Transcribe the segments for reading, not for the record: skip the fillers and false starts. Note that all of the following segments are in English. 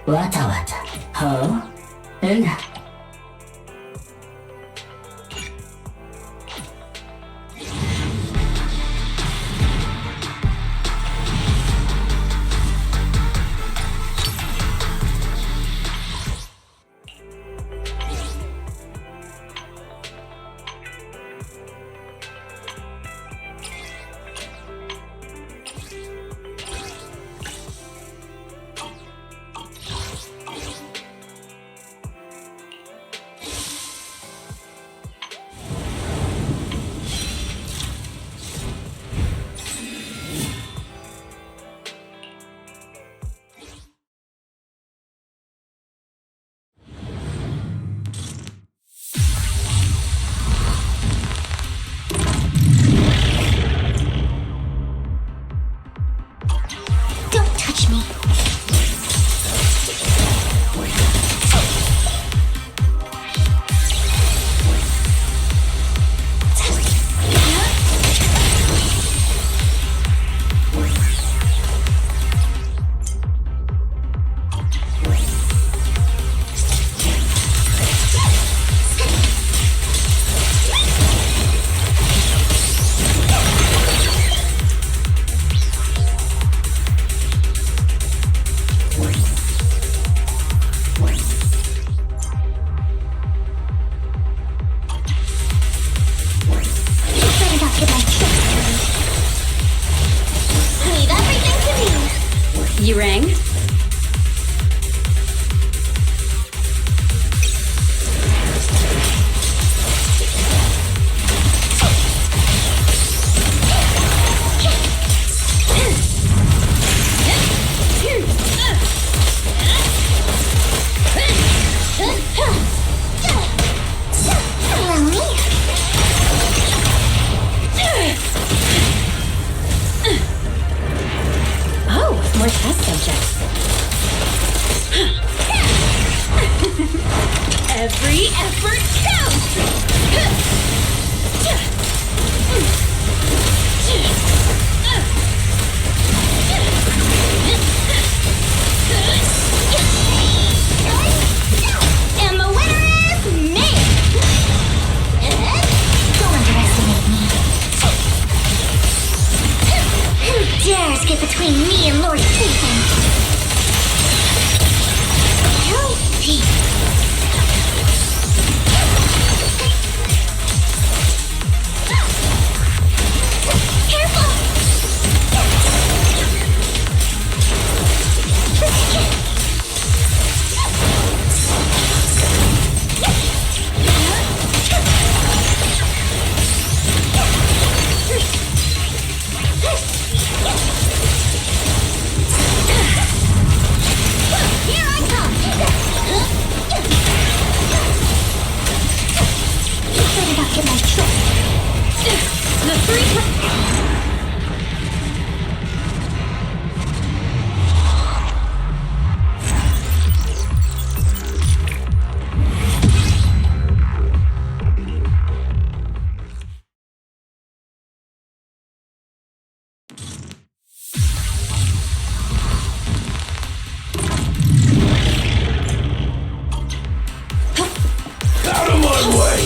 わたわた。はあ？んだ。You rang? More test subjects. Every effort counts! And the winner is me! Don't underestimate me. Who dares get between me and Lord Satan? Healthy. Careful! Here I come! You better not get my trick. The three... Out of my way!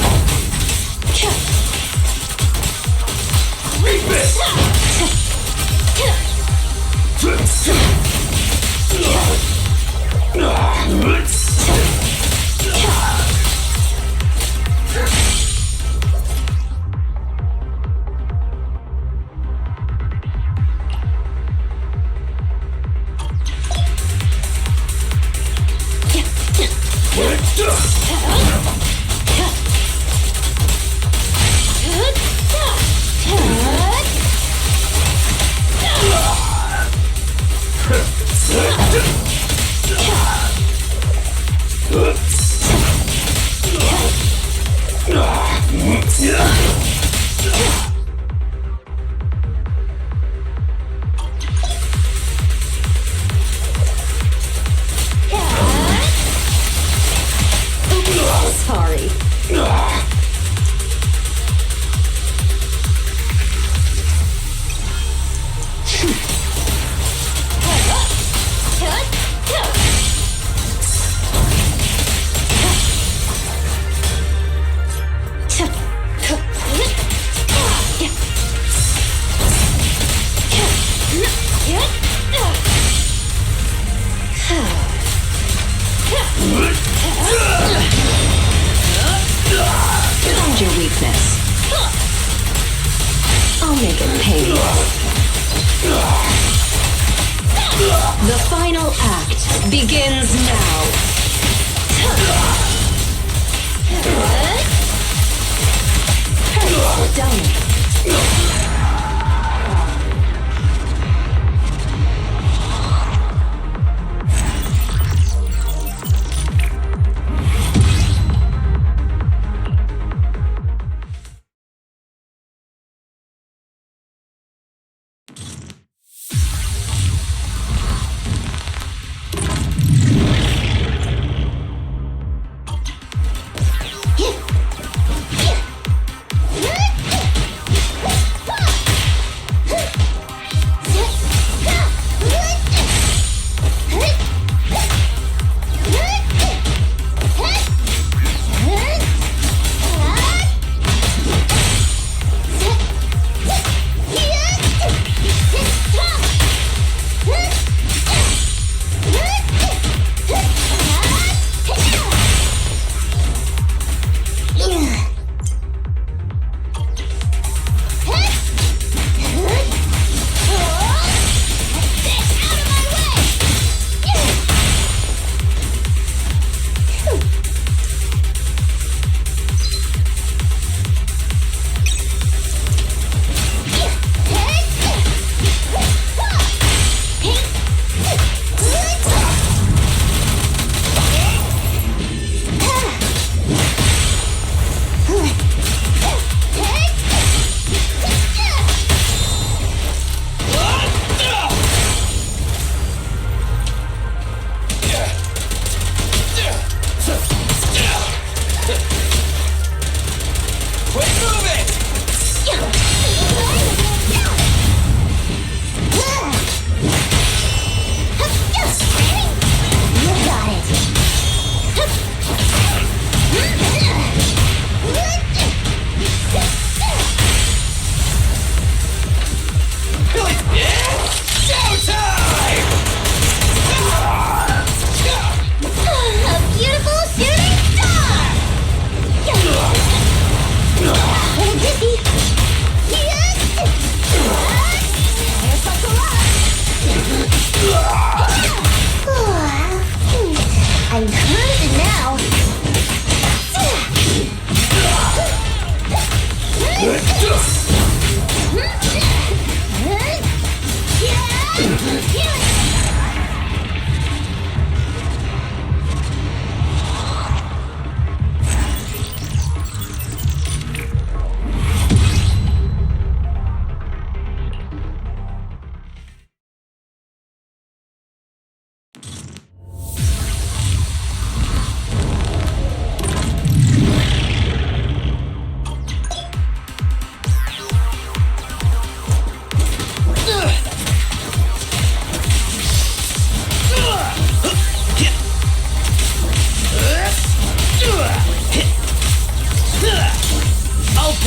Find your weakness. I'll make it painless. The final act begins now. Done.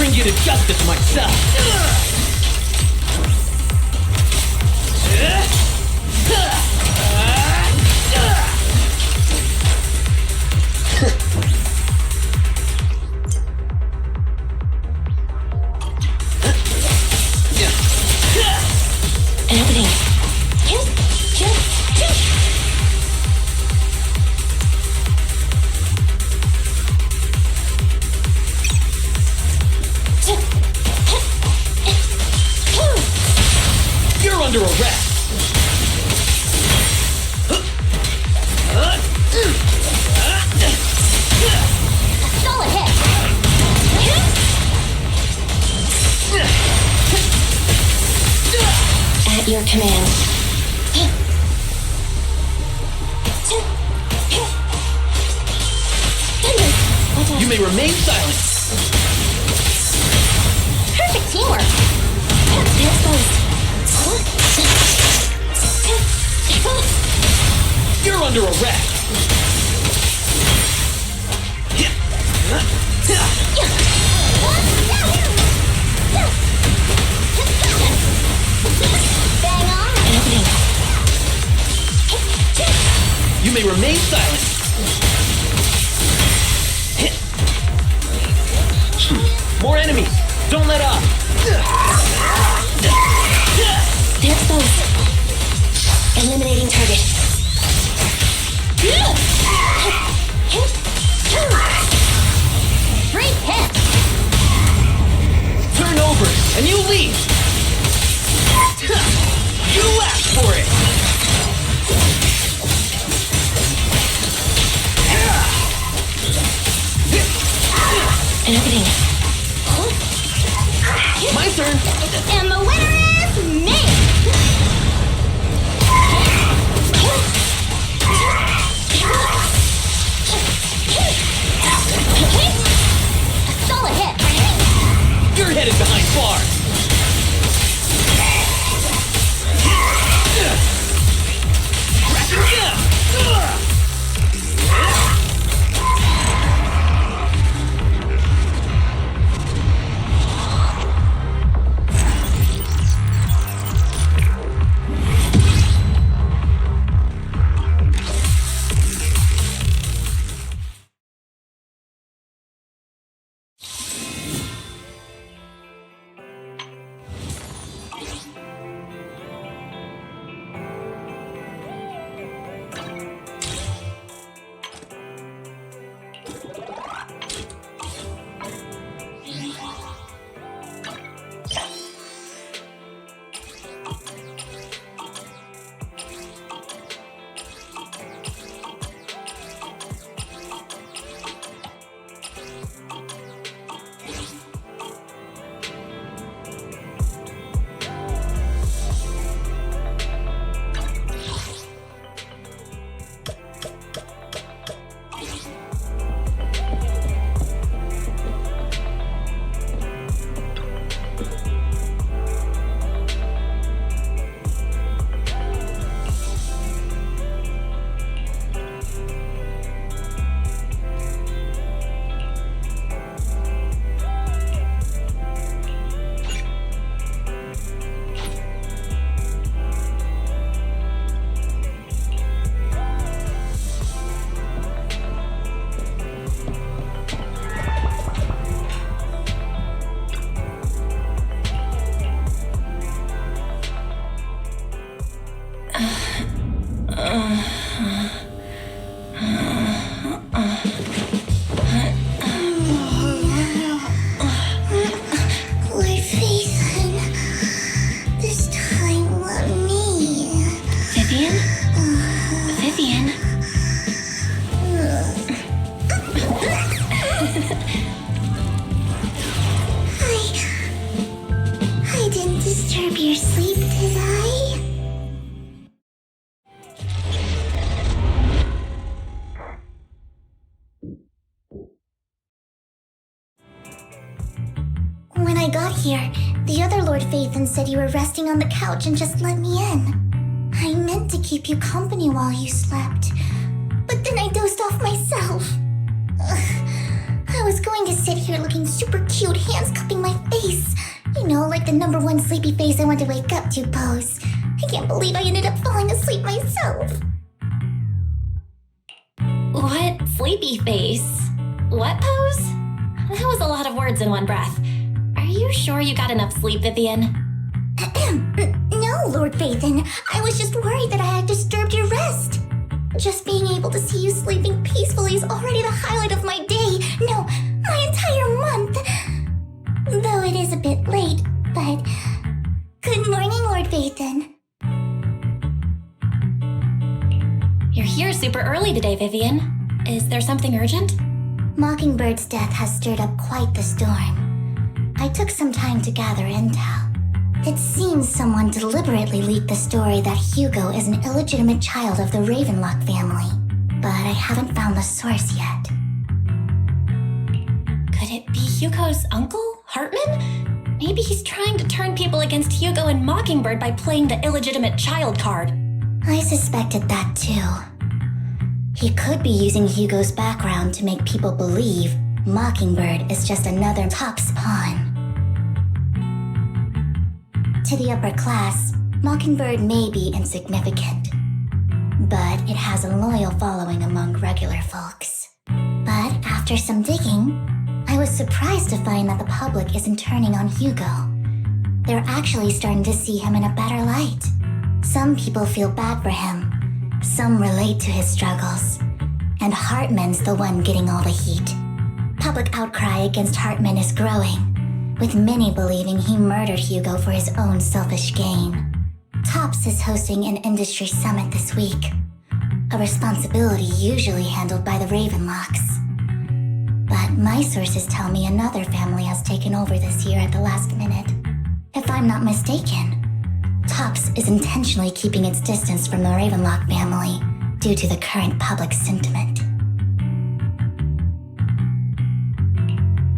bring you to justice myself. Happening. You're under arrest. Solid hit. At your command. You may remain silent. Perfect teamwork. You're under arrest. Bang on. More enemies! Don't let up! They're exposed. Eliminating target. Great hit! Turn over, and you leave! You asked for it! Everything. My turn! And the winner is me! Solid hit! You're headed behind bars! disturb your sleep, did I? When I got here, the other Lord Phaethon said you were resting on the couch and just let me in. I meant to keep you company while you slept, but then I dozed off myself. I was going to sit here looking super cute, hands cupping my face. You know, like the #1 sleepy face I want to wake up to pose. I can't believe I ended up falling asleep myself. What sleepy face? What pose? That was a lot of words in one breath. Are you sure you got enough sleep, Vivian? No, Lord Phaethon. I was just worried that I had disturbed your rest. Just being able to see you sleeping peacefully is already the highlight of my day. No, my entire month. Though it is a bit late, but... Good morning, Lord Phaethon. You're here super early today, Vivian. Is there something urgent? Mockingbird's death has stirred up quite the storm. I took some time to gather intel. It seems someone deliberately leaked the story that Hugo is an illegitimate child of the Ravenlock family, but I haven't found the source yet. Could it be Hugo's uncle, Hartman? Maybe he's trying to turn people against Hugo and Mockingbird by playing the illegitimate child card. I suspected that too. He could be using Hugo's background to make people believe Mockingbird is just another top's pawn. To the upper class, Mockingbird may be insignificant, but it has a loyal following among regular folks. But after some digging, I was surprised to find that the public isn't turning on Hugo. They're actually starting to see him in a better light. Some people feel bad for him. Some relate to his struggles. And Hartman's the one getting all the heat. Public outcry against Hartman is growing, with many believing he murdered Hugo for his own selfish gain. TOPS is hosting an industry summit this week, a responsibility usually handled by the Ravenlocks. But my sources tell me another family has taken over this year at the last minute. If I'm not mistaken, TOPS is intentionally keeping its distance from the Ravenlock family due to the current public sentiment.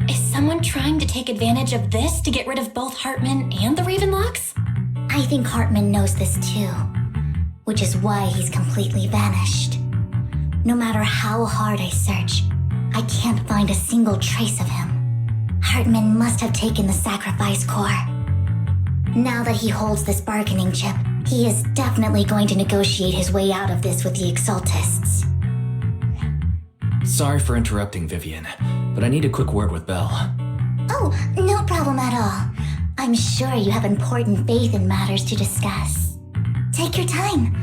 Is someone trying to take advantage of this to get rid of both Hartman and the Ravenlocks? I think Hartman knows this too, which is why he's completely vanished. No matter how hard I search, I can't find a single trace of him. Hartman must have taken the sacrifice core. Now that he holds this bargaining chip, he is definitely going to negotiate his way out of this with the Exaltists. Sorry for interrupting, Vivian, but I need a quick word with Belle. Oh, no problem at all. I'm sure you have important faith in matters to discuss. Take your time.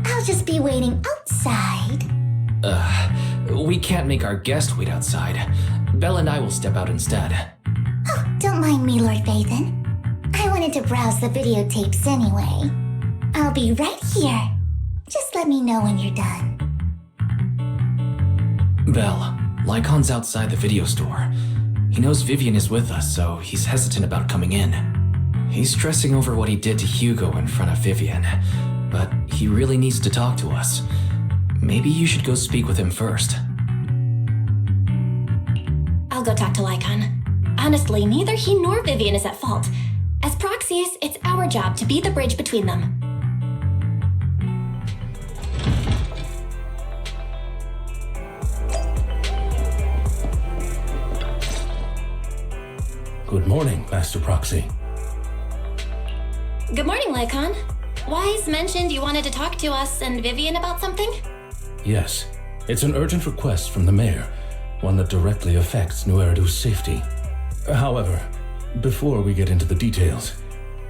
I'll just be waiting outside. We can't make our guest wait outside. Belle and I will step out instead. Oh, don't mind me, Lord Phaethon. I wanted to browse the videotapes anyway. I'll be right here. Just let me know when you're done. Belle, Lycon's outside the video store. He knows Vivian is with us, so he's hesitant about coming in. He's stressing over what he did to Hugo in front of Vivian, but he really needs to talk to us. Maybe you should go speak with him first. I'll go talk to Lycon. Honestly, neither he nor Vivian is at fault. As proxies, it's our job to be the bridge between them. Good morning, Master Proxy. Good morning, Lycon. Wise mentioned you wanted to talk to us and Vivian about something? Yes, it's an urgent request from the mayor, one that directly affects New Eridu's safety. However, before we get into the details,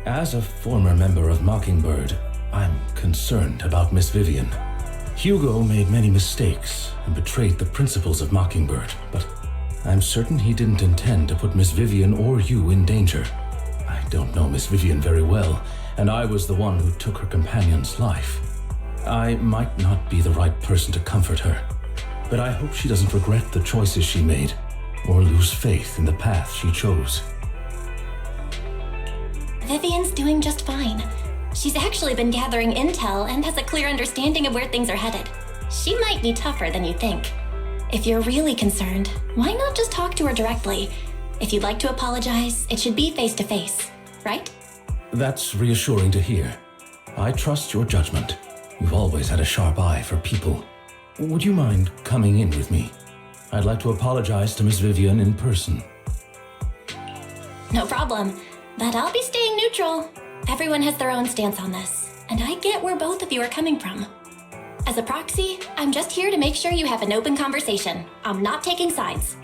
as a former member of Mockingbird, I'm concerned about Miss Vivian. Hugo made many mistakes and betrayed the principles of Mockingbird, but I'm certain he didn't intend to put Miss Vivian or you in danger. I don't know Miss Vivian very well, and I was the one who took her companion's life. I might not be the right person to comfort her, but I hope she doesn't regret the choices she made or lose faith in the path she chose. Vivian's doing just fine. She's actually been gathering intel and has a clear understanding of where things are headed. She might be tougher than you think. If you're really concerned, why not just talk to her directly? If you'd like to apologize, it should be face to face, right? That's reassuring to hear. I trust your judgment. You've always had a sharp eye for people. Would you mind coming in with me? I'd like to apologize to Miss Vivian in person. No problem, but I'll be staying neutral. Everyone has their own stance on this, and I get where both of you are coming from. As a proxy, I'm just here to make sure you have an open conversation. I'm not taking sides.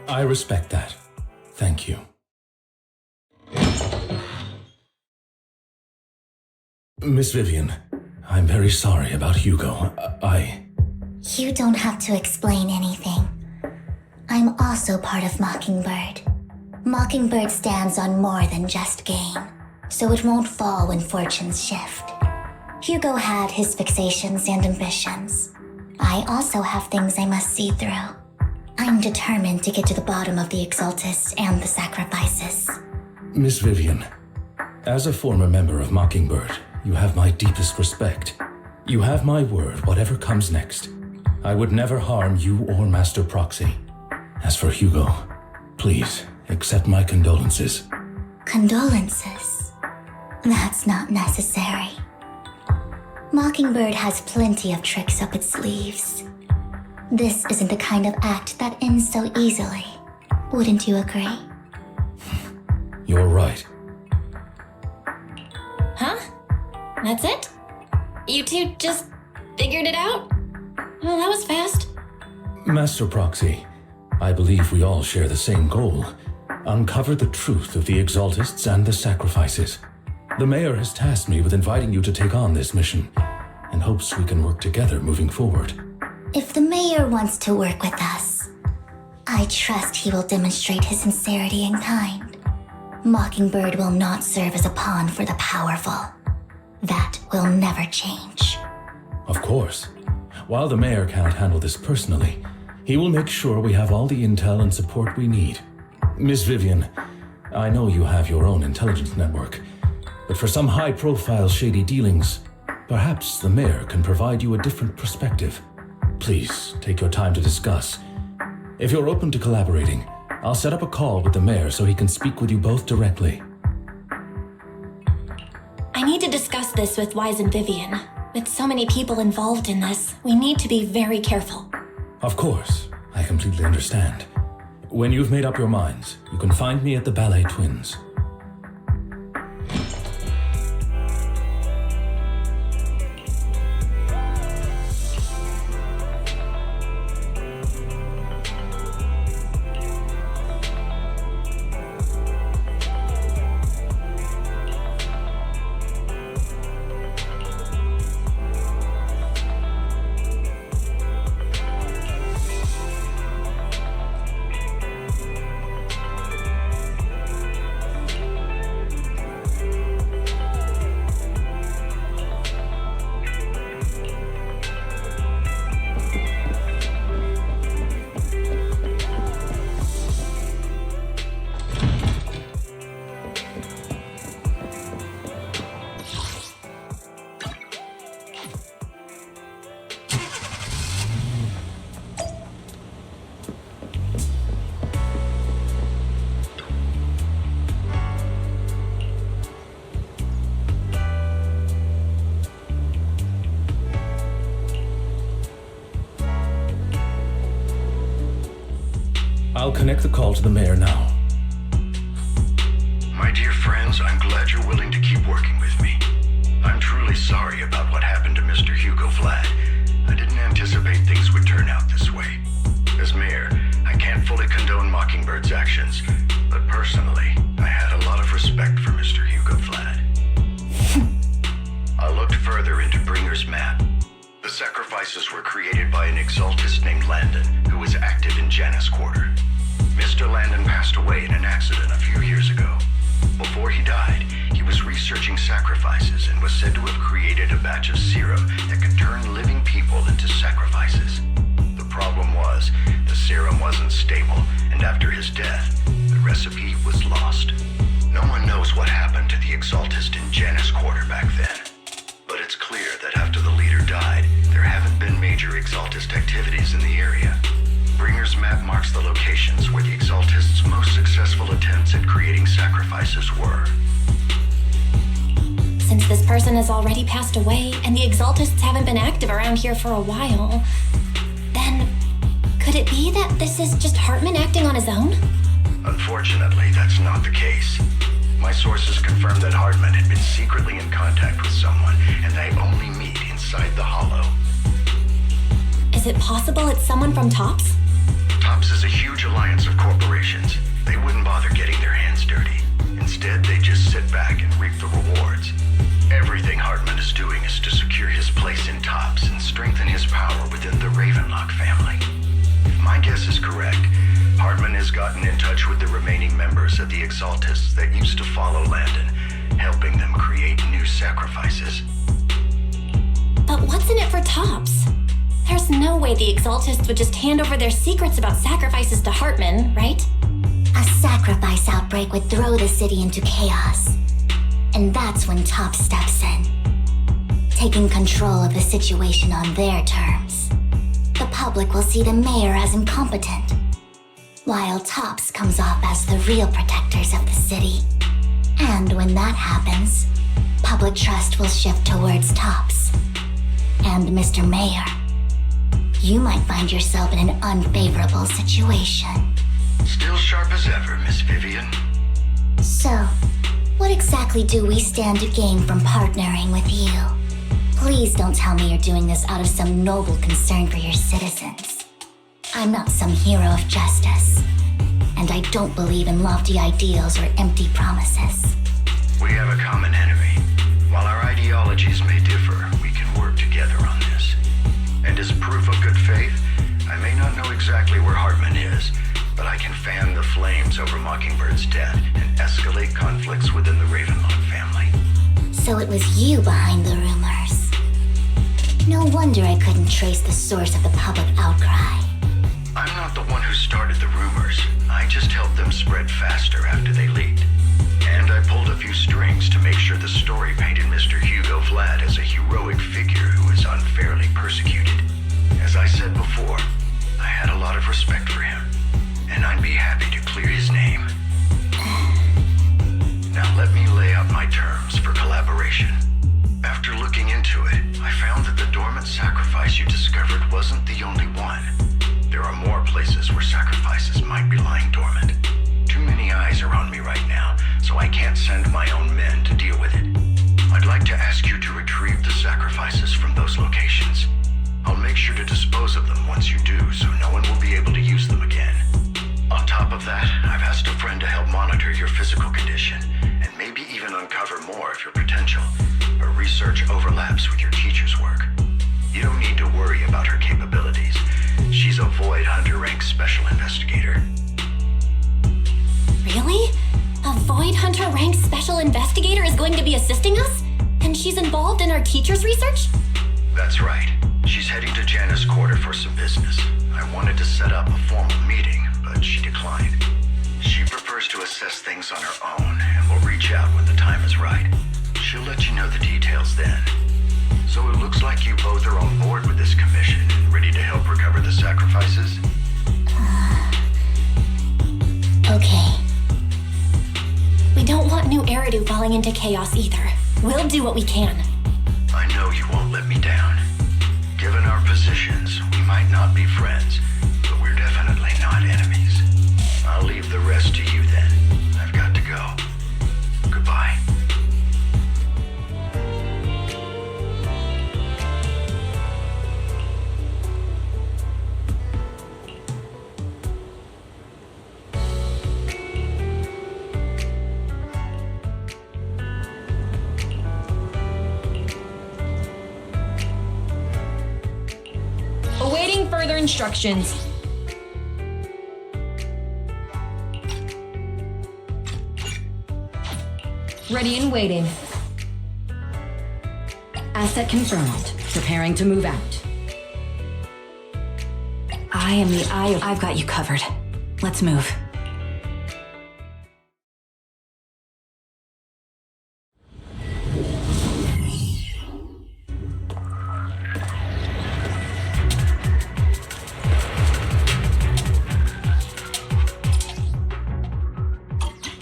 I respect that. Thank you. Miss Vivian, I'm very sorry about Hugo. You don't have to explain anything. I'm also part of Mockingbird. Mockingbird stands on more than just gain, so it won't fall when fortunes shift. Hugo had his fixations and ambitions. I also have things I must see through. I'm determined to get to the bottom of the Exaltists and the sacrifices. Miss Vivian, as a former member of Mockingbird, you have my deepest respect. You have my word, whatever comes next. I would never harm you or Master Proxy. As for Hugo, please accept my condolences. Condolences? That's not necessary. Mockingbird has plenty of tricks up its sleeves. This isn't the kind of act that ends so easily. Wouldn't you agree? You're right. Huh? That's it? You two just figured it out? Well, that was fast. Master Proxy, I believe we all share the same goal: uncover the truth of the Exaltists and the sacrifices. The mayor has tasked me with inviting you to take on this mission, and hopes we can work together moving forward. If the mayor wants to work with us, I trust he will demonstrate his sincerity and kind. Mockingbird will not serve as a pawn for the powerful. That will never change. Of course. While the mayor cannot handle this personally, he will make sure we have all the intel and support we need. Miss Vivian, I know you have your own intelligence network, but for some high-profile shady dealings, perhaps the mayor can provide you a different perspective. Please, take your time to discuss. If you're open to collaborating, I'll set up a call with the mayor so he can speak with you both directly. I need to discuss this with Wise and Vivian. With so many people involved in this, we need to be very careful. Of course, I completely understand. When you've made up your minds, you can find me at the Ballet Twins. I'll connect the call to the mayor now. My dear friends, I'm glad you're willing to keep working with me. I'm truly sorry about what happened to Mr. Hugo Vlad. I didn't anticipate things would turn out this way. As mayor, I can't fully condone Mockingbird's actions, but personally, I had a lot of respect for Mr. Hugo Vlad. I looked further into Bringer's map. The sacrifices were created by an exaltist named Landon, who was active in Janus Quarter. Mr. Landon passed away in an accident a few years ago. Before he died, he was researching sacrifices and was said to have created a batch of serum that could turn living people into sacrifices. The problem was, the serum wasn't stable, and after his death, the recipe was lost. No one knows what happened to the exaltist in Janus Quarter back then. But it's clear that after the leader died, there haven't been major exaltist activities in the area. Bringer's map marks the locations where the exaltists' most successful attempts at creating sacrifices were. Since this person has already passed away and the exaltists haven't been active around here for a while, then could it be that this is just Hartman acting on his own? Unfortunately, that's not the case. My sources confirm that Hartman had been secretly in contact with someone, and they only meet inside the Hollow. Is it possible it's someone from TOPS? TOPS is a huge alliance of corporations. They wouldn't bother getting their hands dirty. Instead, they just sit back and reap the rewards. Everything Hartman is doing is to secure his place in TOPS and strengthen his power within the Ravenlock family. If my guess is correct, Hartman has gotten in touch with the remaining members of the Exaltists that used to follow Landon, helping them create new sacrifices. But what's in it for TOPS? There's no way the Exaltists would just hand over their secrets about sacrifices to Hartman, right? A sacrifice outbreak would throw the city into chaos. And that's when TOPS steps in, taking control of the situation on their terms. The public will see the mayor as incompetent, while TOPS comes off as the real protectors of the city. And when that happens, public trust will shift towards TOPS. And Mr. Mayor, you might find yourself in an unfavorable situation. Still sharp as ever, Miss Vivian. So, what exactly do we stand to gain from partnering with you? Please don't tell me you're doing this out of some noble concern for your citizens. I'm not some hero of justice. And I don't believe in lofty ideals or empty promises. We have a common enemy. While our ideologies may differ, we can work together on this. And as proof of good faith, I may not know exactly where Hartman is, but I can fan the flames over Mockingbird's death and escalate conflicts within the Ravenlock family. So it was you behind the rumors. No wonder I couldn't trace the source of the public outcry. I'm not the one who started the rumors. I just helped them spread faster after they leaked. And I pulled a few strings to make sure the story painted Mr. Hugo Vlad as a heroic figure who is unfairly persecuted. As I said before, I had a lot of respect for him, and I'd be happy to clear his name. Now let me lay out my terms for collaboration. After looking into it, I found that the dormant sacrifice you discovered wasn't the only one. There are more places where sacrifices might be lying dormant. Too many eyes are on me right now, so I can't send my own men to deal with it. I'd like to ask you to retrieve the sacrifices from those locations. I'll make sure to dispose of them once you do, so no one will be able to use them again. On top of that, I've asked a friend to help monitor your physical condition, and maybe even uncover more of your potential. Her research overlaps with your teacher's work. You don't need to worry about her capabilities. She's a Void Hunter rank special investigator. Really? A Void Hunter ranked special investigator is going to be assisting us? And she's involved in our teacher's research? That's right. She's heading to Janus Quarter for some business. I wanted to set up a formal meeting, but she declined. She prefers to assess things on her own and will reach out when the time is right. She'll let you know the details then. So it looks like you both are on board with this commission and ready to help recover the sacrifices? Okay. We don't want New Eridu falling into chaos either. We'll do what we can. I know you won't let me down. Given our positions, we might not be friends, but we're definitely not enemies. I'll leave the rest to you then. I've got to go. Goodbye. Awaiting further instructions. Ready and waiting. Asset confirmed. Preparing to move out. I am the eye of... I've got you covered. Let's move.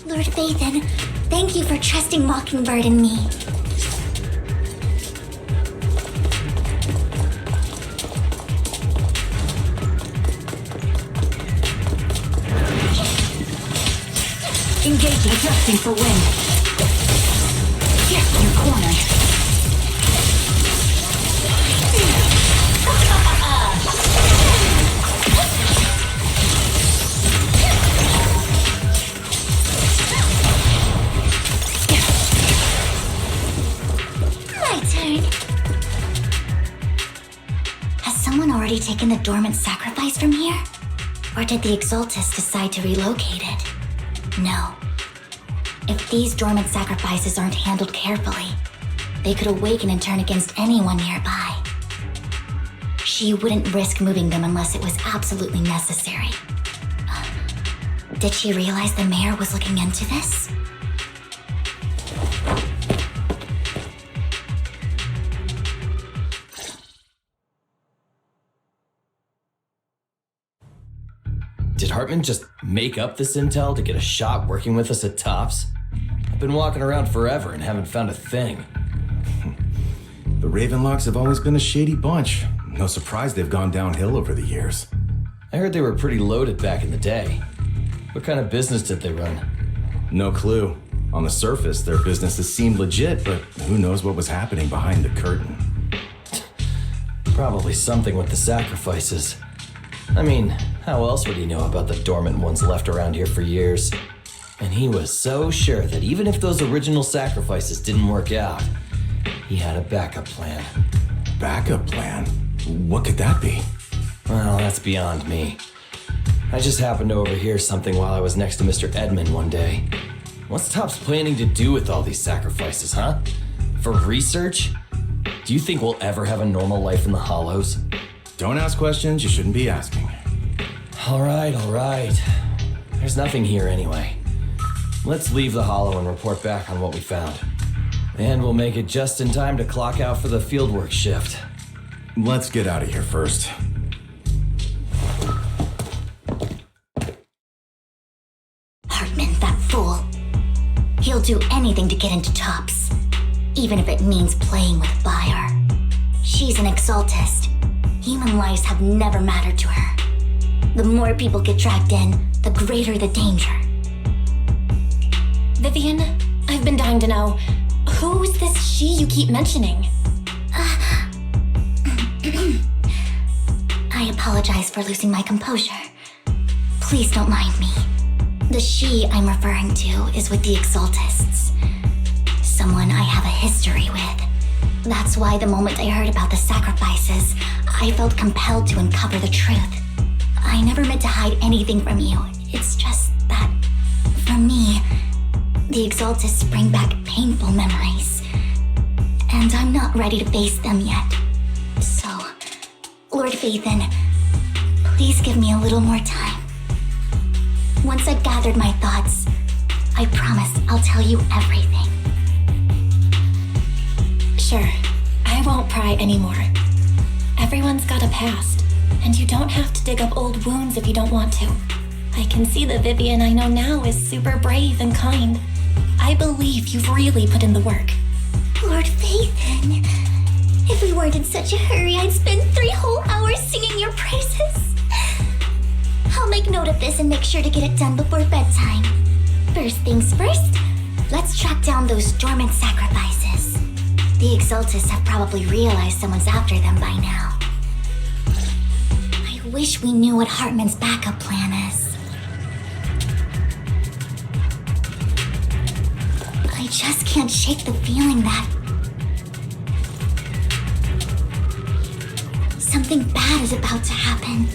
Lord Phaethon, thank you for trusting Mockingbird and me. Engaging, adjusting for wind. Yes, you're cornered. My turn. Has someone already taken the dormant sacrifice from here? Or did the Exaltus decide to relocate it? No. If these dormant sacrifices aren't handled carefully, they could awaken and turn against anyone nearby. She wouldn't risk moving them unless it was absolutely necessary. Did she realize the mayor was looking into this? Did Hartman just make up this intel to get a shot working with us at Tops? I've been walking around forever and haven't found a thing. The Ravenlocks have always been a shady bunch. No surprise they've gone downhill over the years. I heard they were pretty loaded back in the day. What kind of business did they run? No clue. On the surface, their businesses seemed legit, but who knows what was happening behind the curtain. Probably something with the sacrifices. I mean, how else would he know about the dormant ones left around here for years? And he was so sure that even if those original sacrifices didn't work out, he had a backup plan. Backup plan? What could that be? Well, that's beyond me. I just happened to overhear something while I was next to Mr. Edmund one day. What's Topps planning to do with all these sacrifices, huh? For research? Do you think we'll ever have a normal life in the Hollows? Don't ask questions you shouldn't be asking. All right. There's nothing here anyway. Let's leave the Hollow and report back on what we found. And we'll make it just in time to clock out for the fieldwork shift. Let's get out of here first. Hartman, that fool. He'll do anything to get into Topps, even if it means playing with fire. She's an exaltist. Human lives have never mattered to her. The more people get dragged in, the greater the danger. Vivian, I've been dying to know, who's this she you keep mentioning? I apologize for losing my composure. Please don't mind me. The she I'm referring to is with the Exaltists. Someone I have a history with. That's why the moment I heard about the sacrifices, I felt compelled to uncover the truth. I never meant to hide anything from you. It's just that, for me, the Exaltists bring back painful memories. And I'm not ready to face them yet. So, Lord Phaethon, please give me a little more time. Once I've gathered my thoughts, I promise I'll tell you everything. Sure, I won't pry anymore. Everyone's got a past, and you don't have to dig up old wounds if you don't want to. I can see the Vivian I know now is super brave and kind. I believe you've really put in the work. Lord Phaethon, if we weren't in such a hurry, I'd spend 3 whole hours singing your praises. I'll make note of this and make sure to get it done before bedtime. First things first, let's track down those dormant sacrifices. The Exaltists have probably realized someone's after them by now. I wish we knew what Hartman's backup plan is. I just can't shake the feeling that something bad is about to happen.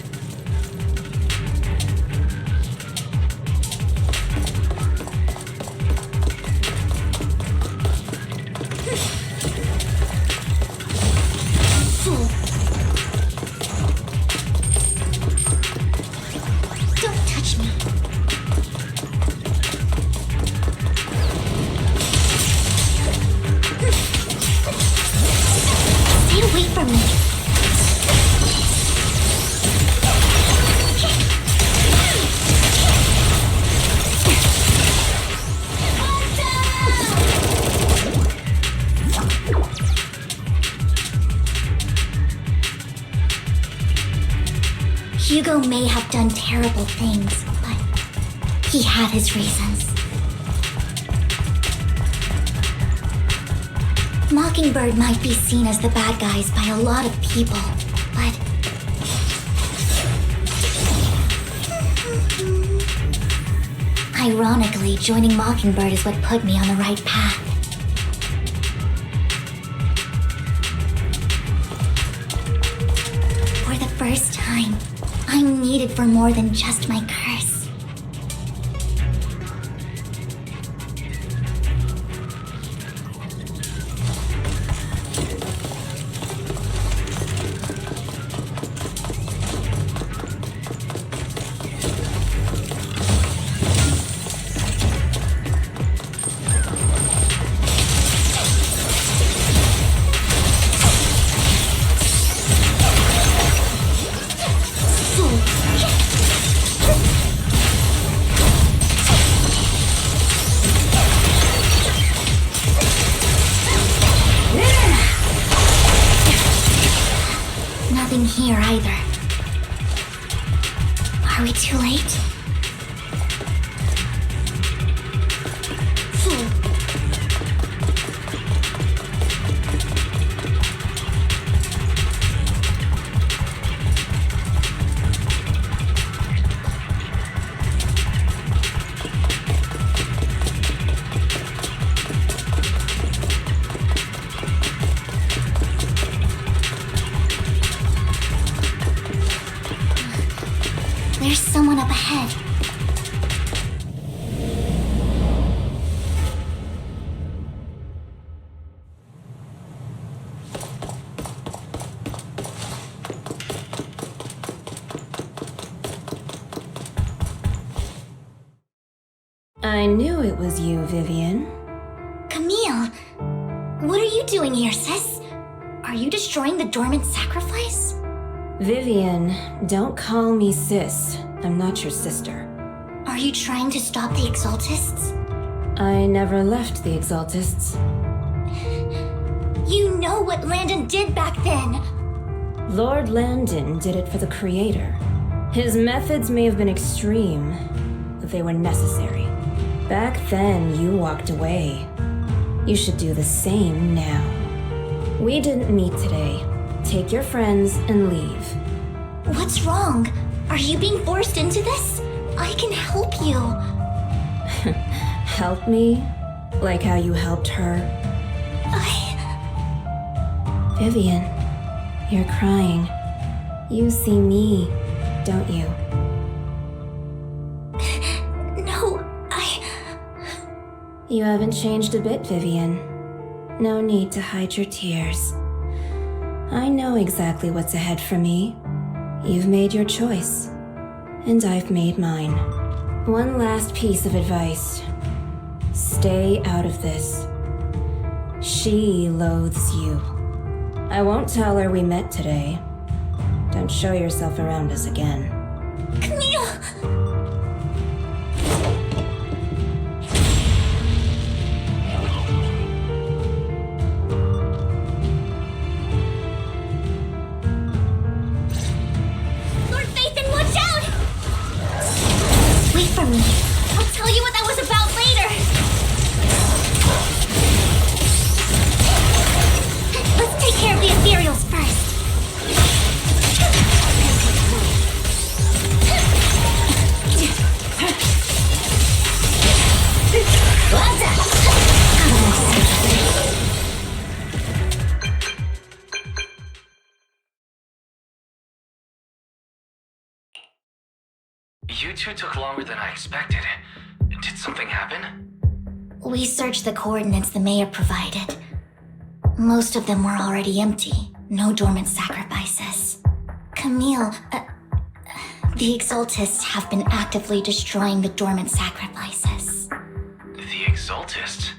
Fool. Don't touch me. Stay away from me. Hugo may have done terrible things, but he had his reasons. Mockingbird might be seen as the bad guys by a lot of people, but ironically, joining Mockingbird is what put me on the right path. For the first time, I'm needed for more than just my curse. Nothing here either. Are we too late? Fool. I knew it was you, Vivian. Camille, what are you doing here, sis? Are you destroying the dormant sacrifice? Vivian, don't call me sis. I'm not your sister. Are you trying to stop the Exaltists? I never left the Exaltists. You know what Landon did back then! Lord Landon did it for the Creator. His methods may have been extreme, but they were necessary. Back then, you walked away. You should do the same now. We didn't meet today. Take your friends and leave. What's wrong? Are you being forced into this? I can help you. Help me? Like how you helped her? Vivian, you're crying. You see me, don't you? No, You haven't changed a bit, Vivian. No need to hide your tears. I know exactly what's ahead for me. You've made your choice, and I've made mine. One last piece of advice. Stay out of this. She loathes you. I won't tell her we met today. Don't show yourself around us again. Camille! Lord Phaethon, watch out! Wait for me. I'll tell you what that was about later. Let's take care of the ethereals first. You two took longer than I expected. Did something happen? We searched the coordinates the mayor provided. Most of them were already empty. No dormant sacrifices. Camille, the Exaltists have been actively destroying the dormant sacrifices. The Exaltists?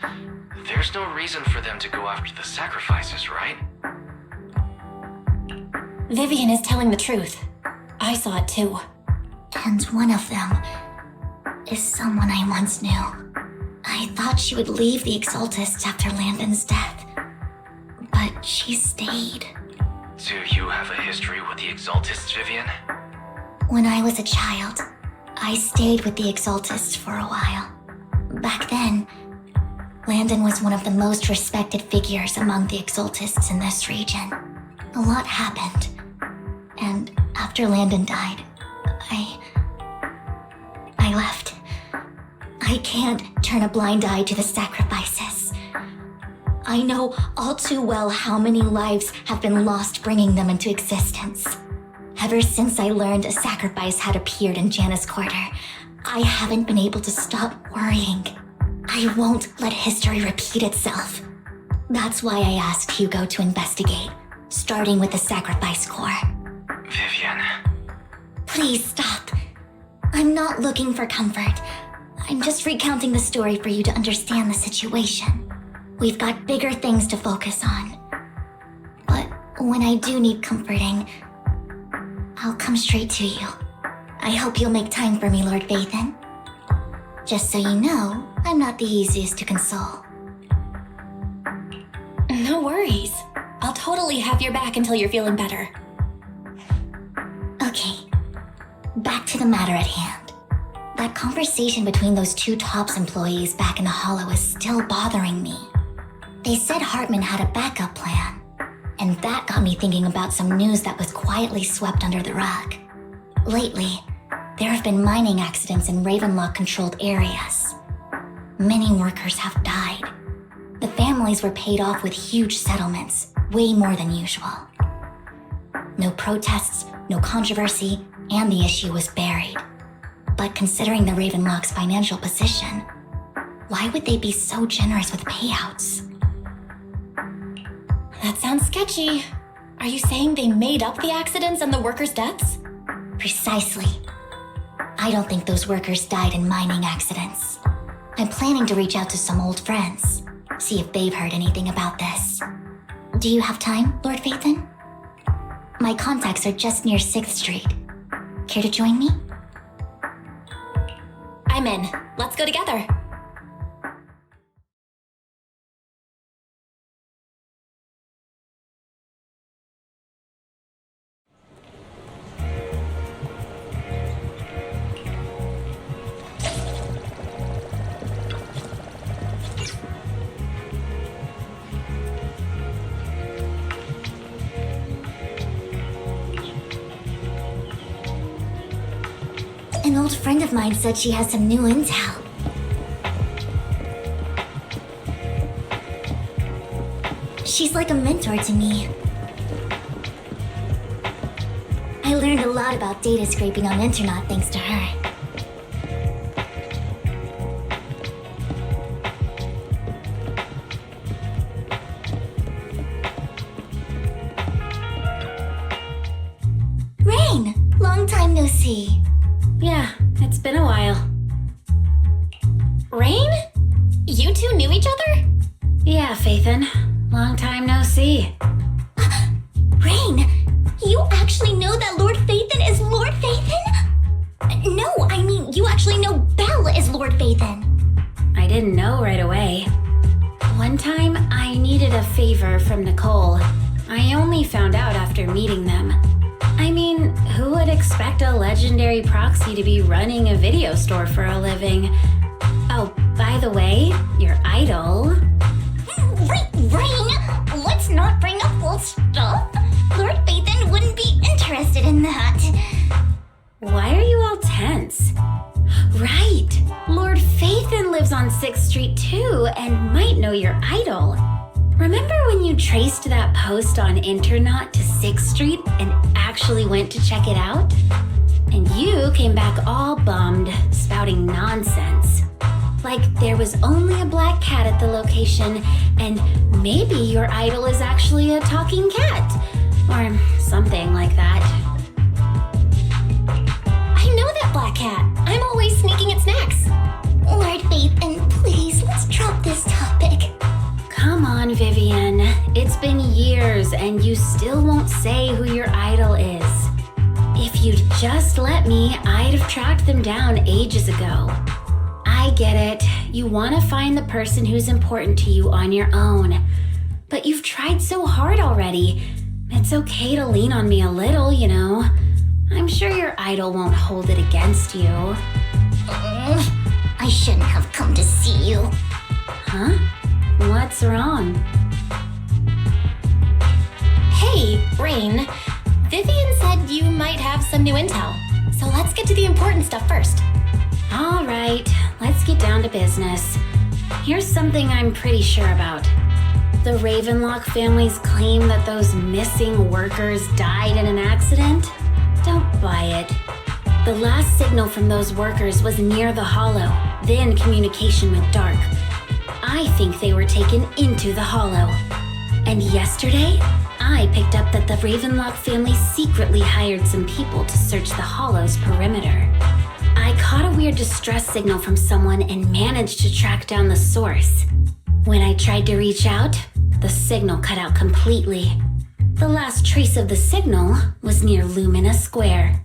There's no reason for them to go after the sacrifices, right? Vivian is telling the truth. I saw it too. And one of them is someone I once knew. I thought she would leave the Exaltists after Landon's death, but she stayed. Do you have a history with the Exaltists, Vivian? When I was a child, I stayed with the Exaltists for a while. Back then, Landon was one of the most respected figures among the Exaltists in this region. A lot happened, and after Landon died, I left. I can't turn a blind eye to the sacrifices. I know all too well how many lives have been lost bringing them into existence. Ever since I learned a sacrifice had appeared in Janus Quarter, I haven't been able to stop worrying. I won't let history repeat itself. That's why I asked Hugo to investigate, starting with the Sacrifice Corps. Vivian. Please stop. I'm not looking for comfort. I'm just recounting the story for you to understand the situation. We've got bigger things to focus on. But when I do need comforting, I'll come straight to you. I hope you'll make time for me, Lord Phaethon. Just so you know, I'm not the easiest to console. No worries. I'll totally have your back until you're feeling better. Okay, back to the matter at hand. That conversation between those two TOPS employees back in the Hollow is still bothering me. They said Hartman had a backup plan, and that got me thinking about some news that was quietly swept under the rug. Lately, there have been mining accidents in Ravenlock-controlled areas. Many workers have died. The families were paid off with huge settlements, way more than usual. No protests, no controversy, and the issue was buried. But considering the Ravenlock's financial position, why would they be so generous with payouts? That sounds sketchy. Are you saying they made up the accidents and the workers' deaths? Precisely. I don't think those workers died in mining accidents. I'm planning to reach out to some old friends, see if they've heard anything about this. Do you have time, Lord Phaethon? My contacts are just near 6th Street. Care to join me? I'm in. Let's go together. An old friend of mine said she has some new intel. She's like a mentor to me. I learned a lot about data scraping on Internet thanks to her. Rain! Long time no see. Yeah, it's been a while. Rain? You two knew each other? Yeah, Phaethon. Long time no see. Rain, you actually know that Lord Phaethon is Lord Phaethon? No, I mean, you actually know Belle is Lord Phaethon. I didn't know right away. One time, I needed a favor from Nicole. I only found out after meeting them. I mean, who would expect a legendary proxy to be running a video store for a living? Oh, by the way, your idol... Rain, let's not bring up old stuff. Lord Phaethon wouldn't be interested in that. Why are you all tense? Right, Lord Phaethon lives on 6th Street too and might know your idol. Remember when you traced that post on Internet to 6th Street and actually went to check it out? And you came back all bummed, spouting nonsense. Like there was only a black cat at the location, and maybe your idol is actually a talking cat. Or something like that. I know that black cat. I'm always sneaking at snacks. Lord Phaethon, please, let's drop this topic. Come on, Vivian. It's been years and you still won't say who your idol is. If you'd just let me, I'd have tracked them down ages ago. I get it. You want to find the person who's important to you on your own. But you've tried so hard already. It's okay to lean on me a little, you know. I'm sure your idol won't hold it against you. I shouldn't have come to see you. Huh? What's wrong? Hey, Rain. Vivian said you might have some new intel. So let's get to the important stuff first. All right, let's get down to business. Here's something I'm pretty sure about. The Ravenlock family's claim that those missing workers died in an accident? Don't buy it. The last signal from those workers was near the Hollow, then communication went dark. I think they were taken into the Hollow. And yesterday, I picked up that the Ravenlock family secretly hired some people to search the Hollow's perimeter. I caught a weird distress signal from someone and managed to track down the source. When I tried to reach out, the signal cut out completely. The last trace of the signal was near Lumina Square.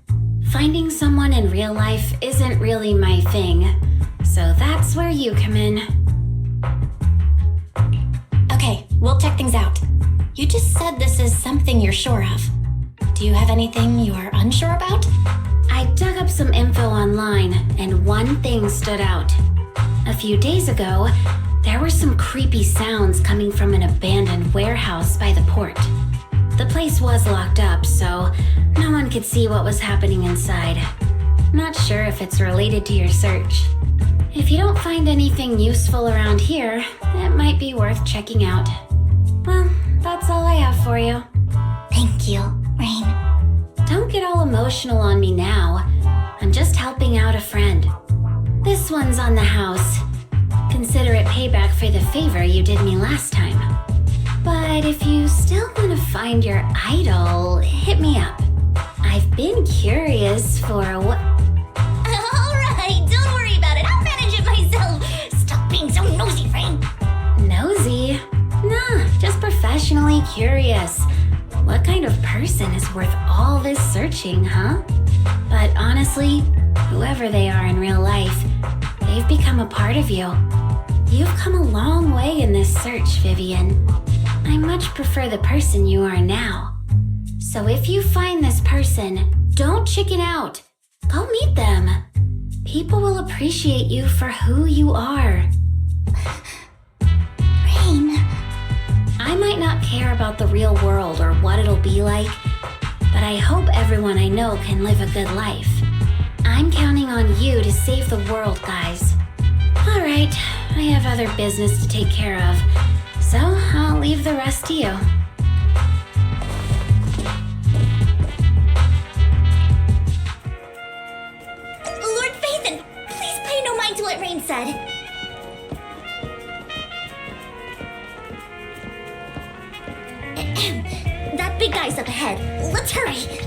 Finding someone in real life isn't really my thing, so that's where you come in. Okay, we'll check things out. You just said this is something you're sure of. Do you have anything you're unsure about? I dug up some info online, and one thing stood out. A few days ago, there were some creepy sounds coming from an abandoned warehouse by the port. The place was locked up, so no one could see what was happening inside. Not sure if it's related to your search. If you don't find anything useful around here, it might be worth checking out. Well, that's all I have for you. Thank you, Rain. Don't get all emotional on me now. I'm just helping out a friend. This one's on the house. Consider it payback for the favor you did me last time. But if you still want to find your idol, hit me up. I've been curious for what... All right, don't worry about it. I'll manage it myself. too nosy, Rain. Nosy? Nah, just professionally curious. What kind of person is worth all this searching, huh? But honestly, whoever they are in real life, they've become a part of you. You've come a long way in this search, Vivian. I much prefer the person you are now. So if you find this person, don't chicken out. Go meet them. People will appreciate you for who you are. Rain. I might not care about the real world or what it'll be like, but I hope everyone I know can live a good life. I'm counting on you to save the world, guys. Alright, I have other business to take care of, so I'll leave the rest to you. Lord Phaethon, please pay no mind to what Rain said. That big guy's up ahead. Let's hurry.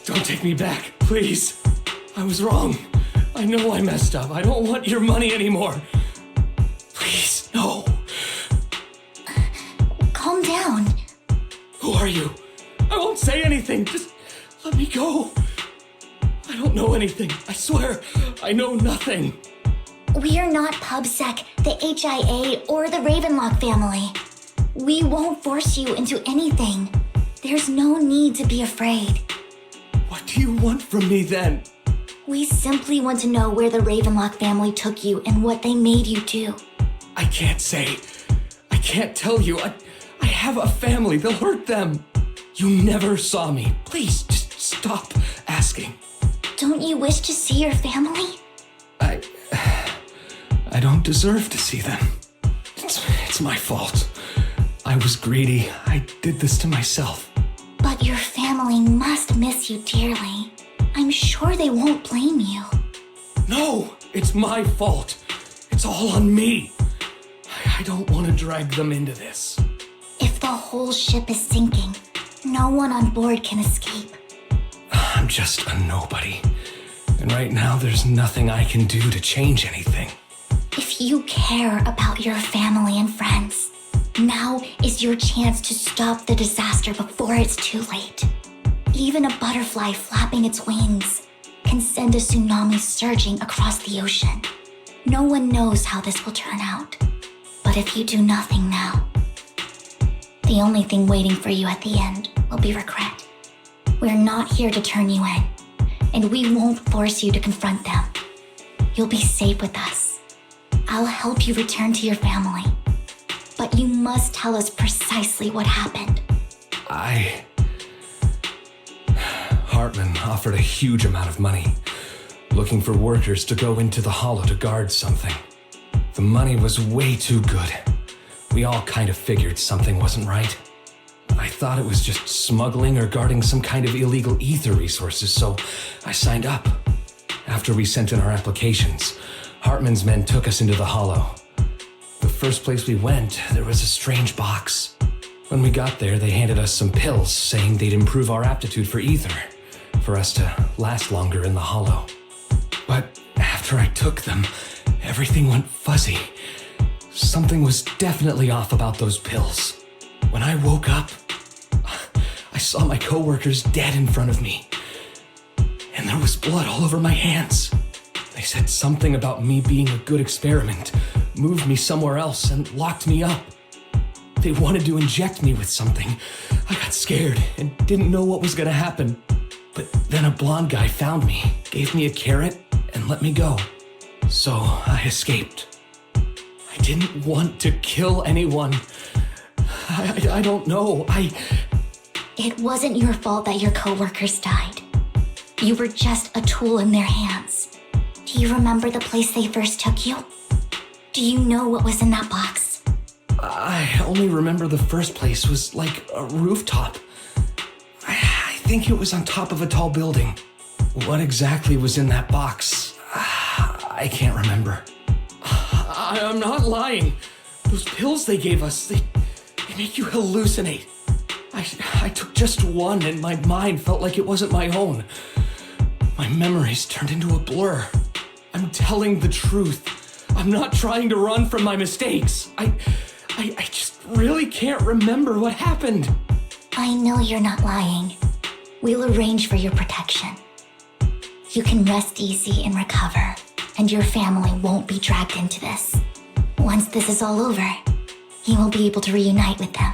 Don't take me back, please. I was wrong. I know I messed up. I don't want your money anymore. Please, no. Calm down. Who are you? I won't say anything. Just let me go. I don't know anything. I swear, I know nothing. We are not PubSec, the HIA, or the Ravenlock family. We won't force you into anything. There's no need to be afraid. What do you want from me then? We simply want to know where the Ravenlock family took you and what they made you do. I can't say. I can't tell you. I have a family. They'll hurt them. You never saw me. Please, just stop asking. Don't you wish to see your family? I don't deserve to see them. It's my fault. I was greedy. I did this to myself. But your family must miss you dearly. I'm sure they won't blame you. No, it's my fault. It's all on me. I don't want to drag them into this. If the whole ship is sinking, no one on board can escape. I'm just a nobody. And right now, there's nothing I can do to change anything. If you care about your family and friends, now is your chance to stop the disaster before it's too late. Even a butterfly flapping its wings can send a tsunami surging across the ocean. No one knows how this will turn out. But if you do nothing now, the only thing waiting for you at the end will be regret. We're not here to turn you in, and we won't force you to confront them. You'll be safe with us. I'll help you return to your family. But you must tell us precisely what happened. Hartman offered a huge amount of money, looking for workers to go into the hollow to guard something. The money was way too good. We all kind of figured something wasn't right. I thought it was just smuggling or guarding some kind of illegal ether resources, so I signed up. After we sent in our applications, Hartman's men took us into the hollow. The first place we went, there was a strange box. When we got there, they handed us some pills, saying they'd improve our aptitude for ether, for us to last longer in the hollow. But after I took them, everything went fuzzy. Something was definitely off about those pills. When I woke up, I saw my coworkers dead in front of me. And there was blood all over my hands. They said something about me being a good experiment, moved me somewhere else, and locked me up. They wanted to inject me with something. I got scared and didn't know what was gonna happen. But then a blonde guy found me, gave me a carrot, and let me go. So I escaped. I didn't want to kill anyone. I don't know. It wasn't your fault that your coworkers died. You were just a tool in their hands. Do you remember the place they first took you? Do you know what was in that box? I only remember the first place was like a rooftop. I think it was on top of a tall building. What exactly was in that box? I can't remember. I'm not lying. Those pills they gave us, they make you hallucinate. I took just one and my mind felt like it wasn't my own. My memories turned into a blur. I'm telling the truth. I'm not trying to run from my mistakes. I just really can't remember what happened. I know you're not lying. We'll arrange for your protection. You can rest easy and recover, and your family won't be dragged into this. Once this is all over, you will be able to reunite with them.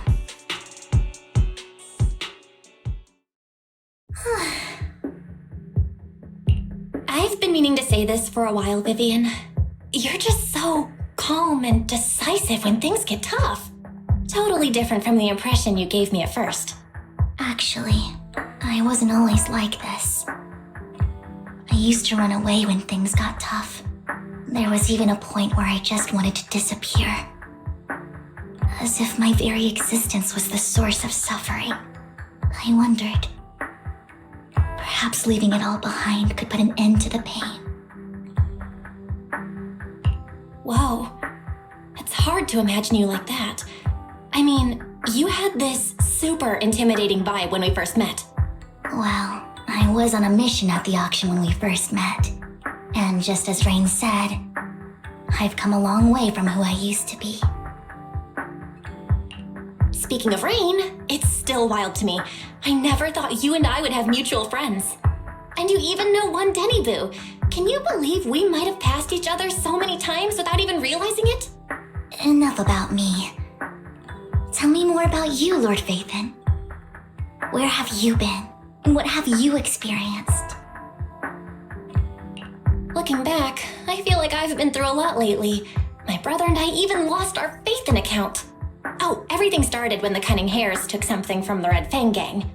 I've been meaning to say this for a while, Vivian. You're just so calm and decisive when things get tough. Totally different from the impression you gave me at first. Actually, I wasn't always like this. I used to run away when things got tough. There was even a point where I just wanted to disappear. As if my very existence was the source of suffering. I wondered. Perhaps leaving it all behind could put an end to the pain. Whoa. It's hard to imagine you like that. I mean, you had this super intimidating vibe when we first met. Well, I I was on a mission at the auction when we first met. And just as Rain said, I've come a long way from who I used to be. Speaking of Rain, it's still wild to me. I never thought you and I would have mutual friends. And you even know one Denny Boo. Can you believe we might have passed each other so many times without even realizing it? Enough about me. Tell me more about you, Lord Phaethon. Where have you been? And what have you experienced? Looking back, I feel like I've been through a lot lately. My brother and I even lost our Phaethon account. Oh, everything started when the Cunning Hares took something from the Red Fang gang.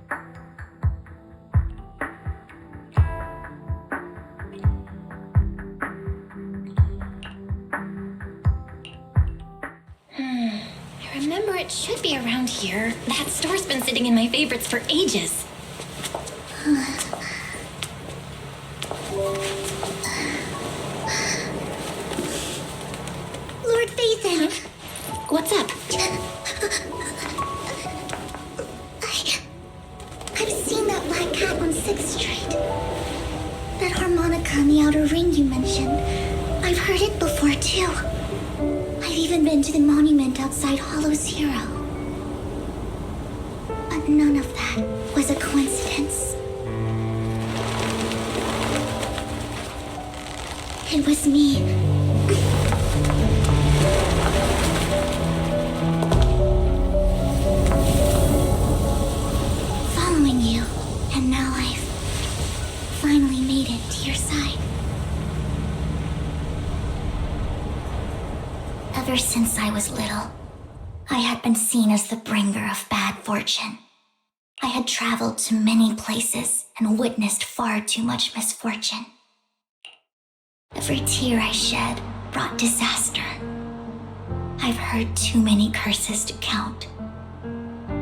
I remember it should be around here. That store's been sitting in my favorites for ages. Lord Phaethon! What's up? I've seen that black cat on 6th Street. That harmonica in the outer ring you mentioned. I've heard it before, too. I've even been to the monument outside Hollow Zero. But none of that was a coincidence. It was me. Following you, and now I've finally made it to your side. Ever since I was little, I had been seen as the bringer of bad fortune. I had traveled to many places and witnessed far too much misfortune. Every tear I shed brought disaster. I've heard too many curses to count.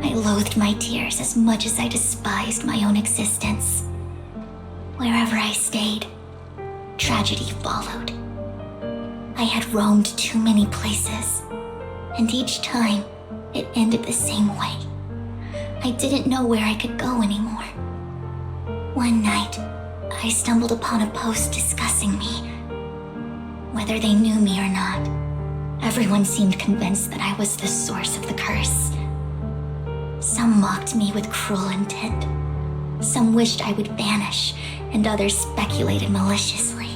I loathed my tears as much as I despised my own existence. Wherever I stayed, tragedy followed. I had roamed too many places, and each time it ended the same way. I didn't know where I could go anymore. One night, I stumbled upon a post discussing me. Whether they knew me or not, everyone seemed convinced that I was the source of the curse. Some mocked me with cruel intent. Some wished I would vanish, and others speculated maliciously.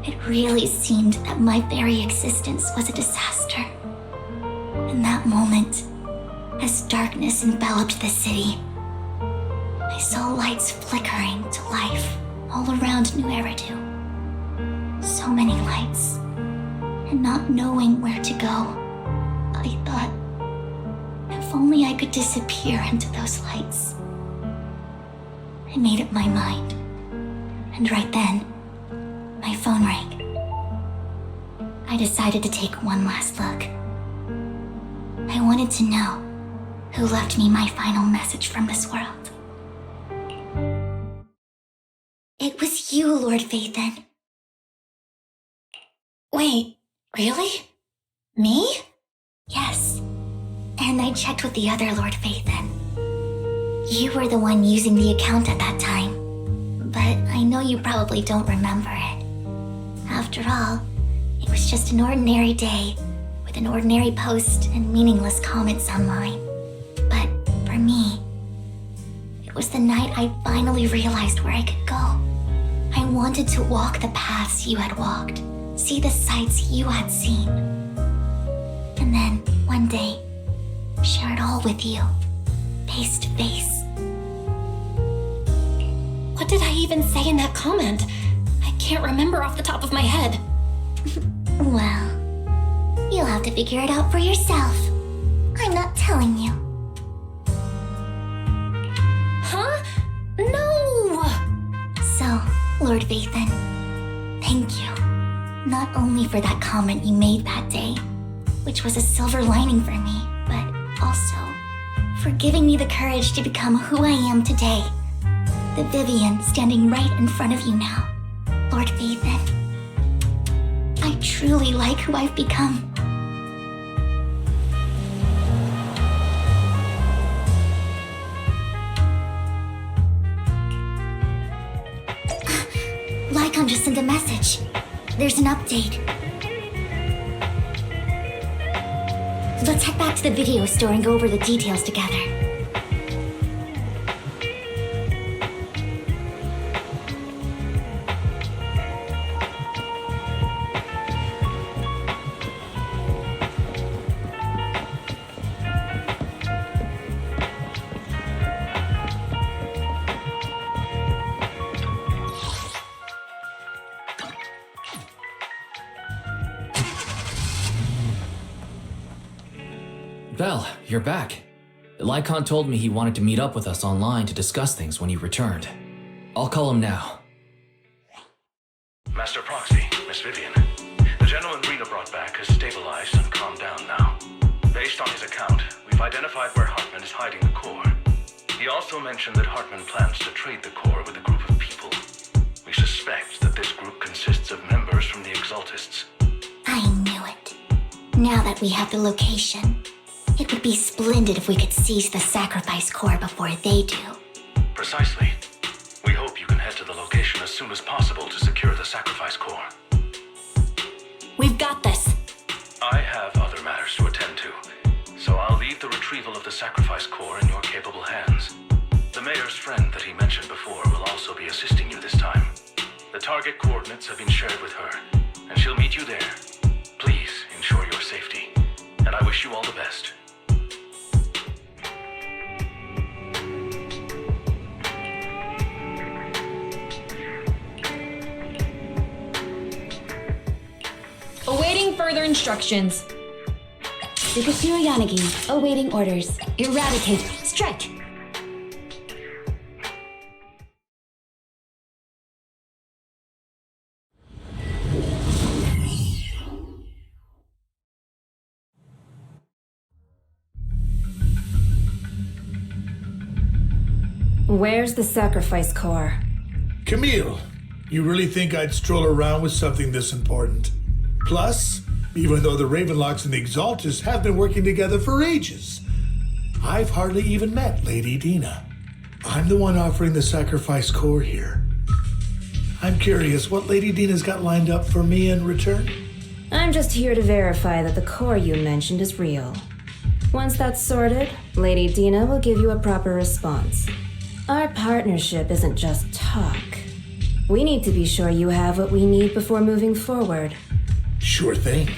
It really seemed that my very existence was a disaster. In that moment, as darkness enveloped the city, I saw lights flickering to life all around New Eridu. So many lights, and not knowing where to go, I thought, if only I could disappear into those lights. I made up my mind, and right then, my phone rang. I decided to take one last look. I wanted to know who left me my final message from this world. It was you, Lord Phaethon. Wait, really? Me? Yes. And I checked with the other Lord Phaethon. You were the one using the account at that time, but I know you probably don't remember it. After all, it was just an ordinary day with an ordinary post and meaningless comments online. But for me, it was the night I finally realized where I could go. I wanted to walk the paths you had walked, see the sights you had seen. And then, one day, share it all with you, face to face. What did I even say in that comment? I can't remember off the top of my head. Well, you'll have to figure it out for yourself. I'm not telling you. Huh? No! So, Lord Phaethon, thank you. Not only for that comment you made that day, which was a silver lining for me, but also for giving me the courage to become who I am today. The Vivian standing right in front of you now. Lord Phaethon, I truly like who I've become. Vivian just sent a message. There's an update. Let's head back to the video store and go over the details together. Belle, you're back. Lycon told me he wanted to meet up with us online to discuss things when he returned. I'll call him now. Master Proxy, Miss Vivian. The gentleman Rena brought back has stabilized and calmed down now. Based on his account, we've identified where Hartman is hiding the core. He also mentioned that Hartman plans to trade the core with a group of people. We suspect that this group consists of members from the Exaltists. I knew it. Now that we have the location, it would be splendid if we could seize the sacrifice core before they do. Precisely. We hope you can head to the location as soon as possible to secure the sacrifice core. We've got this. I have other matters to attend to, so I'll leave the retrieval of the sacrifice core in your capable hands. The mayor's friend that he mentioned before will also be assisting you this time. The target coordinates have been shared with her, and she'll meet you there. Please ensure your safety, and I wish you all the best. Awaiting further instructions. Superhero Yanagi, awaiting orders. Eradicate. Strike. Where's the sacrifice core? Camille, you really think I'd stroll around with something this important? Plus, even though the Ravenlocks and the Exaltists have been working together for ages, I've hardly even met Lady Dina. I'm the one offering the sacrifice core here. I'm curious what Lady Dina's got lined up for me in return? I'm just here to verify that the core you mentioned is real. Once that's sorted, Lady Dina will give you a proper response. Our partnership isn't just talk. We need to be sure you have what we need before moving forward. Sure thing.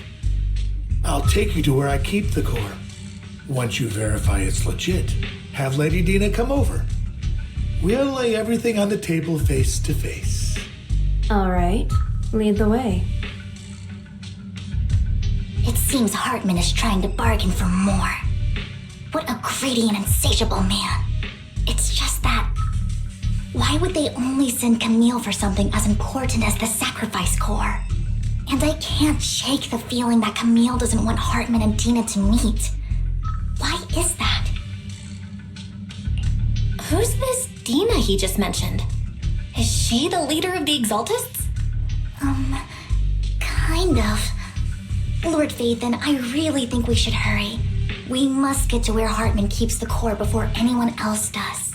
I'll take you to where I keep the core. Once you verify it's legit, have Lady Dina come over. We'll lay everything on the table face to face. All right, lead the way. It seems Hartman is trying to bargain for more. What a greedy and insatiable man. It's just that... why would they only send Camille for something as important as the sacrifice core? And I can't shake the feeling that Camille doesn't want Hartman and Dina to meet. Why is that? Who's this Dina he just mentioned? Is she the leader of the Exaltists? Kind of. Lord Vathan, I really think we should hurry. We must get to where Hartman keeps the core before anyone else does.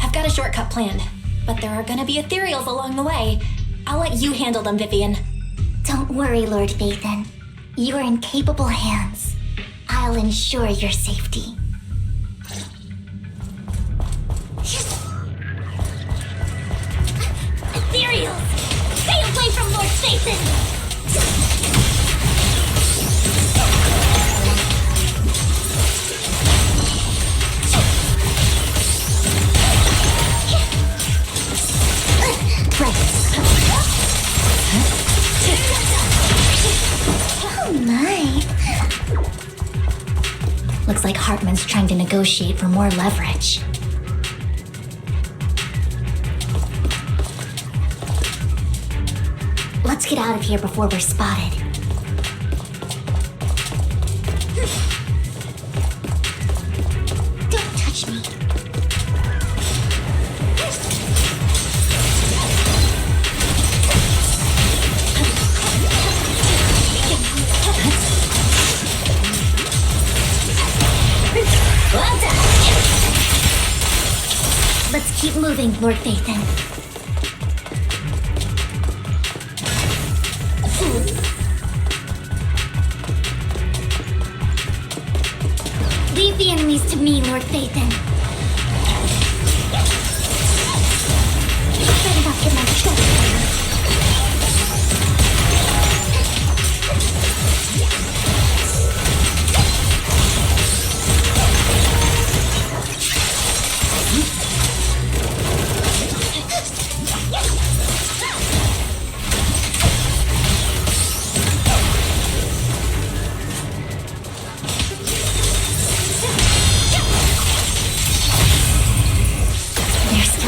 I've got a shortcut planned, but there are gonna be ethereals along the way. I'll let you handle them, Vivian. Don't worry, Lord Vathan. You're in capable hands. I'll ensure your safety. Ethereals! Stay away from Lord Vathan! Oh my. Looks like Hartman's trying to negotiate for more leverage. Let's get out of here before we're spotted. Don't touch me. Let's keep moving, Lord Vathan. enemies to me, Lord Phaethon. Better not get myself fired.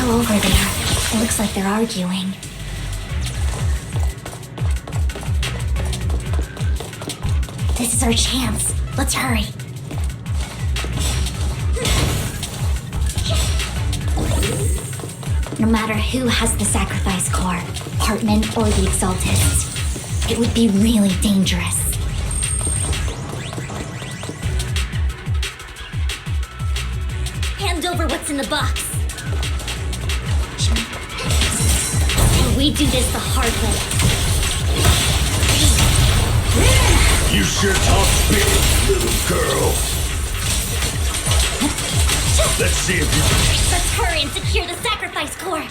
Over there. It looks like they're arguing. This is our chance. Let's hurry. No matter who has the sacrifice core, Hartman or the Exaltists, it would be really dangerous. Hand over what's in the box. We do this the hard way. You sure talk big, little girl. Let's see if you... Let's hurry and secure the sacrifice core.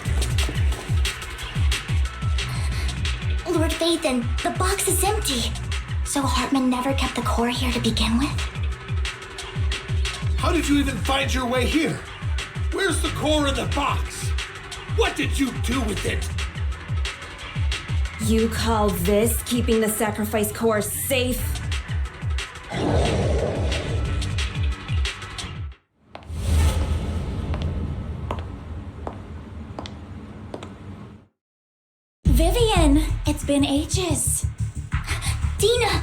Lord Phaethon, the box is empty. So Hartman never kept the core here to begin with? How did you even find your way here? Where's the core in the box? What did you do with it? You call this keeping the sacrifice core safe? Vivian, it's been ages. Dina!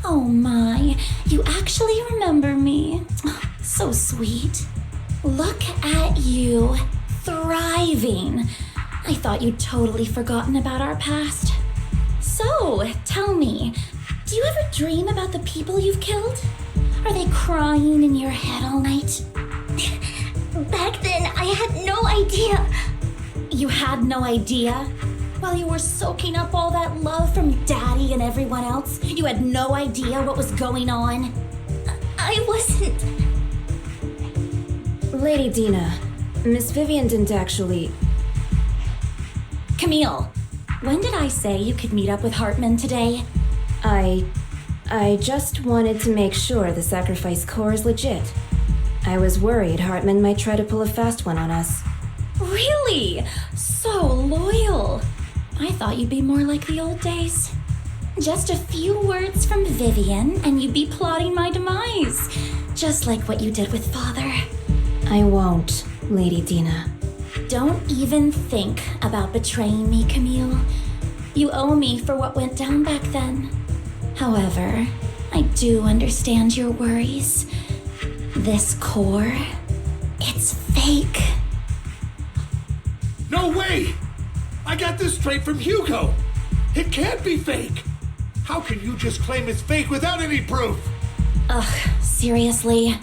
Oh my, you actually remember me. So sweet. Look at you, thriving. I thought you'd totally forgotten about our past. So, tell me, do you ever dream about the people you've killed? Are they crying in your head all night? Back then, I had no idea. You had no idea? While you were soaking up all that love from Daddy and everyone else, you had no idea what was going on? I wasn't... Lady Dina, Miss Vivian didn't actually... Camille, when did I say you could meet up with Hartman today? I just wanted to make sure the sacrifice core is legit. I was worried Hartman might try to pull a fast one on us. Really? So loyal. I thought you'd be more like the old days. Just a few words from Vivian and you'd be plotting my demise. Just like what you did with Father. I won't, Lady Dina. Don't even think about betraying me, Camille. You owe me for what went down back then. However, I do understand your worries. This core, it's fake. No way! I got this straight from Hugo. It can't be fake. How can you just claim it's fake without any proof? Ugh, seriously?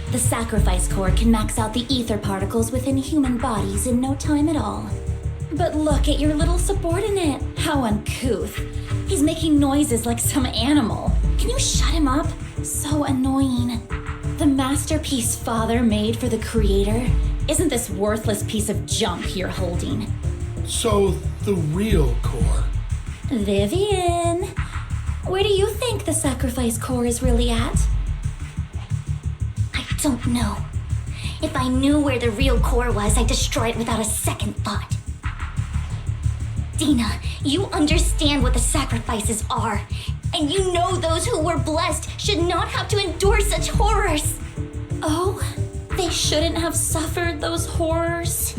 The sacrifice core can max out the ether particles within human bodies in no time at all. But look at your little subordinate. How uncouth. He's making noises like some animal. Can you shut him up? So annoying. The masterpiece Father made for the Creator isn't this worthless piece of junk you're holding. So, the real core. Vivian, where do you think the sacrifice core is really at? I don't know. If I knew where the real core was, I'd destroy it without a second thought. Dina, you understand what the sacrifices are. And you know those who were blessed should not have to endure such horrors. Oh, they shouldn't have suffered those horrors.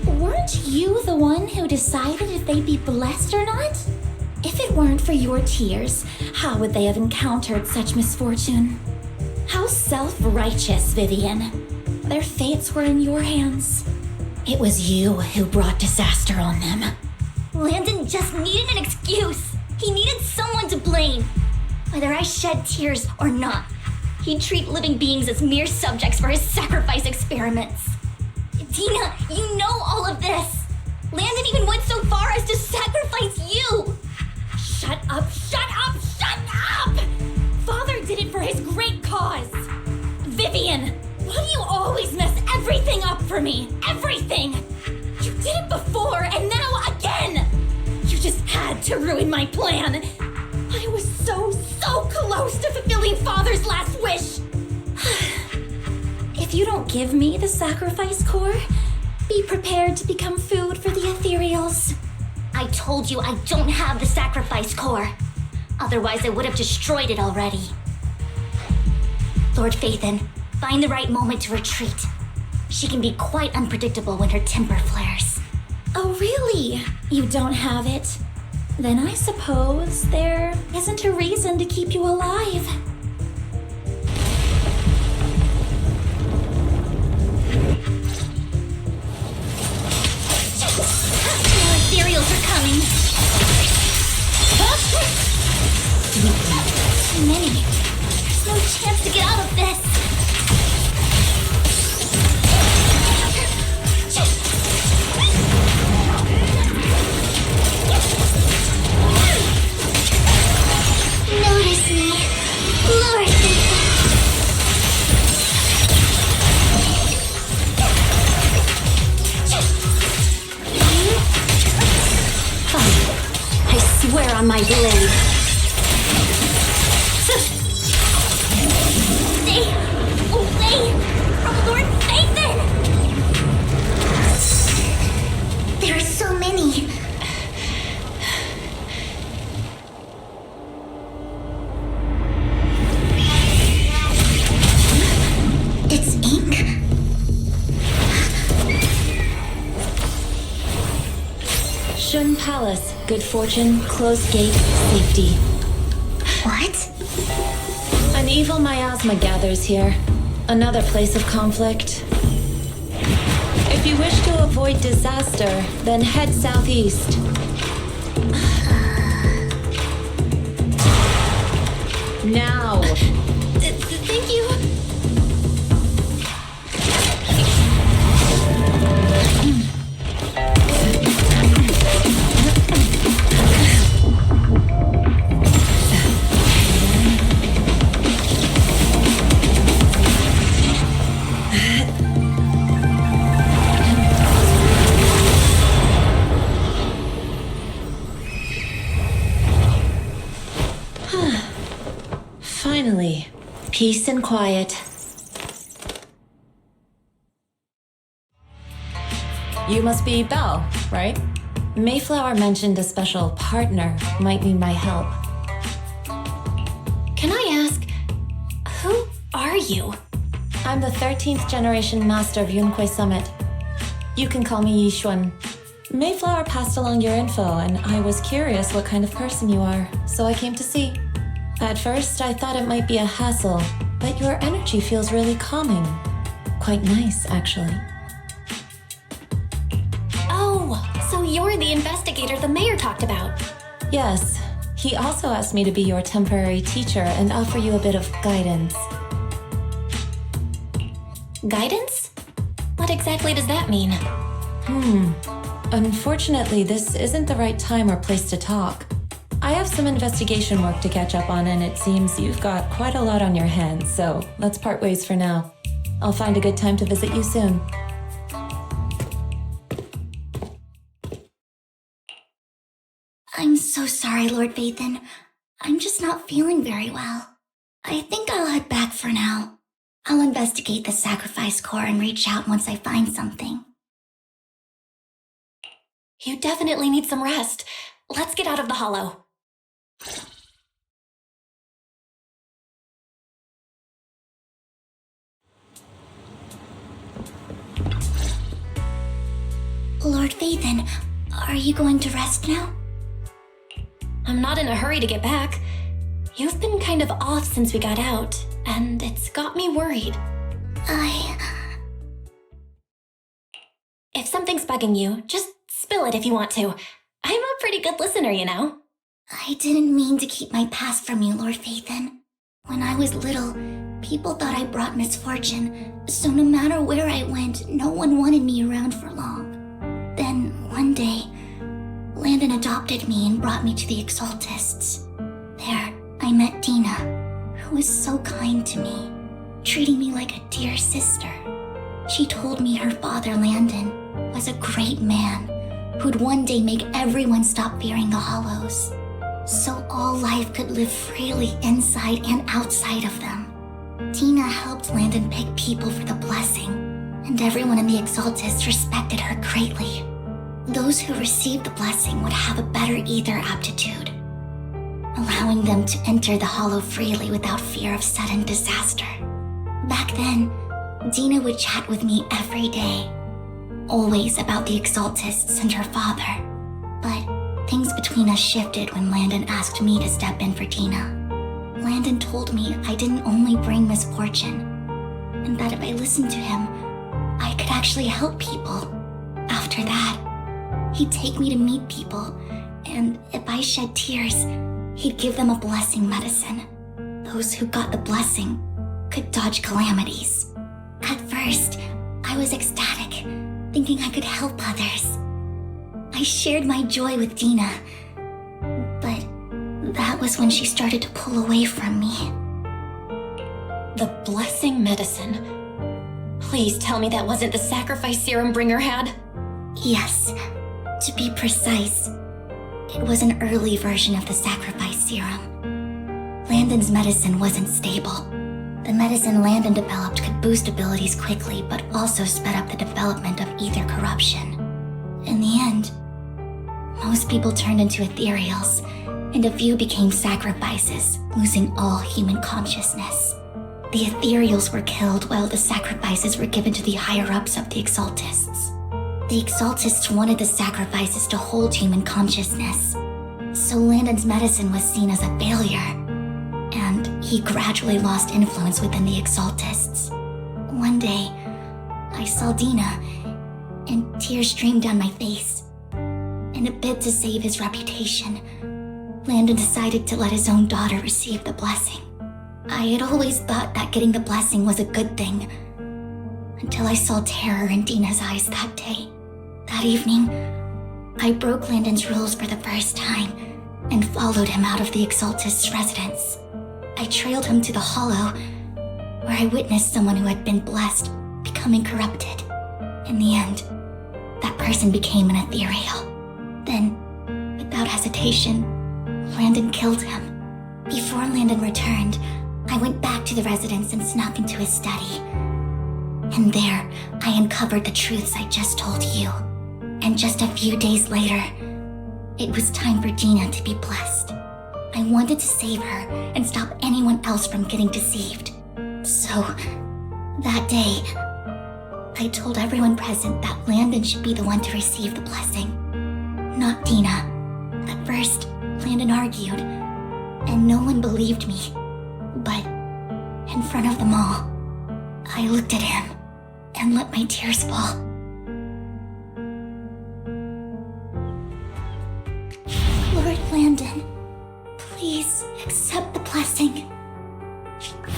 Weren't you the one who decided if they'd be blessed or not? If it weren't for your tears, how would they have encountered such misfortune? How self-righteous, Vivian. Their fates were in your hands. It was you who brought disaster on them. Landon just needed an excuse. He needed someone to blame. Whether I shed tears or not, he'd treat living beings as mere subjects for his sacrifice experiments. Dina, you know all of this. Landon even went so far as to sacrifice you! Shut up, shut up, shut up! Father did it for his great cause. Vivian, why do you always mess everything up for me? Everything! You did it before, and now again! You just had to ruin my plan. I was so close to fulfilling Father's last wish. If you don't give me the sacrifice core, be prepared to become food for the ethereals. I told you I don't have the sacrifice core. Otherwise, I would have destroyed it already. Lord Phaethon, find the right moment to retreat. She can be quite unpredictable when her temper flares. Oh, really? You don't have it? Then I suppose there isn't a reason to keep you alive. More ethereals are coming. Too many. There's no chance to get out of this. Notice me, Lord Phaethon. I swear on my blade. Stay away from Lord Phaethon! There are so many. It's ink. Shun Palace, good fortune, closed gate, safety. What? An evil miasma gathers here. Another place of conflict. If you wish to avoid disaster, then head southeast. Now! Thank you. Finally, peace and quiet. You must be Belle, right? Mayflower mentioned a special partner might need my help. Can I ask, who are you? I'm the 13th generation master of Yunque Summit. You can call me Yishuan. Mayflower passed along your info, and I was curious what kind of person you are, so I came to see. At first, I thought it might be a hassle, but your energy feels really calming. Quite nice, actually. Oh, so you're the investigator the mayor talked about. Yes, he also asked me to be your temporary teacher and offer you a bit of guidance. Guidance? What exactly does that mean? Unfortunately, this isn't the right time or place to talk. I have some investigation work to catch up on, and it seems you've got quite a lot on your hands, so let's part ways for now. I'll find a good time to visit you soon. I'm so sorry, Lord Phaethon. I'm just not feeling very well. I think I'll head back for now. I'll investigate the sacrifice core and reach out once I find something. You definitely need some rest. Let's get out of the hollow. Lord Phaethon, are you going to rest now? I'm not in a hurry to get back. You've been kind of off since we got out, and it's got me worried. If something's bugging you, just spill it if you want to. I'm a pretty good listener, you know. I didn't mean to keep my past from you, Lord Phaethon. When I was little, people thought I brought misfortune, so no matter where I went, no one wanted me around for long. Then, one day, day, Landon adopted me and brought me to the Exaltists. There, I met Dina, who was so kind to me, treating me like a dear sister. She told me her father, Landon, was a great man who'd one day make everyone stop fearing the Hollows, so all life could live freely inside and outside of them. Dina helped Landon pick people for the blessing, and everyone in the Exaltists respected her greatly. Those who received the blessing would have a better ether aptitude, allowing them to enter the Hollow freely without fear of sudden disaster. Back then, Dina would chat with me every day, always about the Exaltists and her father. But things between us shifted when Landon asked me to step in for Dina. Landon told me I didn't only bring misfortune, and that if I listened to him, I could actually help people. After that, he'd take me to meet people, and if I shed tears, he'd give them a blessing medicine. Those who got the blessing could dodge calamities. At first, I was ecstatic, thinking I could help others. I shared my joy with Dina, but that was when she started to pull away from me. The blessing medicine. Please tell me that wasn't the sacrifice serum Bringer had. Yes, to be precise, it was an early version of the sacrifice serum. Landon's medicine wasn't stable. The medicine Landon developed could boost abilities quickly, but also sped up the development of ether corruption. In the end, most people turned into ethereals, and a few became sacrifices, losing all human consciousness. The ethereals were killed while the sacrifices were given to the higher-ups of the Exaltists. The Exaltists wanted the sacrifices to hold human consciousness, so Landon's medicine was seen as a failure, and he gradually lost influence within the Exaltists. One day, I saw Dina, and tears streamed down my face. In a bid to save his reputation, Landon decided to let his own daughter receive the blessing. I had always thought that getting the blessing was a good thing, until I saw terror in Dina's eyes that day. That evening, I broke Landon's rules for the first time and followed him out of the Exaltist's residence. I trailed him to the Hollow, where I witnessed someone who had been blessed becoming corrupted. In the end, that person became an ethereal. Then, without hesitation, Landon killed him. Before Landon returned, I went back to the residence and snuck into his study. And there, I uncovered the truths I just told you. And just a few days later, it was time for Dina to be blessed. I wanted to save her and stop anyone else from getting deceived. So, that day, I told everyone present that Landon should be the one to receive the blessing, not Dina. At first, Landon argued, and no one believed me. But in front of them all, I looked at him and let my tears fall. Lord Landon, please accept the blessing.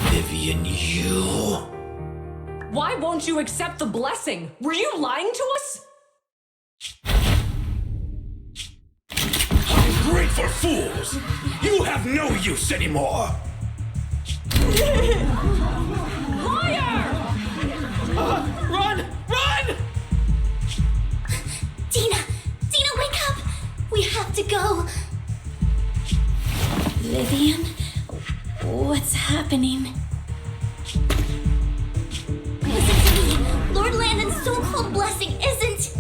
Vivian, you... Why won't you accept the blessing? Were you lying to us? Great for fools! You have no use anymore! Liar! Run! Run! Dina, wake up! We have to go. Vivian? What's happening? Listen to me. Lord Landon's so-called blessing isn't...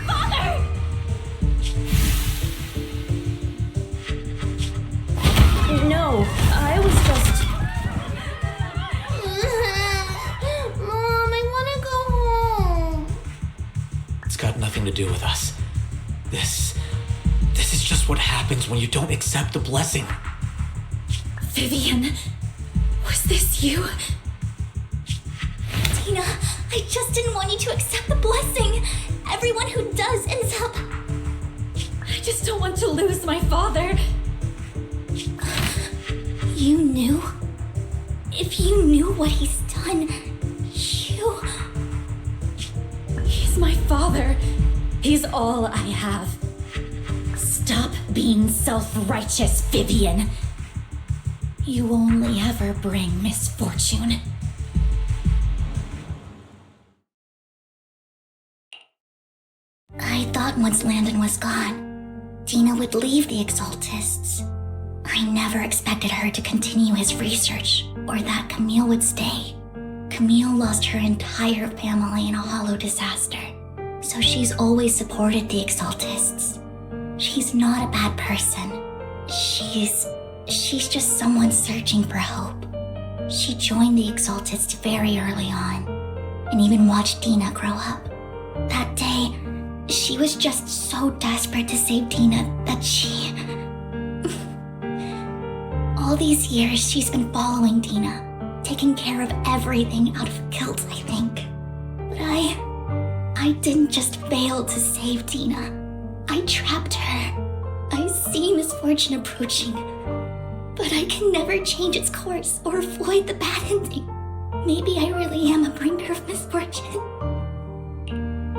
Father! No, I was just... Mom, I want to go home. It's got nothing to do with us. This is just what happens when you don't accept the blessing. Vivian, was this you? Dina, I just didn't want you to accept the blessing. Everyone who does ends up... I just don't want to lose my father. You knew? If you knew what he's done, you... He's my father. He's all I have. Stop being self-righteous, Vivian. You only ever bring misfortune. I thought once Landon was gone, Dina would leave the Exaltists. I never expected her to continue his research, or that Camille would stay. Camille lost her entire family in a hollow disaster, so she's always supported the Exaltists. She's not a bad person. She's just someone searching for hope. She joined the Exaltists very early on, and even watched Dina grow up. That day, she was just so desperate to save Dina that she... All these years, she's been following Dina, taking care of everything out of guilt, I think. But I didn't just fail to save Dina. I trapped her. I see misfortune approaching, but I can never change its course or avoid the bad ending. Maybe I really am a bringer of misfortune.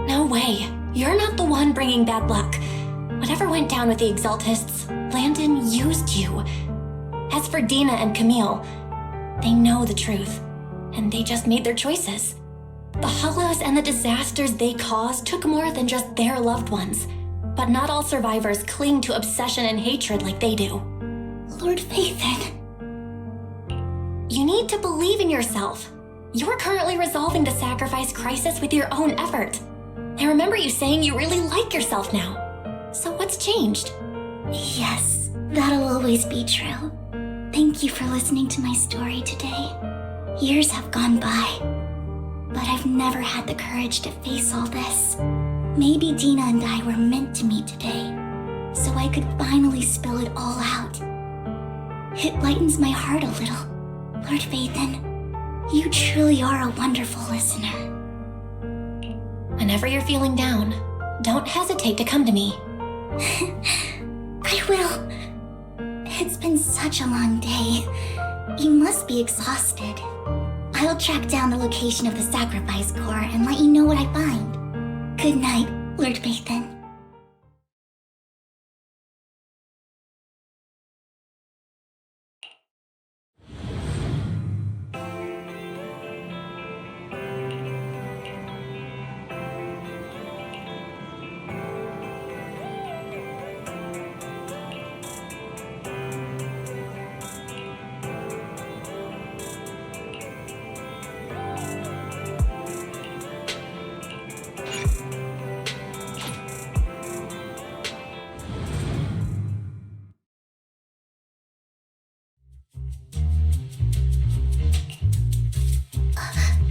No way. You're not the one bringing bad luck. Whatever went down with the Exaltists, Landon used you. As for Dina and Camille, they know the truth, and they just made their choices. The hollows and the disasters they caused took more than just their loved ones, but not all survivors cling to obsession and hatred like they do. Lord Phaethon. You need to believe in yourself. You're currently resolving the sacrifice crisis with your own effort. I remember you saying you really like yourself now. So what's changed? Yes, that'll always be true. Thank you for listening to my story today. Years have gone by, but I've never had the courage to face all this. Maybe Dina and I were meant to meet today, so I could finally spill it all out. It lightens my heart a little. Lord Phaethon, you truly are a wonderful listener. Whenever you're feeling down, don't hesitate to come to me. I will. It's been such a long day. You must be exhausted. I'll track down the location of the sacrifice core and let you know what I find. Good night, Lord Phaethon.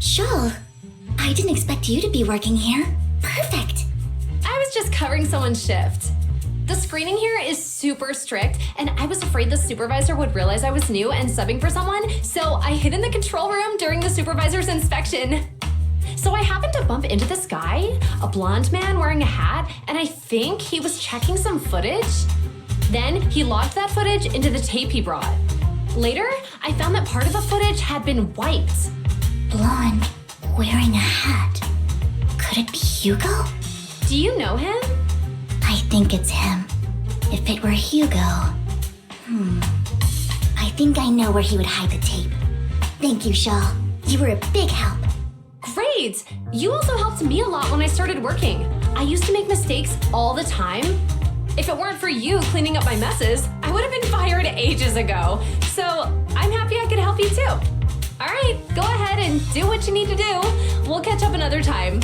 Shawl, I didn't expect you to be working here. Perfect. I was just covering someone's shift. The screening here is super strict, and I was afraid the supervisor would realize I was new and subbing for someone, so I hid in the control room during the supervisor's inspection. So I happened to bump into this guy, a blonde man wearing a hat, and I think he was checking some footage. Then he logged that footage into the tape he brought. Later, I found that part of the footage had been wiped. Blonde, wearing a hat. Could it be Hugo? Do you know him? I think it's him. If it were Hugo... I think I know where he would hide the tape. Thank you, Shaw. You were a big help. Great! You also helped me a lot when I started working. I used to make mistakes all the time. If it weren't for you cleaning up my messes, I would have been fired ages ago. So I'm happy I could help you too. All right, go ahead and do what you need to do. We'll catch up another time.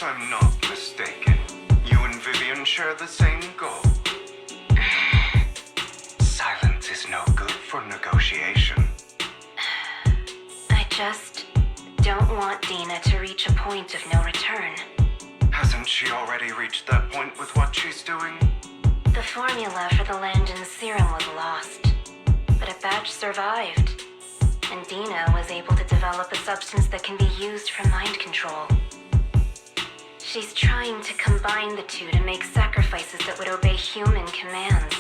I'm not mistaken, you and Vivian share the same goal. Silence is no good for negotiation. I just don't want Dina to reach a point of no return. Hasn't she already reached that point with what she's doing? The formula for the Landon serum was lost, but a batch survived, and Dina was able to develop a substance that can be used for mind control. She's trying to combine the two to make sacrifices that would obey human commands.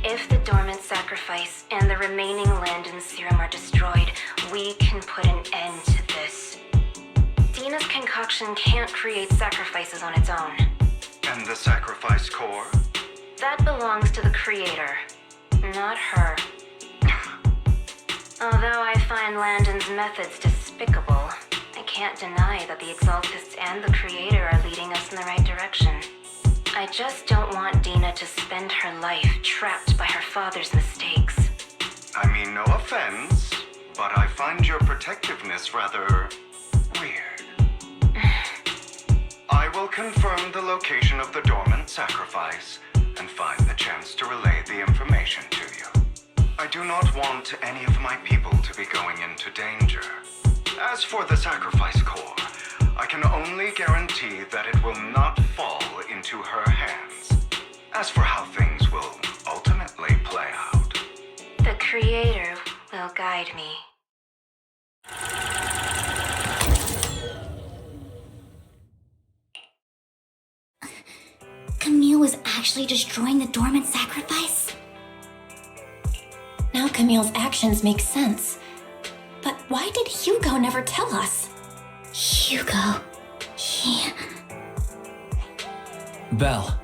If the dormant sacrifice and the remaining Landon serum are destroyed, we can put an end to this. Dina's concoction can't create sacrifices on its own. And the sacrifice core? That belongs to the creator, not her. Although I find Landon's methods despicable, I can't deny that the Exaltists and the creator are leading us in the right direction. I just don't want Dina to spend her life trapped by her father's mistakes. I mean, no offense, but I find your protectiveness rather weird. I will confirm the location of the dormant sacrifice and find the chance to relay the information to you. I do not want any of my people to be going into danger. As for the sacrifice core, I can only guarantee that it will not fall into her hands. As for how things will ultimately play out, the creator will guide me. Camille was actually destroying the dormant sacrifice? Now Camille's actions make sense. But why did Hugo never tell us? Hugo... Belle,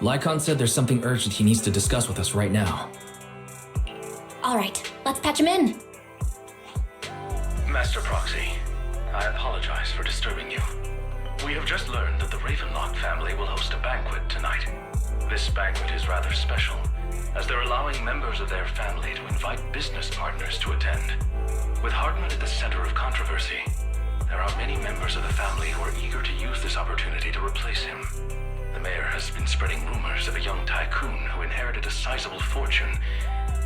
Lycon said there's something urgent he needs to discuss with us right now. Alright, let's patch him in. Master Proxy, I apologize for disturbing you. We have just learned that the Ravenlock family will host a banquet tonight. This banquet is rather special, as they're allowing members of their family to invite business partners to attend. With Hartman at the center of controversy, there are many members of the family who are eager to use this opportunity to replace him. The mayor has been spreading rumors of a young tycoon who inherited a sizable fortune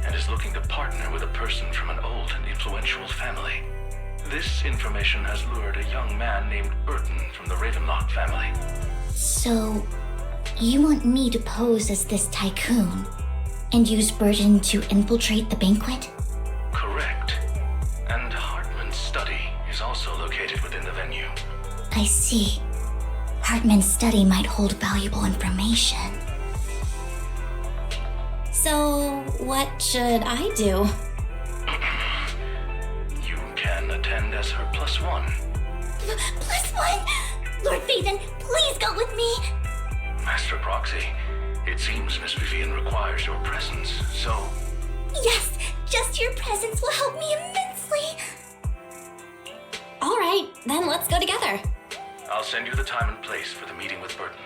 and is looking to partner with a person from an old and influential family. This information has lured a young man named Burton from the Ravenlock family. So, you want me to pose as this tycoon and use Burton to infiltrate the banquet? Correct. And Hartman's study is also located within the venue. I see. Hartman's study might hold valuable information. So, what should I do? You can attend as her +1. +1? Lord Phaethon, please go with me! Master Proxy, it seems Miss Vivian requires your presence, so... Yes, just your presence will help me immensely! Alright, then let's go together. I'll send you the time and place for the meeting with Burton.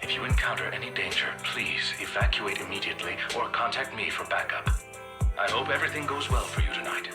If you encounter any danger, please evacuate immediately or contact me for backup. I hope everything goes well for you tonight.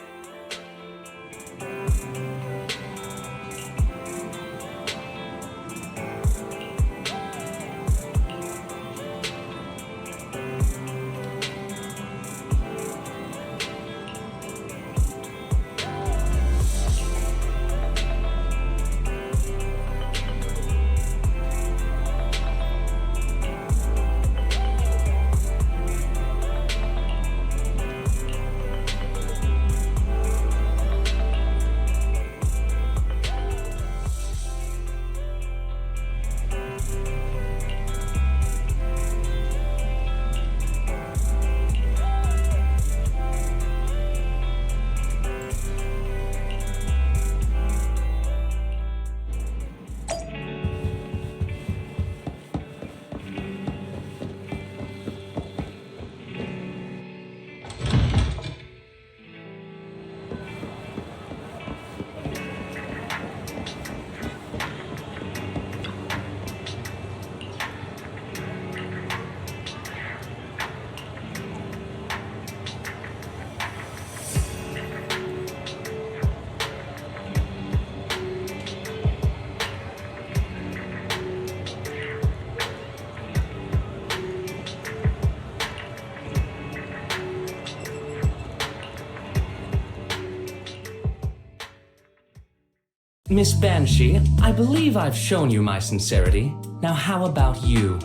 Miss Banshee, I believe I've shown you my sincerity. Now how about you?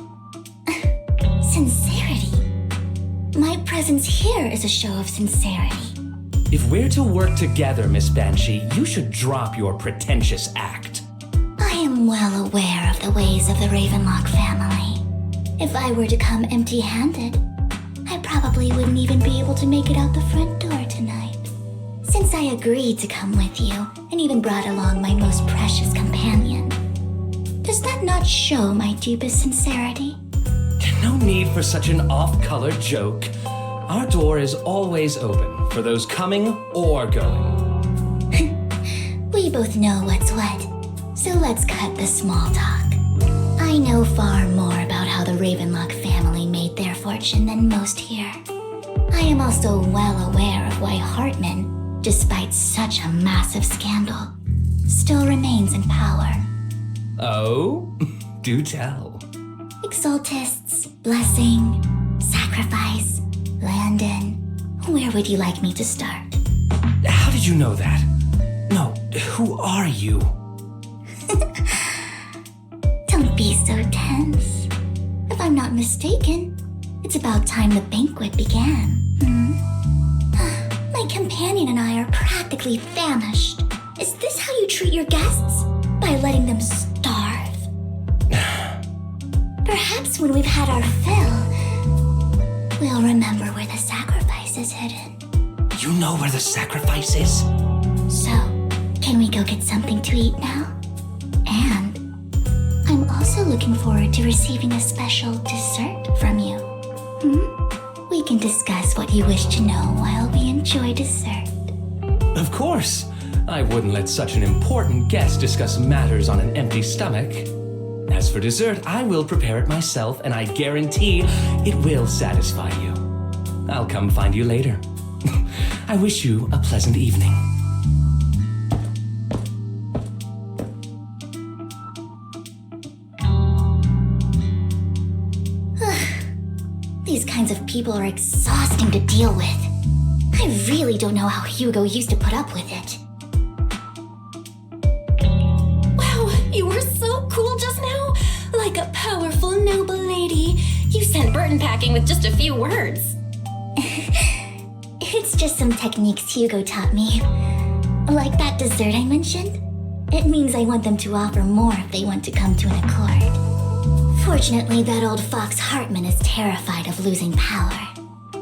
Sincerity? My presence here is a show of sincerity. If we're to work together, Miss Banshee, you should drop your pretentious act. I am well aware of the ways of the Ravenlock family. If I were to come empty-handed, I probably wouldn't even be able to make it out the front door tonight. Since I agreed to come with you, and even brought along my most precious companion, does that not show my deepest sincerity? No need for such an off-color joke. Our door is always open for those coming or going. We both know what's what, so let's cut the small talk. I know far more about how the Ravenlock family made their fortune than most here. I am also well aware of why Hartman, despite such a massive scandal, still remains in power. Oh? Do tell. Exaltists, blessing, sacrifice, Landon. Where would you like me to start? How did you know that? No, who are you? Don't be so tense. If I'm not mistaken, it's about time the banquet began. My companion and I are practically famished. Is this how you treat your guests? By letting them starve? Perhaps when we've had our fill, we'll remember where the sacrifice is hidden. You know where the sacrifice is? So, can we go get something to eat now? And I'm also looking forward to receiving a special dessert from you. We can discuss what you wish to know while we enjoy dessert. Of course. I wouldn't let such an important guest discuss matters on an empty stomach. As for dessert, I will prepare it myself, and I guarantee it will satisfy you. I'll come find you later. I wish you a pleasant evening. These kinds of people are exhausting to deal with. I really don't know how Hugo used to put up with it. Wow, you were so cool just now. Like a powerful, noble lady. You sent Burton packing with just a few words. It's just some techniques Hugo taught me. Like that dessert I mentioned. It means I want them to offer more if they want to come to an accord. Fortunately, that old fox Hartman is terrified of losing power.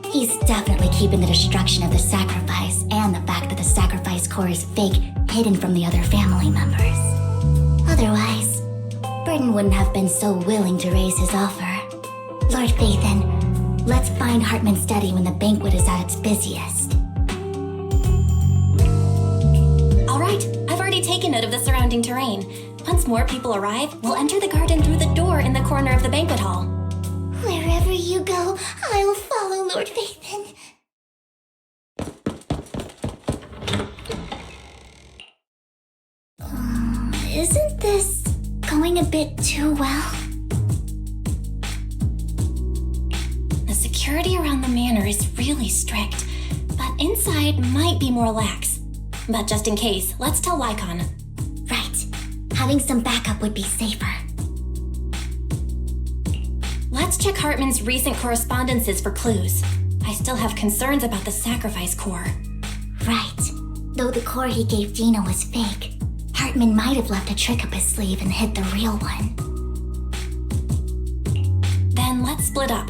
He's definitely keeping the destruction of the sacrifice and the fact that the sacrifice core is fake hidden from the other family members. Otherwise, Burton wouldn't have been so willing to raise his offer. Lord Phaethon, let's find Hartman's study when the banquet is at its busiest. All right, I've already taken note of the surrounding terrain. Once more people arrive, we'll enter the garden through the door in the corner of the banquet hall. Wherever you go, I'll follow, Lord Phaethon. Isn't this going a bit too well? The security around the manor is really strict, but inside might be more lax. But just in case, let's tell Lycon. Right. Having some backup would be safer. Let's check Hartman's recent correspondences for clues. I still have concerns about the sacrifice core. Right. Though the core he gave Gina was fake, Hartman might have left a trick up his sleeve and hid the real one. Then let's split up.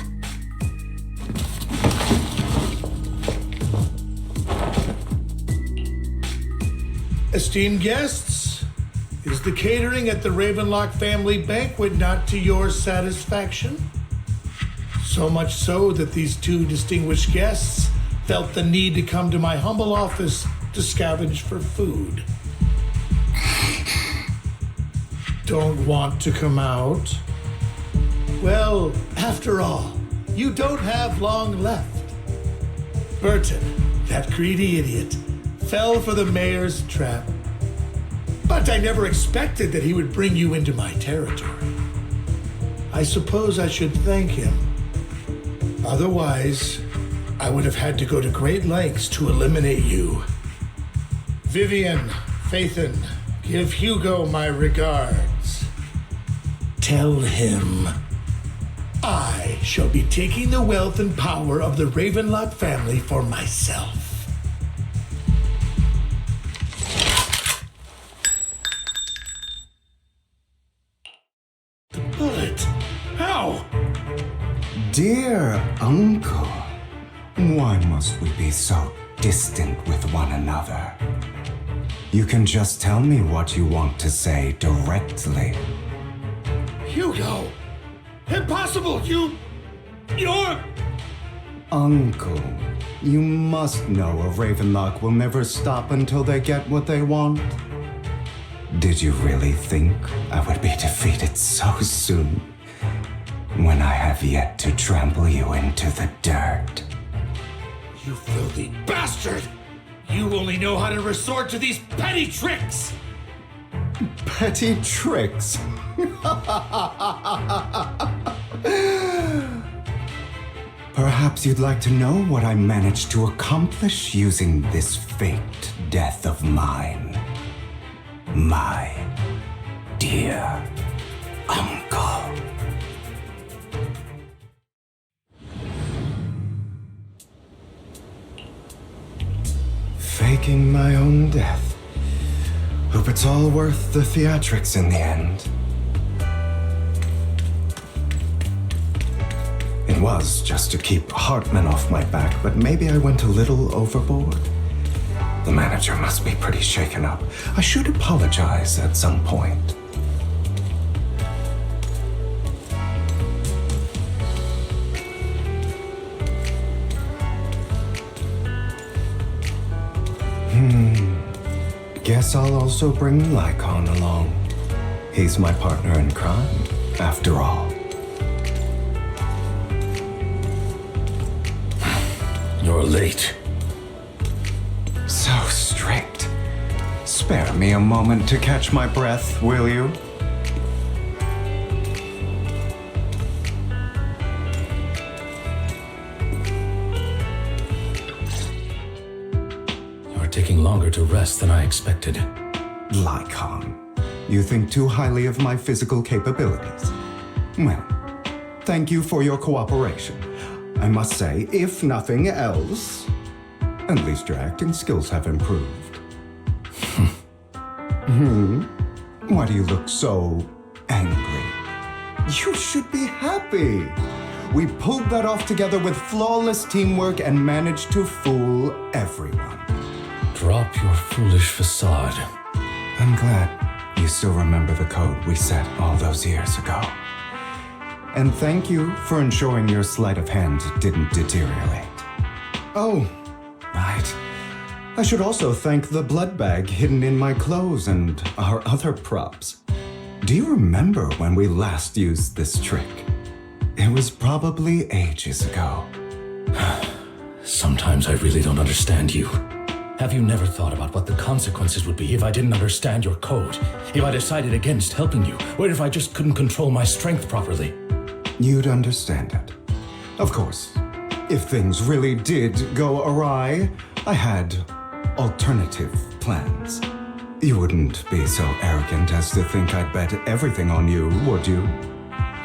Esteemed guests, is the catering at the Ravenlock family banquet not to your satisfaction? So much so that these two distinguished guests felt the need to come to my humble office to scavenge for food. Don't want to come out? Well, after all, you don't have long left. Burton, that greedy idiot, fell for the mayor's trap. But I never expected that he would bring you into my territory. I suppose I should thank him. Otherwise, I would have had to go to great lengths to eliminate you. Vivian, Phaethon, Give Hugo my regards. Tell him I shall be taking the wealth and power of the Ravenlock family for myself. The bullet? How? Dear Uncle, why must we be so distant with one another? You can just tell me what you want to say directly. Hugo! Impossible! You're... Uncle, you must know a Ravenlock will never stop until they get what they want. Did you really think I would be defeated so soon, when I have yet to trample you into the dirt? You filthy bastard! You only know how to resort to these petty tricks! Petty tricks? Perhaps you'd like to know what I managed to accomplish using this faked death of mine. My dear uncle. Faking my own death. Hope it's all worth the theatrics in the end. It was just to keep Hartman off my back, but maybe I went a little overboard. The manager must be pretty shaken up. I should apologize at some point. Guess I'll also bring Lycon along. He's my partner in crime, after all. You're late. So strict. Spare me a moment to catch my breath, will you? You're taking longer to rest than I expected. Lycon, you think too highly of my physical capabilities. Well, thank you for your cooperation. I must say, if nothing else, at least your acting skills have improved. Why do you look so angry? You should be happy. We pulled that off together with flawless teamwork and managed to fool everyone. Drop your foolish facade. I'm glad you still remember the code we set all those years ago. And thank you for ensuring your sleight of hand didn't deteriorate. Oh, right. I should also thank the blood bag hidden in my clothes and our other props. Do you remember when we last used this trick? It was probably ages ago. Sometimes I really don't understand you. Have you never thought about what the consequences would be if I didn't understand your code? If I decided against helping you? Or if I just couldn't control my strength properly? You'd understand it. Of course, if things really did go awry, I had alternative plans. You wouldn't be so arrogant as to think I'd bet everything on you, would you?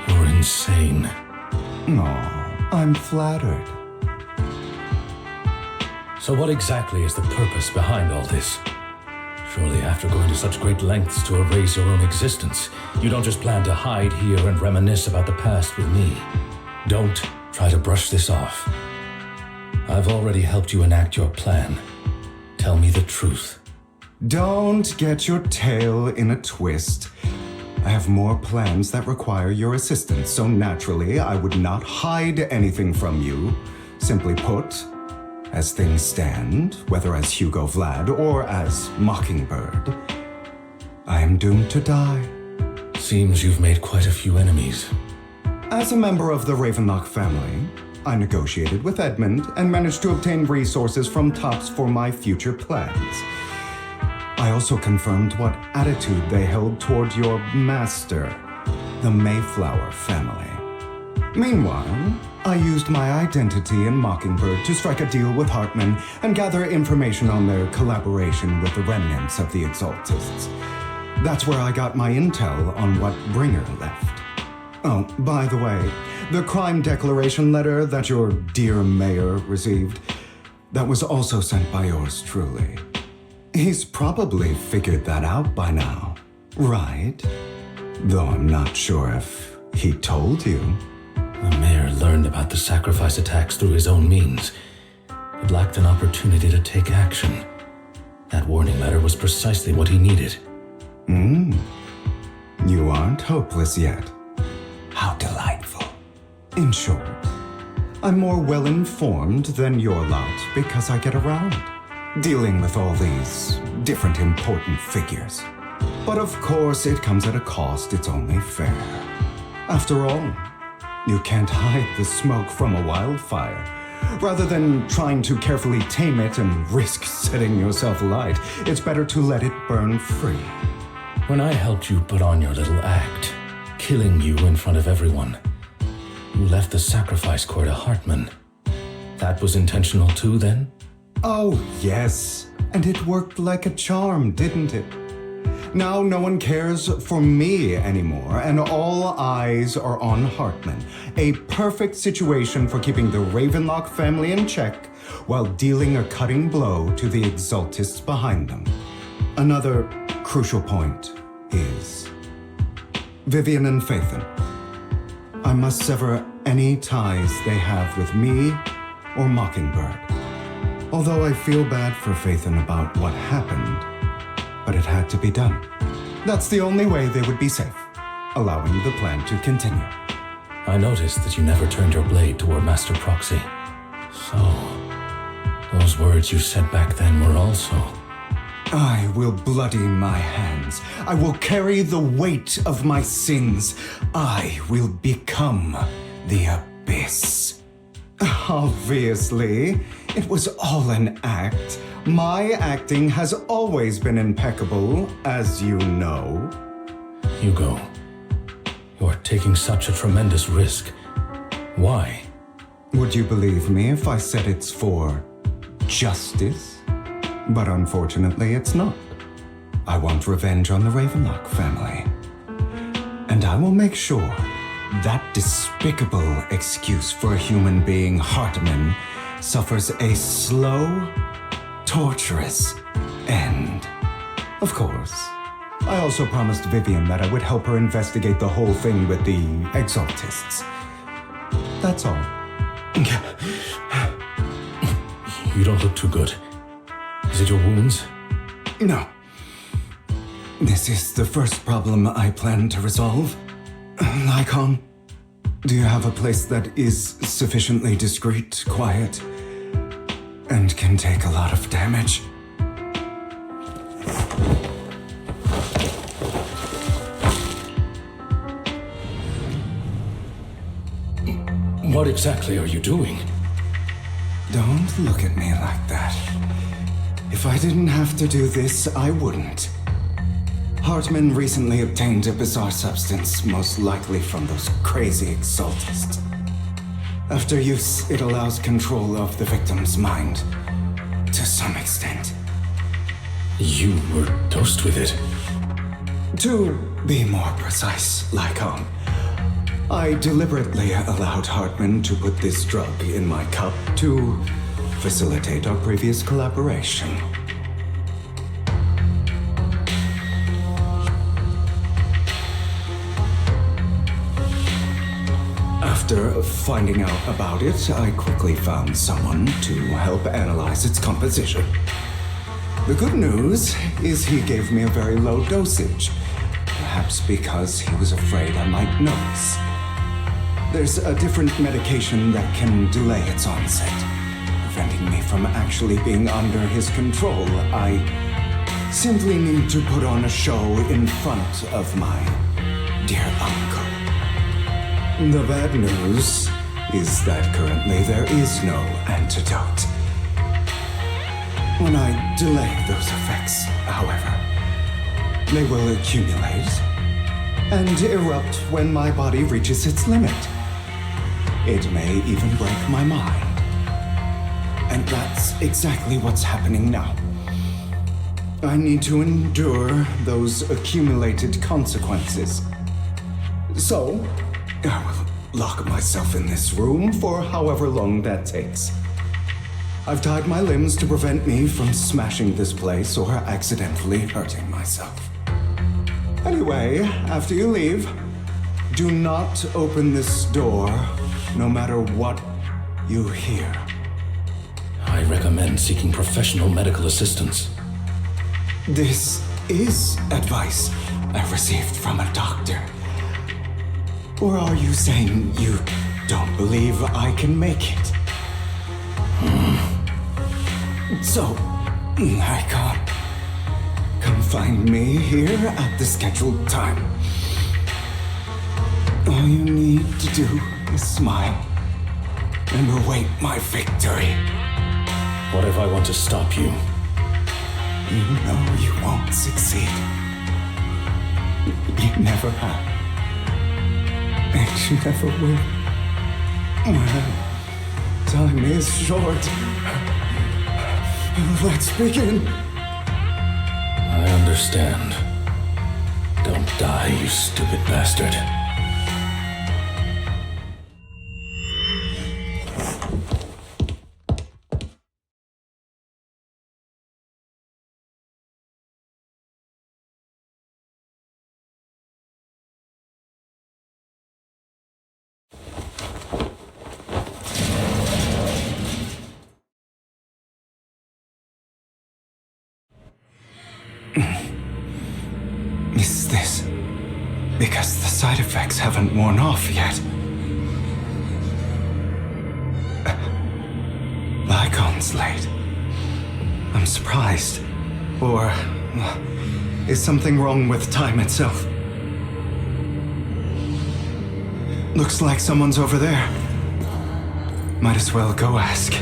You're insane. No, I'm flattered. So what exactly is the purpose behind all this? Surely after going to such great lengths to erase your own existence, you don't just plan to hide here and reminisce about the past with me. Don't try to brush this off. I've already helped you enact your plan. Tell me the truth. Don't get your tail in a twist. I have more plans that require your assistance, so naturally I would not hide anything from you. Simply put, as things stand, whether as Hugo Vlad or as Mockingbird, I am doomed to die. Seems you've made quite a few enemies. As a member of the Ravenlock family, I negotiated with Edmund and managed to obtain resources from Tops for my future plans. I also confirmed what attitude they held toward your master, the Mayflower family. Meanwhile, I used my identity in Mockingbird to strike a deal with Hartman and gather information on their collaboration with the remnants of the Exaltists. That's where I got my intel on what Bringer left. Oh, by the way, the crime declaration letter that your dear mayor received, that was also sent by yours truly. He's probably figured that out by now, right? Though I'm not sure if he told you. The mayor learned about the sacrifice attacks through his own means, but lacked an opportunity to take action. That warning letter was precisely what he needed. You aren't hopeless yet. How delightful. In short, I'm more well-informed than your lot because I get around, dealing with all these different important figures. But of course, it comes at a cost. It's only fair. After all, you can't hide the smoke from a wildfire. Rather than trying to carefully tame it and risk setting yourself alight, it's better to let it burn free. When I helped you put on your little act, killing you in front of everyone, you left the sacrifice core to Hartman. That was intentional too, then? Oh, yes. And it worked like a charm, didn't it? Now no one cares for me anymore, and all eyes are on Hartman. A perfect situation for keeping the Ravenlock family in check while dealing a cutting blow to the Exaltists behind them. Another crucial point is Vivian and Phaethon. I must sever any ties they have with me or Mockingbird. Although I feel bad for Phaethon about what happened, but it had to be done. That's the only way they would be safe, allowing the plan to continue. I noticed that you never turned your blade toward Master Proxy. So, those words you said back then were also... I will bloody my hands. I will carry the weight of my sins. I will become the Abyss. Obviously, it was all an act. My acting has always been impeccable, as you know. Hugo, you're taking such a tremendous risk. Why? Would you believe me if I said it's for justice? But unfortunately, it's not. I want revenge on the Ravenlock family. And I will make sure that despicable excuse for a human being, Hartman, suffers a slow, torturous end. Of course, I also promised Vivian that I would help her investigate the whole thing with the Exaltists. That's all. You don't look too good. Is it your wounds? No. This is the first problem I plan to resolve. Lycon, do you have a place that is sufficiently discreet, quiet, and can take a lot of damage? What exactly are you doing? Don't look at me like that. If I didn't have to do this, I wouldn't. Hartman recently obtained a bizarre substance, most likely from those crazy Exaltists. After use, it allows control of the victim's mind, to some extent. You were dosed with it? To be more precise, Lycon, I deliberately allowed Hartman to put this drug in my cup to facilitate our previous collaboration. After finding out about it, I quickly found someone to help analyze its composition. The good news is he gave me a very low dosage, perhaps because he was afraid I might notice. There's a different medication that can delay its onset, preventing me from actually being under his control. I simply need to put on a show in front of my dear uncle. The bad news is that currently there is no antidote. When I delay those effects, however, they will accumulate and erupt when my body reaches its limit. It may even break my mind. And that's exactly what's happening now. I need to endure those accumulated consequences. So, I will lock myself in this room for however long that takes. I've tied my limbs to prevent me from smashing this place or accidentally hurting myself. Anyway, after you leave, do not open this door, no matter what you hear. I recommend seeking professional medical assistance. This is advice I received from a doctor. Or are you saying you don't believe I can make it? So, I can't. Come find me here at the scheduled time. All you need to do is smile and await my victory. What if I want to stop you? You know you won't succeed. You never have. And you never will. Well, time is short. Let's begin. I understand. Don't die, you stupid bastard. Is this because the side effects haven't worn off yet? Lycon's late. I'm surprised. Or is something wrong with time itself? Looks like someone's over there. Might as well go ask.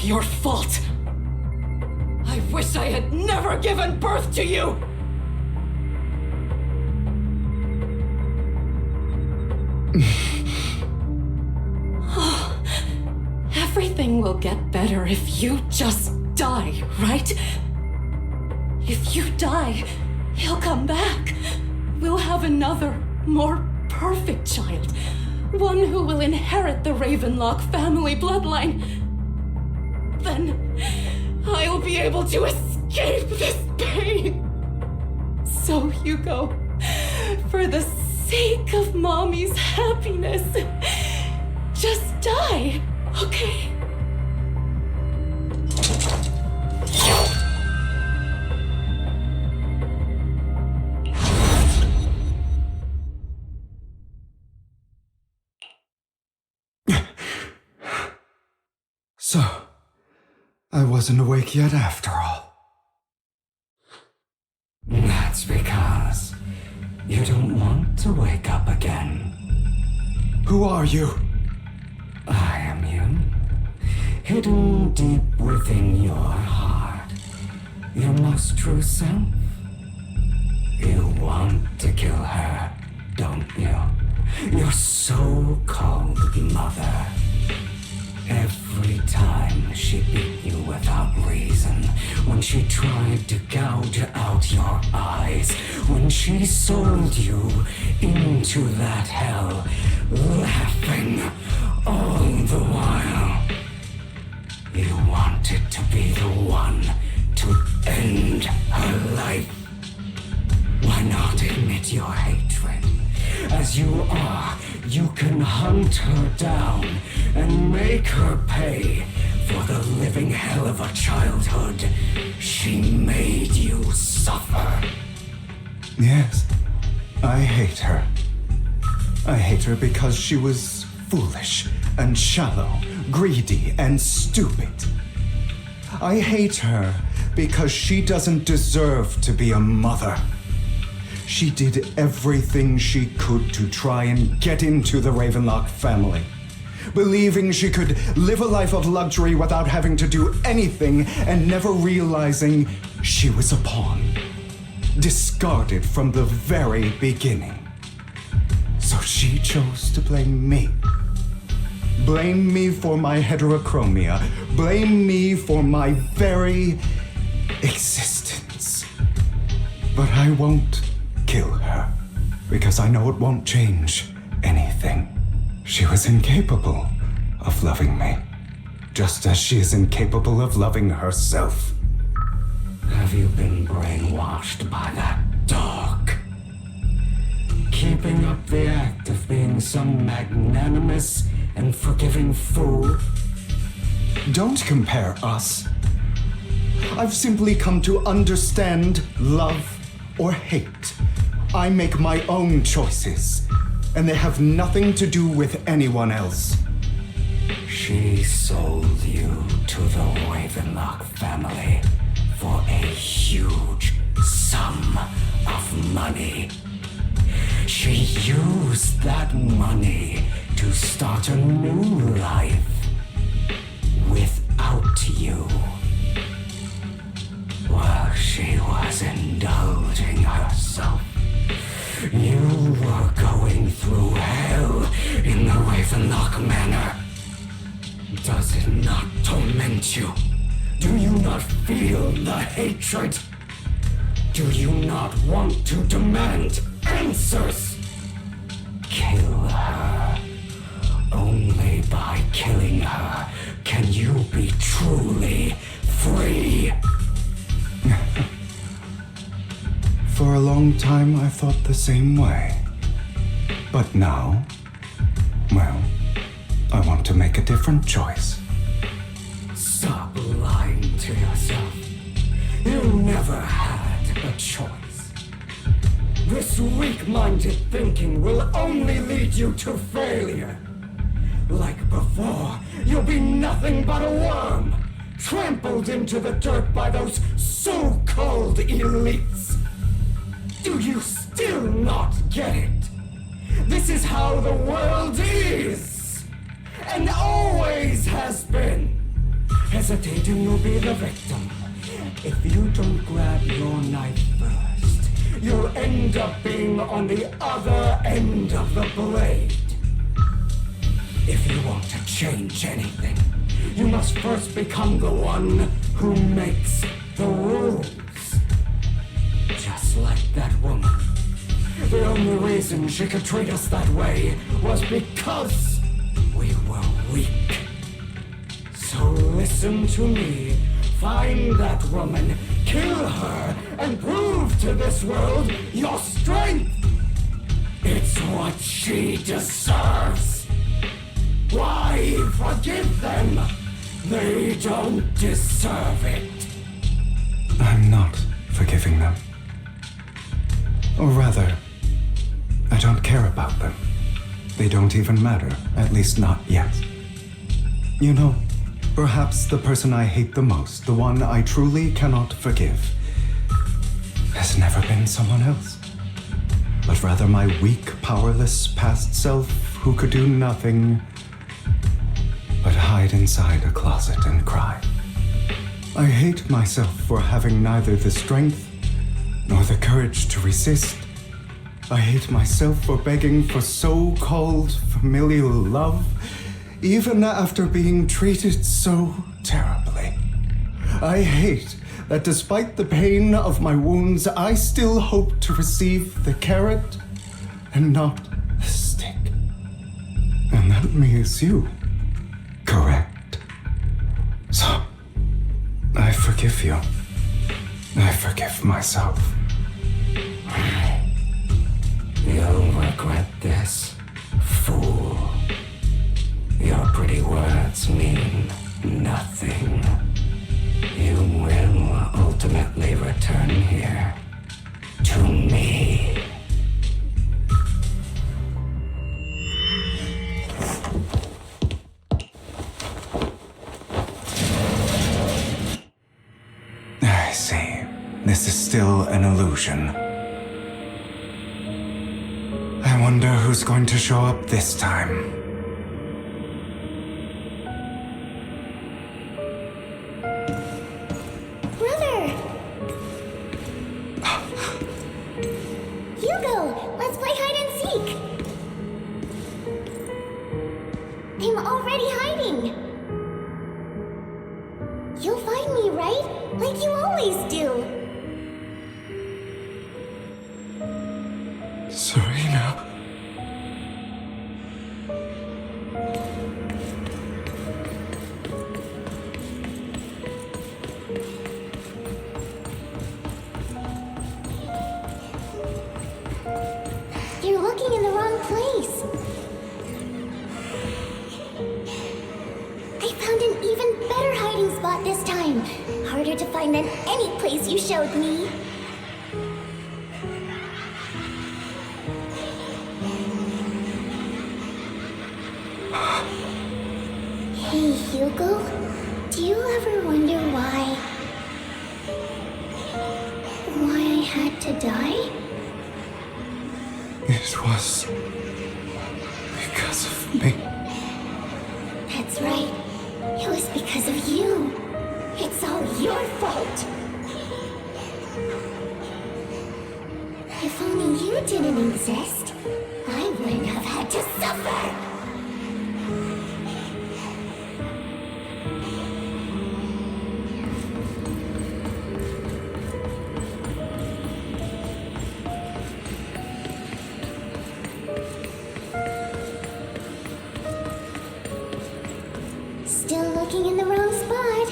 Your fault. I wish I had never given birth to you. Everything will get better if you just die, right? If you die, he'll come back. We'll have another, more perfect child. One who will inherit the Ravenlock family bloodline. Then I'll be able to escape this pain. So, Hugo, for the sake of Mommy's happiness, just die, okay? So, I wasn't awake yet after all. That's because you don't want to wake up again. Who are you? I am you. Hidden deep within your heart. Your most true self. You want to kill her, don't you? Your so-called mother. Every time she beat you without reason, when she tried to gouge out your eyes, when she sold you into that hell, laughing all the while. You wanted to be the one to end her life. Why not admit your hatred? As you are, you can hunt her down and make her pay for the living hell of a childhood she made you suffer. Yes, I hate her. I hate her because she was foolish and shallow, greedy and stupid. I hate her because she doesn't deserve to be a mother. She did everything she could to try and get into the Ravenlock family, believing she could live a life of luxury without having to do anything and never realizing she was a pawn, discarded from the very beginning. So she chose to blame me. Blame me for my heterochromia. Blame me for my very existence. But I won't kill her, because I know it won't change anything. She was incapable of loving me, just as she is incapable of loving herself. Have you been brainwashed by that dog? Keeping up the act of being some magnanimous and forgiving fool? Don't compare us. I've simply come to understand love or hate. I make my own choices, and they have nothing to do with anyone else. She sold you to the Ravenlock family for a huge sum of money. She used that money to start a new life without you. While she was indulging herself, you were going through hell in the Ravenlock Manor. Does it not torment you? Do you not feel the hatred? Do you not want to demand answers? Kill her. Only by killing her can you be truly free. For a long time, I thought the same way. But now, well, I want to make a different choice. Stop lying to yourself. You never had a choice. This weak-minded thinking will only lead you to failure. Like before, you'll be nothing but a worm, trampled into the dirt by those so-called elites. Do you still not get it? This is how the world is, and always has been. Hesitating will be the victim. If you don't grab your knife first, you'll end up being on the other end of the blade. If you want to change anything, you must first become the one who makes the rules. Just like that woman. The only reason she could treat us that way was because we were weak. So listen to me. Find that woman, kill her, and prove to this world your strength. It's what she deserves. Why forgive them? They don't deserve it. I'm not forgiving them. Or rather, I don't care about them. They don't even matter, at least not yet. You know, perhaps the person I hate the most, the one I truly cannot forgive, has never been someone else, but rather my weak, powerless past self who could do nothing but hide inside a closet and cry. I hate myself for having neither the strength nor the courage to resist. I hate myself for begging for so-called familial love, even after being treated so terribly. I hate that despite the pain of my wounds, I still hope to receive the carrot and not the stick. And that means you, correct? So, I forgive you. I forgive myself. You'll regret this, fool. Your pretty words mean nothing. You will ultimately return here to me. I still an illusion. I wonder who's going to show up this time. Brother! Hugo, let's play hide and seek! I'm already hiding! You'll find me, right? Like you always do! Serena. You're looking in the wrong place. I found an even better hiding spot this time. Harder to find than any place you showed me. Hey, Hugo. Do you ever wonder why I had to die? It was because of me. That's right. It was because of you. It's all your fault. If only you didn't exist, I wouldn't have had to suffer. Still looking in the wrong spot.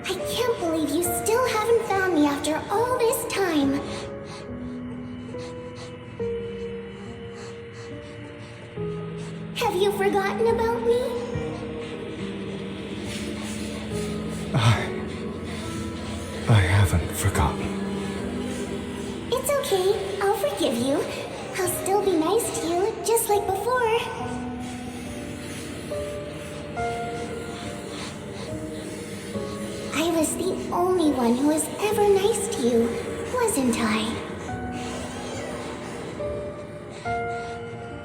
I can't believe you still haven't found me after all this time. Have you forgotten about me? I haven't forgotten. It's okay. I'll forgive you. I'll still be nice to you, just like before. I was the only one who was ever nice to you, wasn't I?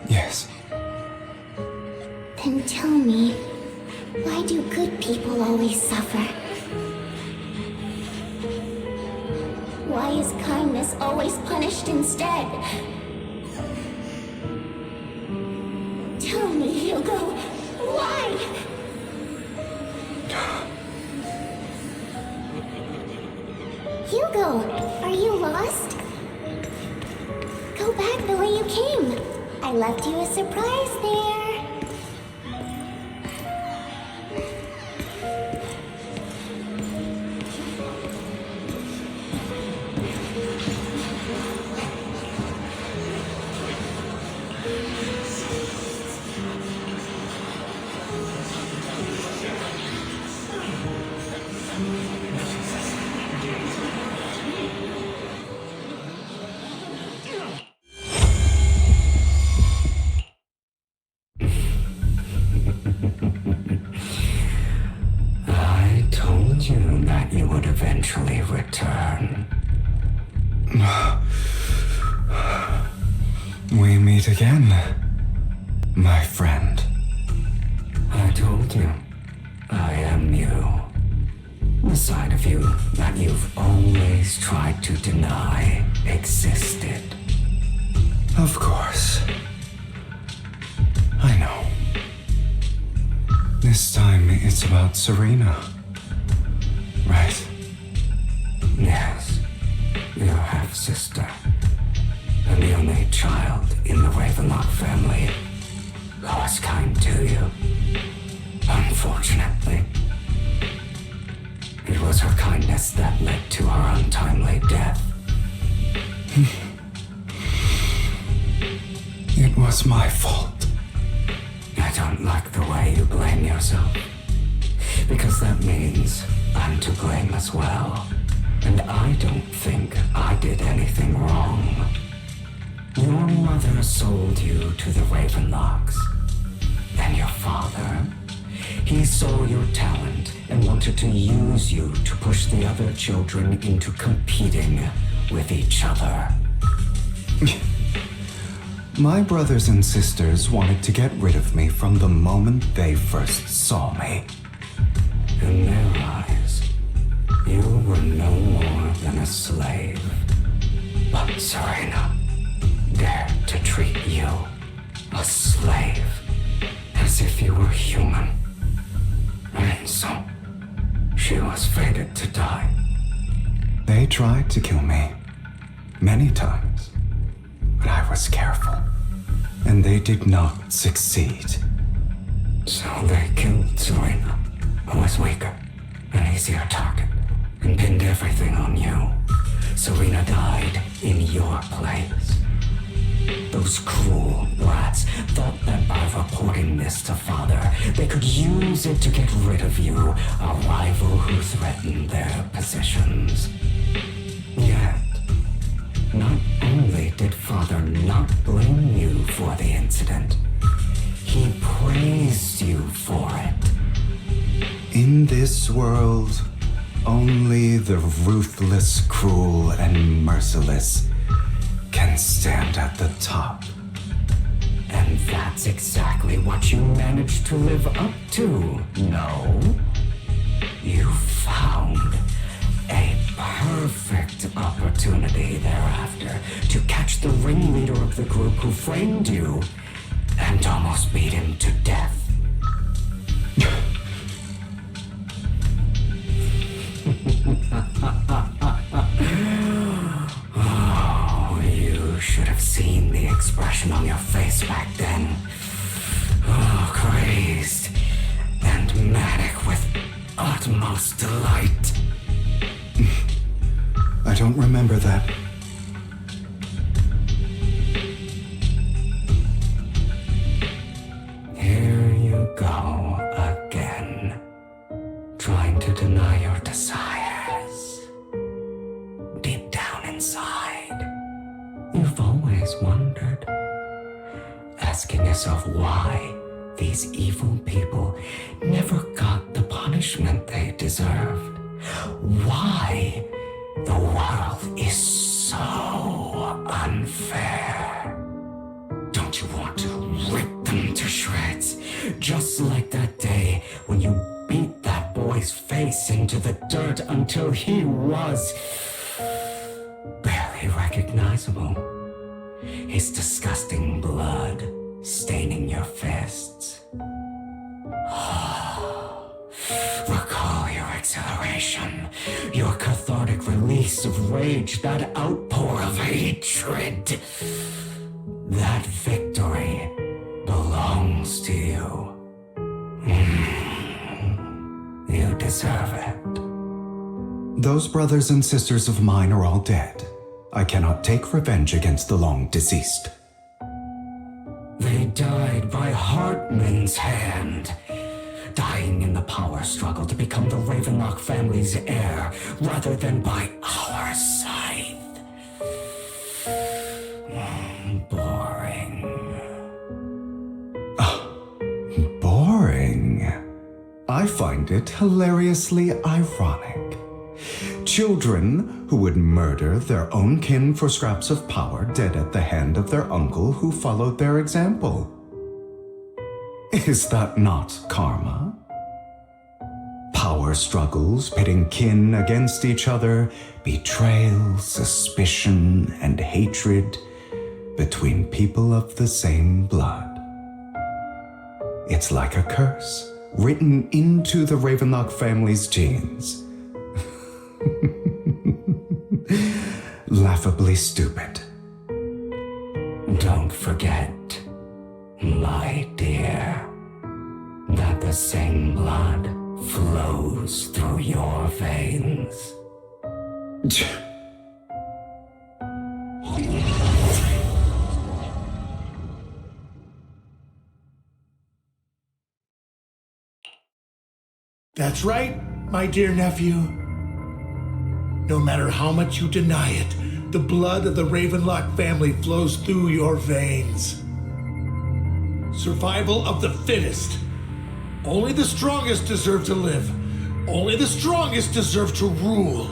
Yes. Then tell me, why do good people always suffer? Why is kindness always punished instead? Tell me, Hugo, why? Hugo, are you lost? Go back the way you came. I left you a surprise there. I told you that you would eventually return. We meet again, my friend. I told you, I am you. The side of you that you've always tried to deny existed. Of course. I know. This time it's about Serena. Right? Yes, your half-sister. And the only child in the Ravenlock family who was kind to you. Unfortunately, it was her kindness that led to her untimely death. It was my fault. I don't like the way you blame yourself, because that means I'm to blame as well. And I don't think I did anything wrong. Your mother sold you to the Ravenlocks. And your father, he saw your talent and wanted to use you to push the other children into competing with each other. My brothers and sisters wanted to get rid of me from the moment they first saw me. In their eyes, you were no more than a slave. But Serena dared to treat you, a slave, as if you were human. And so, she was fated to die. They tried to kill me many times, but I was careful, and they did not succeed. So they killed Serena, who was weaker, an easier target, and pinned everything on you. Serena died in your place. Those cruel brats thought that by reporting this to Father, they could use it to get rid of you, a rival who threatened their positions. Yet, not only did Father not blame you for the incident, he praised you for it. In this world, only the ruthless, cruel, and merciless can stand at the top. And that's exactly what you managed to live up to, no? You found a perfect opportunity thereafter to catch the ringleader of the group who framed you and almost beat him to death. Oh, you should have seen the expression on your face back then. Oh, crazed and manic with utmost delight. I don't remember that. Here you go again, trying to deny your desires. Deep down inside, you've always wondered, asking yourself why these evil people never got the punishment they deserved. Why the world is so unfair. Don't you want to rip them to shreds? Just like that day when you beat that boy's face into the dirt until he was barely recognizable. His disgusting blood staining your fists. Recall your exhilaration, your cathartic release of rage, that outpour of hatred. That victory belongs to you. You deserve it. Those brothers and sisters of mine are all dead. I cannot take revenge against the long deceased. They died by Hartman's hand, dying in the power struggle to become the Ravenlock family's heir, rather than by our scythe. Boring. Boring. I find it hilariously ironic. Children who would murder their own kin for scraps of power dead at the hand of their uncle who followed their example. Is that not karma? Power struggles pitting kin against each other, betrayal, suspicion, and hatred between people of the same blood. It's like a curse written into the Ravenlock family's genes. Laughably stupid. Don't forget, my dear, that the same blood flows through your veins. That's right, my dear nephew. No matter how much you deny it, the blood of the Ravenlock family flows through your veins. Survival of the fittest. Only the strongest deserve to live. Only the strongest deserve to rule.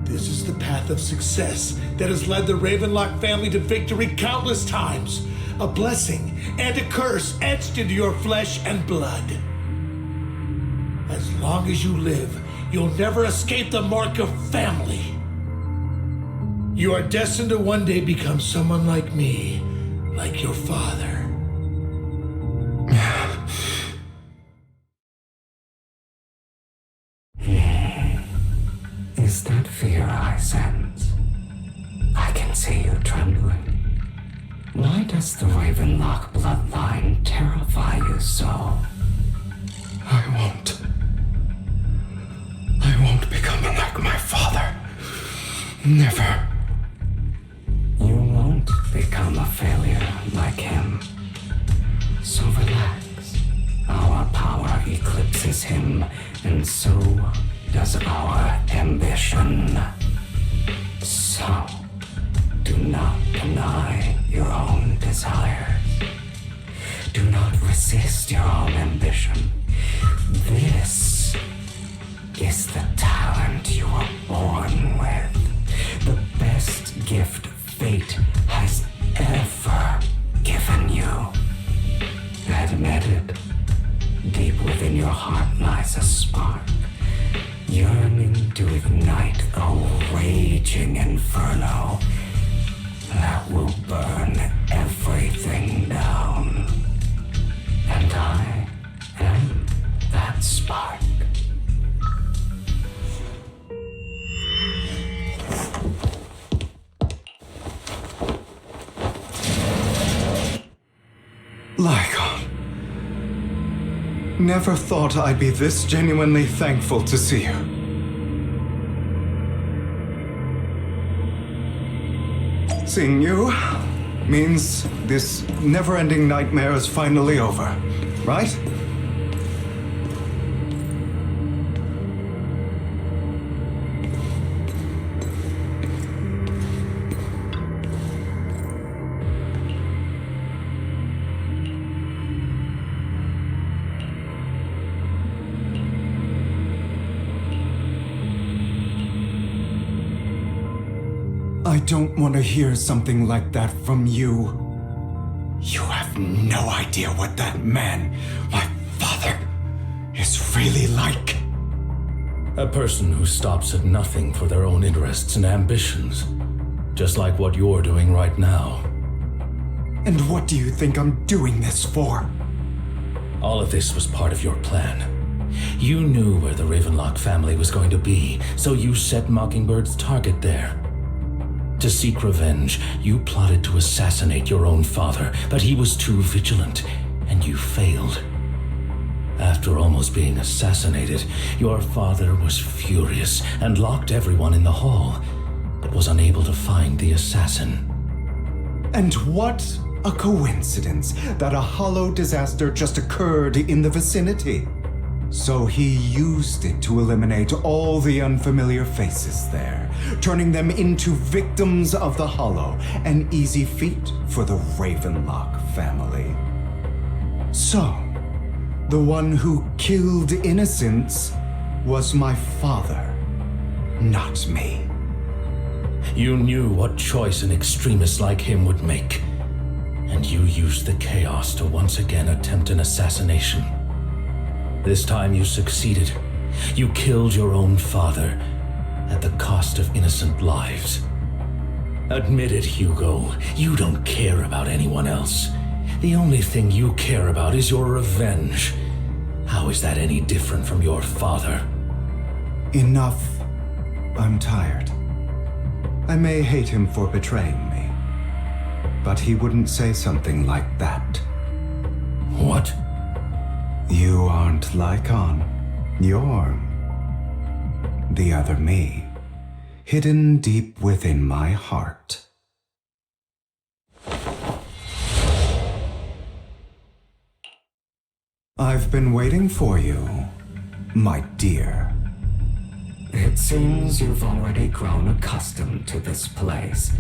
This is the path of success that has led the Ravenlock family to victory countless times. A blessing and a curse etched into your flesh and blood. As long as you live, you'll never escape the mark of family. You are destined to one day become someone like me, like your father. Is that fear I sense? I can see you trembling. Why does the Ravenlock bloodline terrify you so? I won't become like my father. Never. You won't become a failure like him. So relax. Our power eclipses him, and so does our ambition. So, do not deny your own desires. Do not resist your own ambition. This is the talent you were born with. The best gift fate has ever given you. Admit it. Deep within your heart lies a spark, yearning to ignite a raging inferno that will burn everything down. And I am that spark. Lycon. Never thought I'd be this genuinely thankful to see you. Seeing you means this never-ending nightmare is finally over, right? I don't want to hear something like that from you. You have no idea what that man, my father, is really like. A person who stops at nothing for their own interests and ambitions. Just like what you're doing right now. And what do you think I'm doing this for? All of this was part of your plan. You knew where the Ravenlock family was going to be, so you set Mockingbird's target there. To seek revenge, you plotted to assassinate your own father, but he was too vigilant, and you failed. After almost being assassinated, your father was furious and locked everyone in the hall, but was unable to find the assassin. And what a coincidence that a hollow disaster just occurred in the vicinity. So he used it to eliminate all the unfamiliar faces there, turning them into victims of the Hollow, an easy feat for the Ravenlock family. So, the one who killed innocents was my father, not me. You knew what choice an extremist like him would make, and you used the chaos to once again attempt an assassination. This time you succeeded. You killed your own father at the cost of innocent lives. Admit it, Hugo. You don't care about anyone else. The only thing you care about is your revenge. How is that any different from your father? Enough. I'm tired. I may hate him for betraying me, but he wouldn't say something like that. What? You aren't Lycon. You're the other me, hidden deep within my heart. I've been waiting for you, my dear. It seems you've already grown accustomed to this place,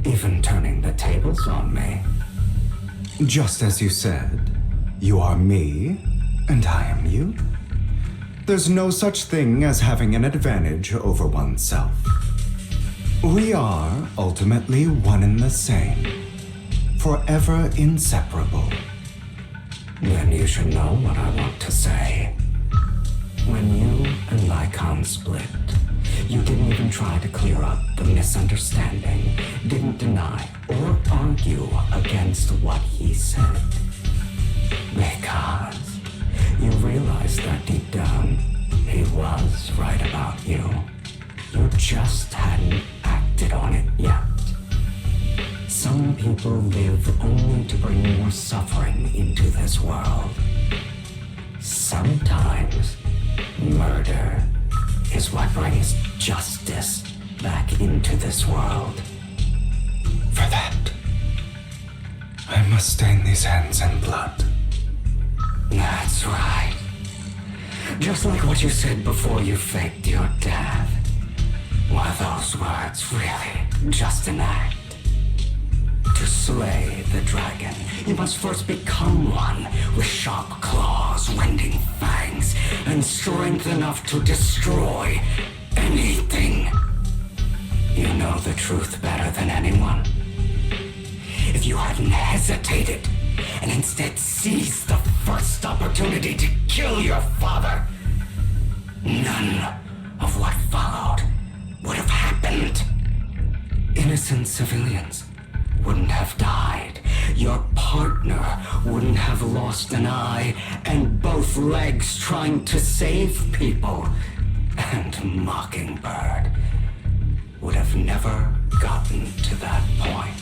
even turning the tables on me. Just as you said, you are me, and I am you. there's no such thing as having an advantage over oneself. We are ultimately one and the same, forever inseparable. Then you should know what I want to say. When you and Lycon split, you didn't even try to clear up the misunderstanding, didn't deny or argue against what he said. Because you realized that deep down, he was right about you. You just hadn't acted on it yet. Some people live only to bring more suffering into this world. Sometimes, murder is what brings justice back into this world. For that, I must stain these hands in blood. That's right. Just like what you said before you faked your death. Were those words really just an act? To slay the dragon, you must first become one with sharp claws, rending fangs, and strength enough to destroy anything. You know the truth better than anyone. If you hadn't hesitated and instead seized the first opportunity to kill your father, none of what followed would have happened. Innocent civilians wouldn't have died. Your partner wouldn't have lost an eye and both legs trying to save people. And Mockingbird would have never gotten to that point.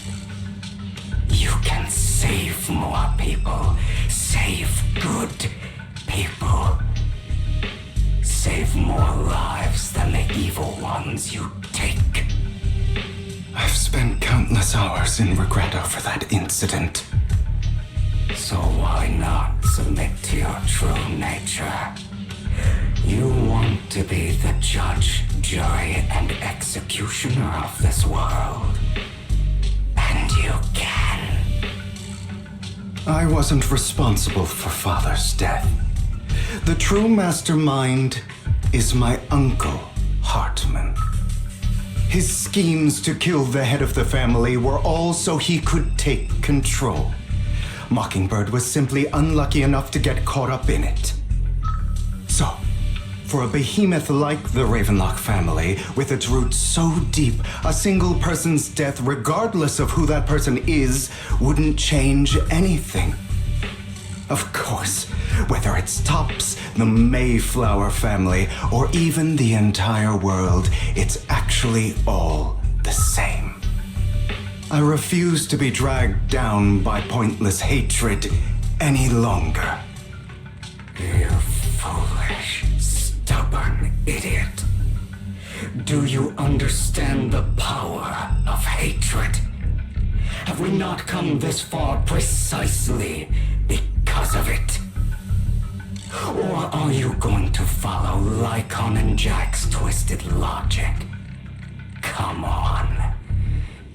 You can save more people. Save good people. Save more lives than the evil ones you take. I've spent countless hours in regret over that incident. So why not submit to your true nature? You want to be the judge, jury, and executioner of this world. And you can. I wasn't responsible for Father's death. The true mastermind is my uncle, Hartman. His schemes to kill the head of the family were all so he could take control. Mockingbird was simply unlucky enough to get caught up in it. So, for a behemoth like the Ravenlock family, with its roots so deep, a single person's death, regardless of who that person is, wouldn't change anything. Of course, whether it's Tops, the Mayflower family, or even the entire world, it's actually all the same. I refuse to be dragged down by pointless hatred any longer. You foolish, stubborn idiot. Do you understand the power of hatred? Have we not come this far precisely because of it? Or are you going to follow Lycon and Jack's twisted logic? Come on.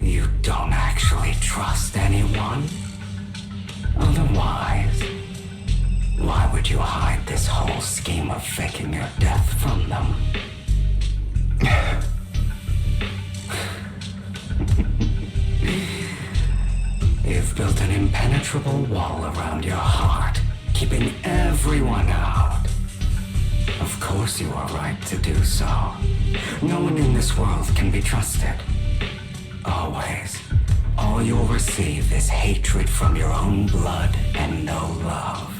You don't actually trust anyone? Otherwise, why would you hide this whole scheme of faking your death from them? You've built an impenetrable wall around your heart, keeping everyone out. Of course you are right to do so. No one in this world can be trusted. Always. All you'll receive is hatred from your own blood and no love.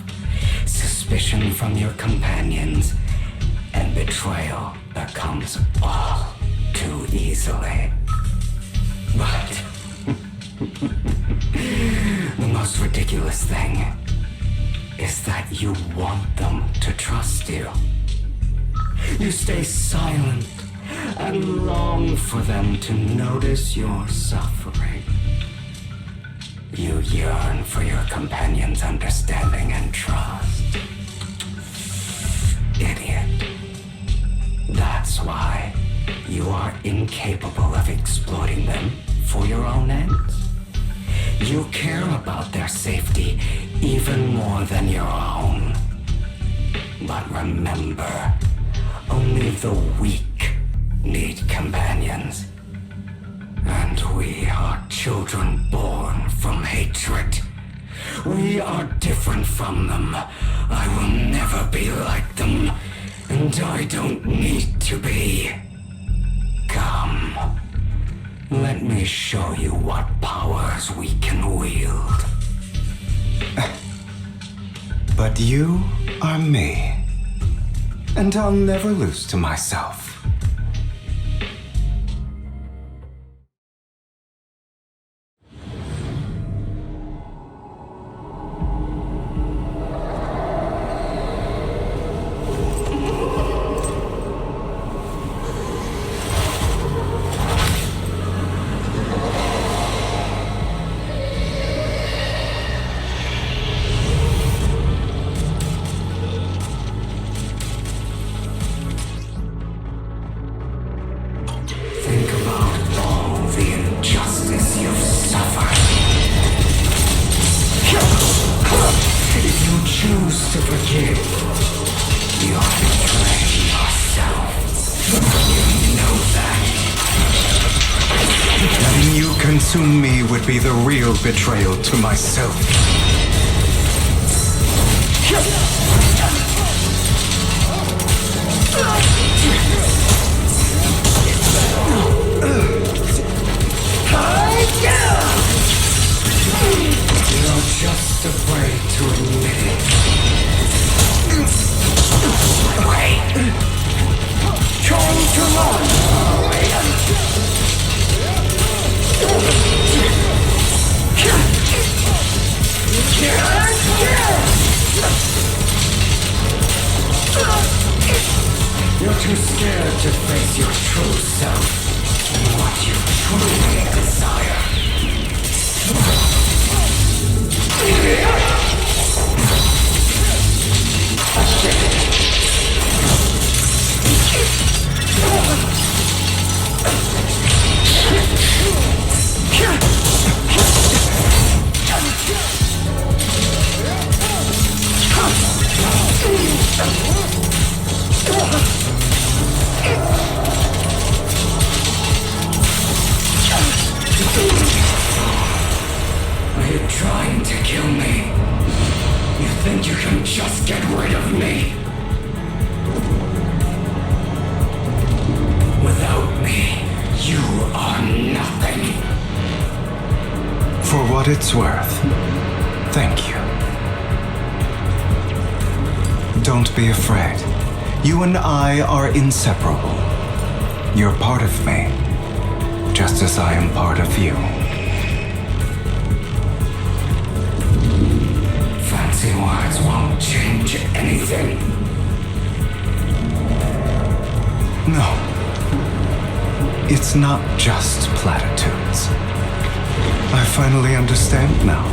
Suspicion from your companions, and betrayal that comes all too easily. But the most ridiculous thing is that you want them to trust you. You stay silent and long for them to notice your suffering. You yearn for your companion's understanding and trust. Idiot. That's why you are incapable of exploiting them for your own ends. You care about their safety even more than your own. But remember, only the weak need companions. And we are children born from hatred. We are different from them. I will never be like them. And I don't need to be. Come. Let me show you what powers we can wield. But you are me. And I'll never lose to myself. Consume me would be the real betrayal to myself. You're just afraid to admit it. Wait! Trying to run! You're too scared to face your true self and what you truly desire. Are you trying to kill me? You think you can just get rid of me? Without me, you are nothing. For what it's worth, thank you. Don't be afraid. You and I are inseparable. You're part of me, just as I am part of you. Fancy words won't change anything. No. It's not just platitudes. I finally understand now.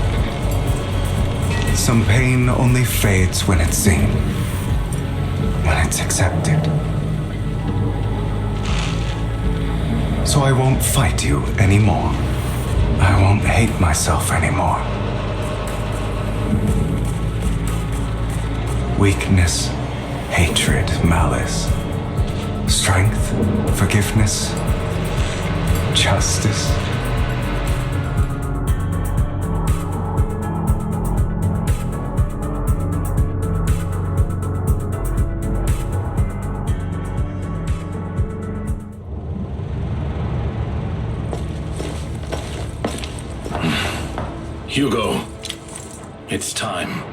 Some pain only fades when it's seen, when it's accepted. So I won't fight you anymore. I won't hate myself anymore. Weakness, hatred, malice, strength, forgiveness, justice. Hugo, it's time.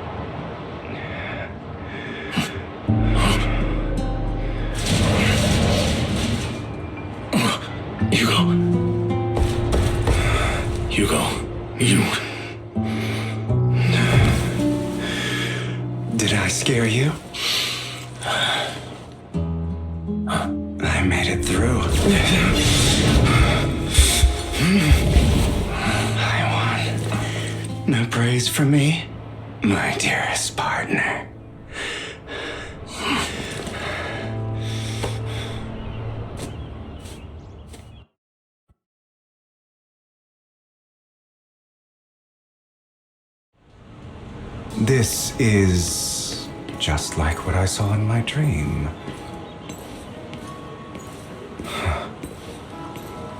Hugo, you... Did I scare you? I made it through. No praise for me, my dearest partner. This is just like what I saw in my dream.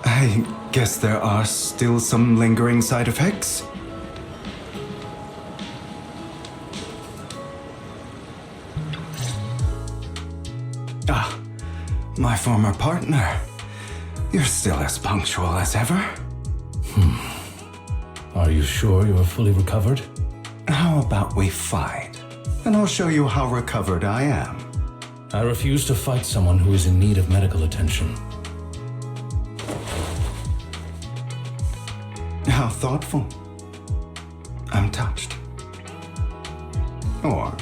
I guess there are still some lingering side effects. Ah, my former partner. You're still as punctual as ever. Are you sure you are fully recovered? How about we fight, and I'll show you how recovered I am. I refuse to fight someone who is in need of medical attention. How thoughtful. I'm touched. Or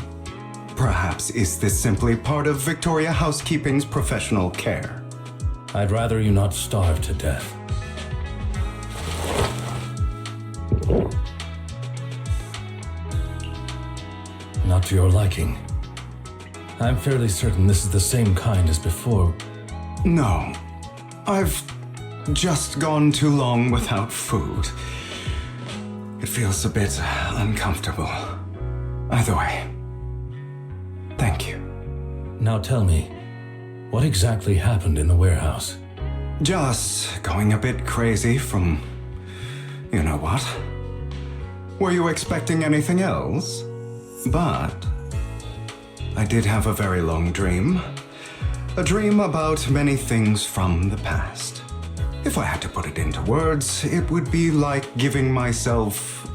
perhaps is this simply part of Victoria Housekeeping's professional care? I'd rather you not starve to death. Not to your liking. I'm fairly certain this is the same kind as before. No. I've just gone too long without food. It feels a bit uncomfortable. Either way, thank you. Now tell me, what exactly happened in the warehouse? Just going a bit crazy from... you know what? Were you expecting anything else? But I did have a very long dream. A dream about many things from the past. If I had to put it into words, it would be like giving myself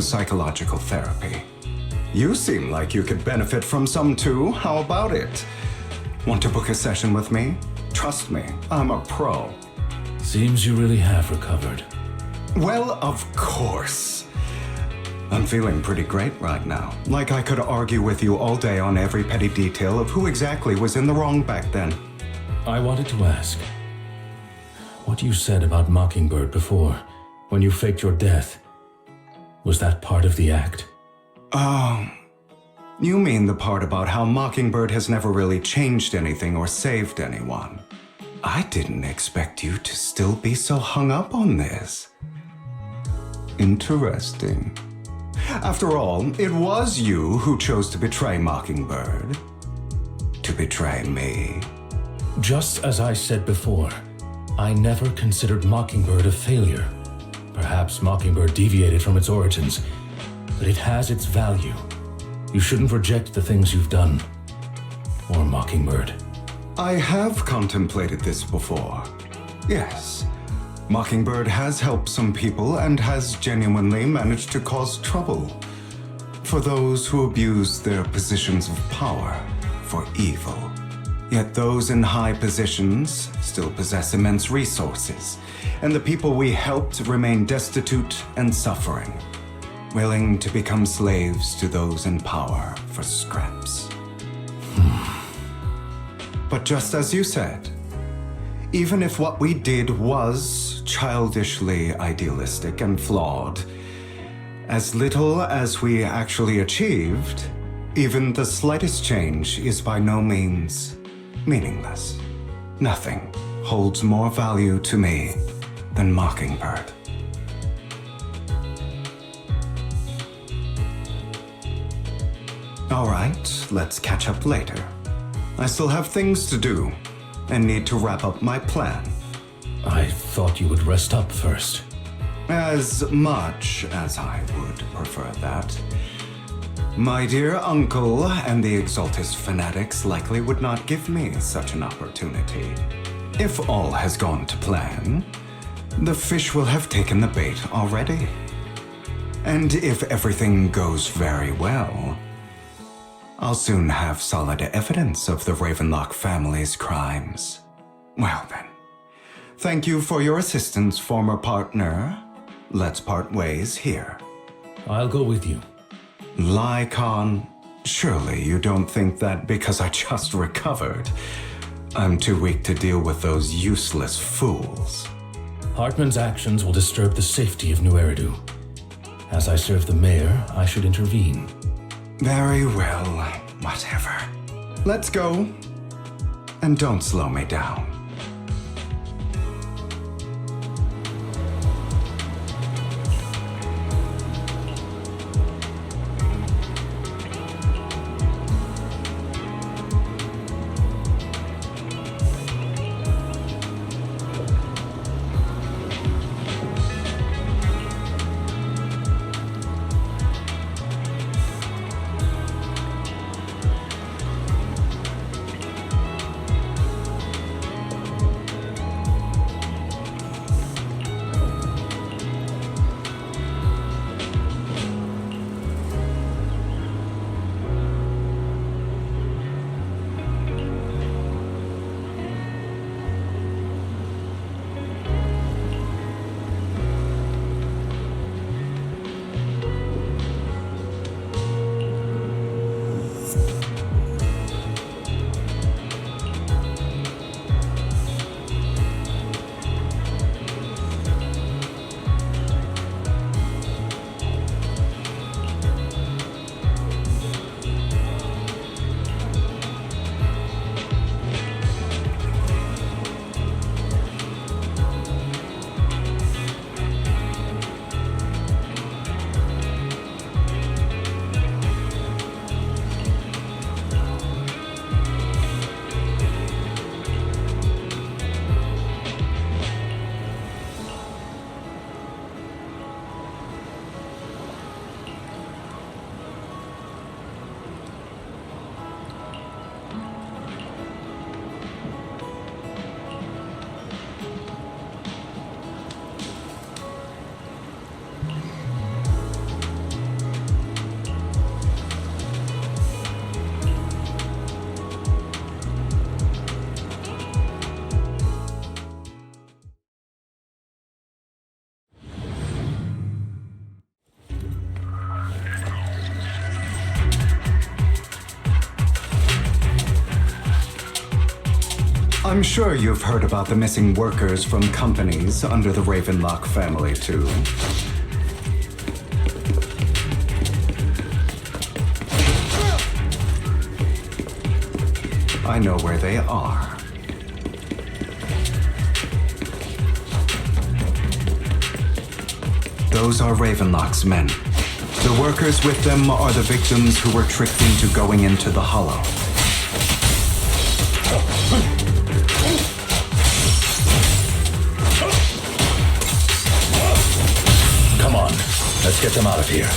psychological therapy. You seem like you could benefit from some too. How about it? Want to book a session with me? Trust me, I'm a pro. Seems you really have recovered. Well, of course. I'm feeling pretty great right now. Like I could argue with you all day on every petty detail of who exactly was in the wrong back then. I wanted to ask, what you said about Mockingbird before, when you faked your death, was that part of the act? Oh, you mean the part about how Mockingbird has never really changed anything or saved anyone. I didn't expect you to still be so hung up on this. Interesting. After all, it was you who chose to betray Mockingbird. To betray me. Just as I said before, I never considered Mockingbird a failure. Perhaps Mockingbird deviated from its origins, but it has its value. You shouldn't reject the things you've done. Or Mockingbird. I have contemplated this before. Yes. Mockingbird has helped some people and has genuinely managed to cause trouble for those who abuse their positions of power for evil. Yet those in high positions still possess immense resources, and the people we helped remain destitute and suffering, willing to become slaves to those in power for scraps. But just as you said, even if what we did was childishly idealistic and flawed, as little as we actually achieved, even the slightest change is by no means meaningless. Nothing holds more value to me than Mockingbird. All right, let's catch up later. I still have things to do and need to wrap up my plan. I thought you would rest up first. As much as I would prefer that. My dear uncle and the Exaltist fanatics likely would not give me such an opportunity. If all has gone to plan, the fish will have taken the bait already. And if everything goes very well, I'll soon have solid evidence of the Ravenlock family's crimes. Well then, thank you for your assistance, former partner. Let's part ways here. I'll go with you. Lycon, surely you don't think that because I just recovered, I'm too weak to deal with those useless fools. Hartman's actions will disturb the safety of New Eridu. As I serve the mayor, I should intervene. Very well, whatever. Let's go. And don't slow me down. I'm sure you've heard about the missing workers from companies under the Ravenlock family, too. I know where they are. Those are Ravenlock's men. The workers with them are the victims who were tricked into going into the Hollow. Come on, let's get them out of here.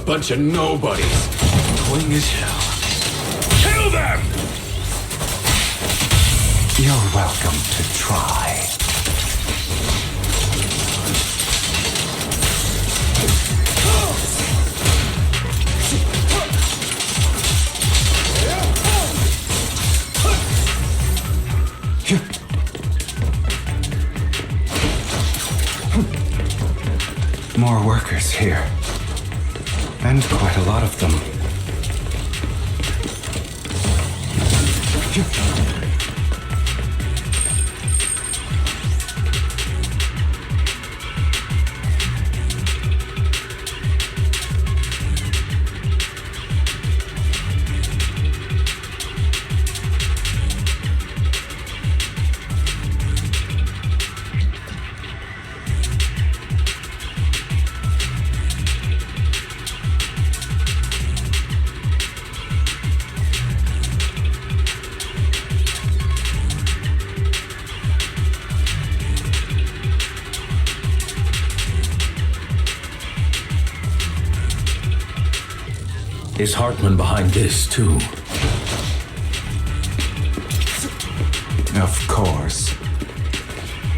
Bunch of nobodies. Annoying as hell. Kill them! You're welcome to try. More workers here. And quite a lot of them. Is Hartman behind this, too? Of course.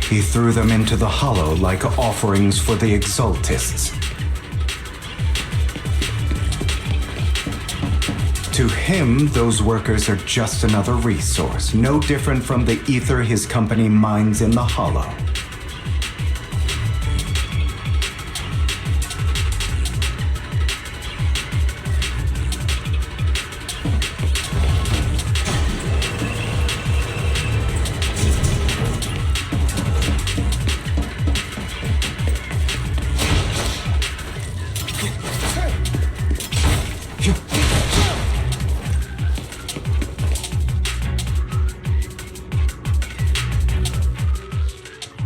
He threw them into the Hollow like offerings for the Exaltists. To him, those workers are just another resource, no different from the ether his company mines in the Hollow.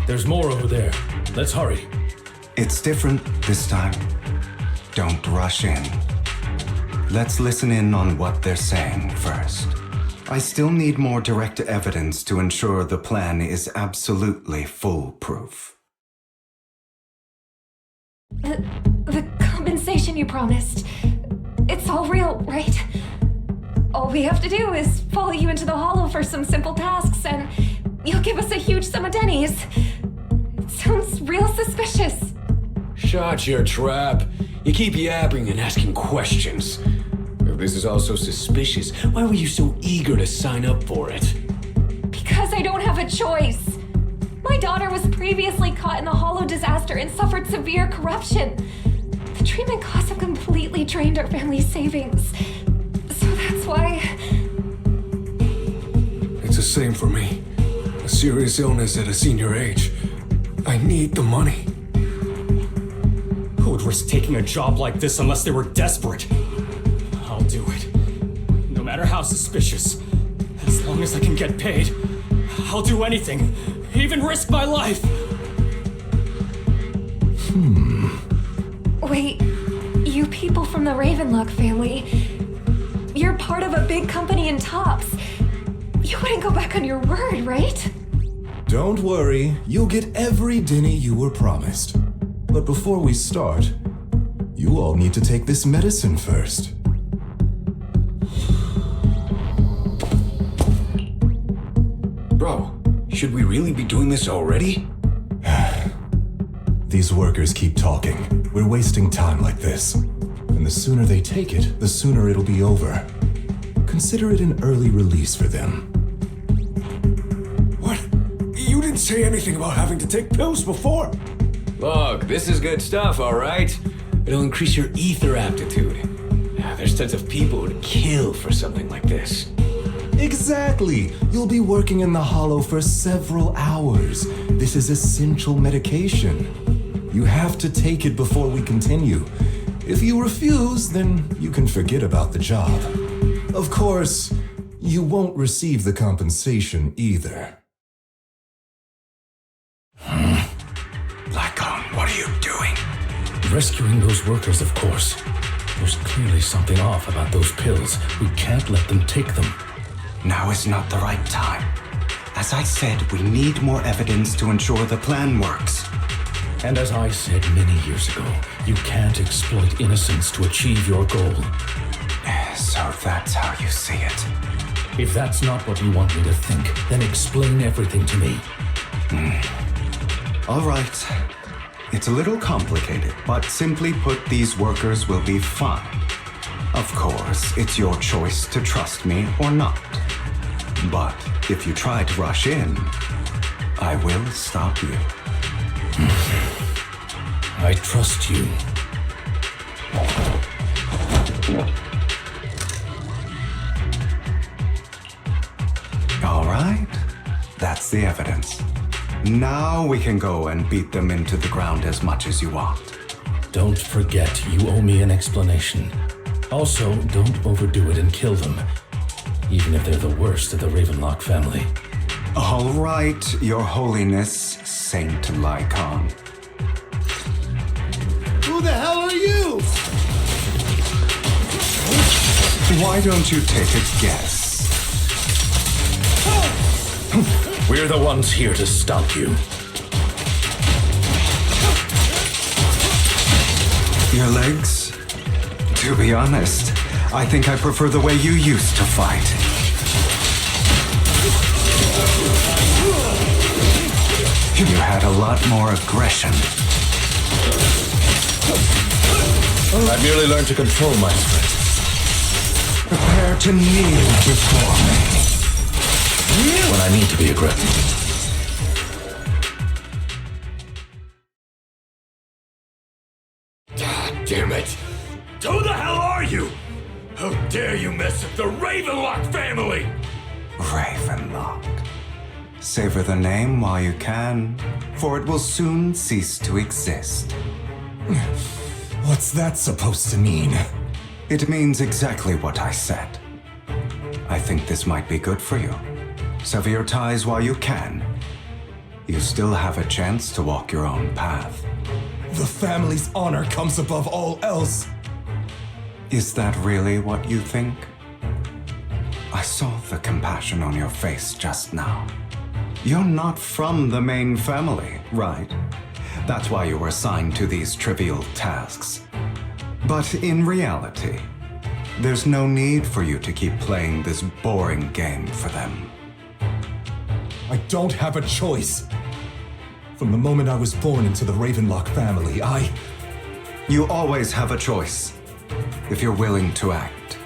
There's more over there. Let's hurry. It's different this time. Don't rush in. Let's listen in on what they're saying first. I still need more direct evidence to ensure the plan is absolutely foolproof. The compensation you promised. It's all real, right? All we have to do is follow you into the Hollow for some simple tasks, and you'll give us a huge sum of dennies. It sounds real suspicious. Shut your trap. You keep yapping and asking questions. If this is all so suspicious, why were you so eager to sign up for it? Because I don't have a choice. My daughter was previously caught in the Hollow disaster and suffered severe corruption. The treatment costs have completely drained our family's savings. So that's why... It's the same for me. A serious illness at a senior age. I need the money. Who would risk taking a job like this unless they were desperate? I'll do it. No matter how suspicious. As long as I can get paid, I'll do anything. Even risk my life. Wait, you people from the Ravenlock family, You're part of a big company in Tops. You wouldn't go back on your word, right? Don't worry, you'll get every dinny you were promised. But before we start, you all need to take this medicine first. Bro, should we really be doing this already? These workers keep talking. We're wasting time like this. And the sooner they take it, the sooner it'll be over. Consider it an early release for them. What? You didn't say anything about having to take pills before. Look, this is good stuff, alright? It'll increase your ether aptitude. There's tons of people who'd kill for something like this. Exactly! You'll be working in the Hollow for several hours. This is essential medication. You have to take it before we continue. If you refuse, then you can forget about the job. Of course, you won't receive the compensation either. Lycon, what are you doing? Rescuing those workers, of course. There's clearly something off about those pills. We can't let them take them. Now is not the right time. As I said, we need more evidence to ensure the plan works. And as I said many years ago, you can't exploit innocence to achieve your goal. So that's how you see it. If that's not what you want me to think, then explain everything to me. All right. It's a little complicated, but simply put, these workers will be fine. Of course, it's your choice to trust me or not. But if you try to rush in, I will stop you. I trust you. All right. That's the evidence. Now we can go and beat them into the ground as much as you want. Don't forget, you owe me an explanation. Also, don't overdo it and kill them, even if they're the worst of the Ravenlock family. All right, Your Holiness, Saint Lycon. Who the hell are you? Why don't you take a guess? We're the ones here to stop you. Your legs? To be honest, I think I prefer the way you used to fight. You had a lot more aggression. I merely learned to control my strength. Prepare to kneel before me. When I need to be aggressive. God damn it! Who the hell are you? How dare you mess with the Ravenlock family? Ravenlock. Savor the name while you can, for it will soon cease to exist. What's that supposed to mean? It means exactly what I said. I think this might be good for you. Sever your ties while you can. You still have a chance to walk your own path. The family's honor comes above all else. Is that really what you think? I saw the compassion on your face just now. You're not from the main family, right? That's why you were assigned to these trivial tasks. But in reality, there's no need for you to keep playing this boring game for them. I don't have a choice. From the moment I was born into the Ravenlock family, You always have a choice, if you're willing to act.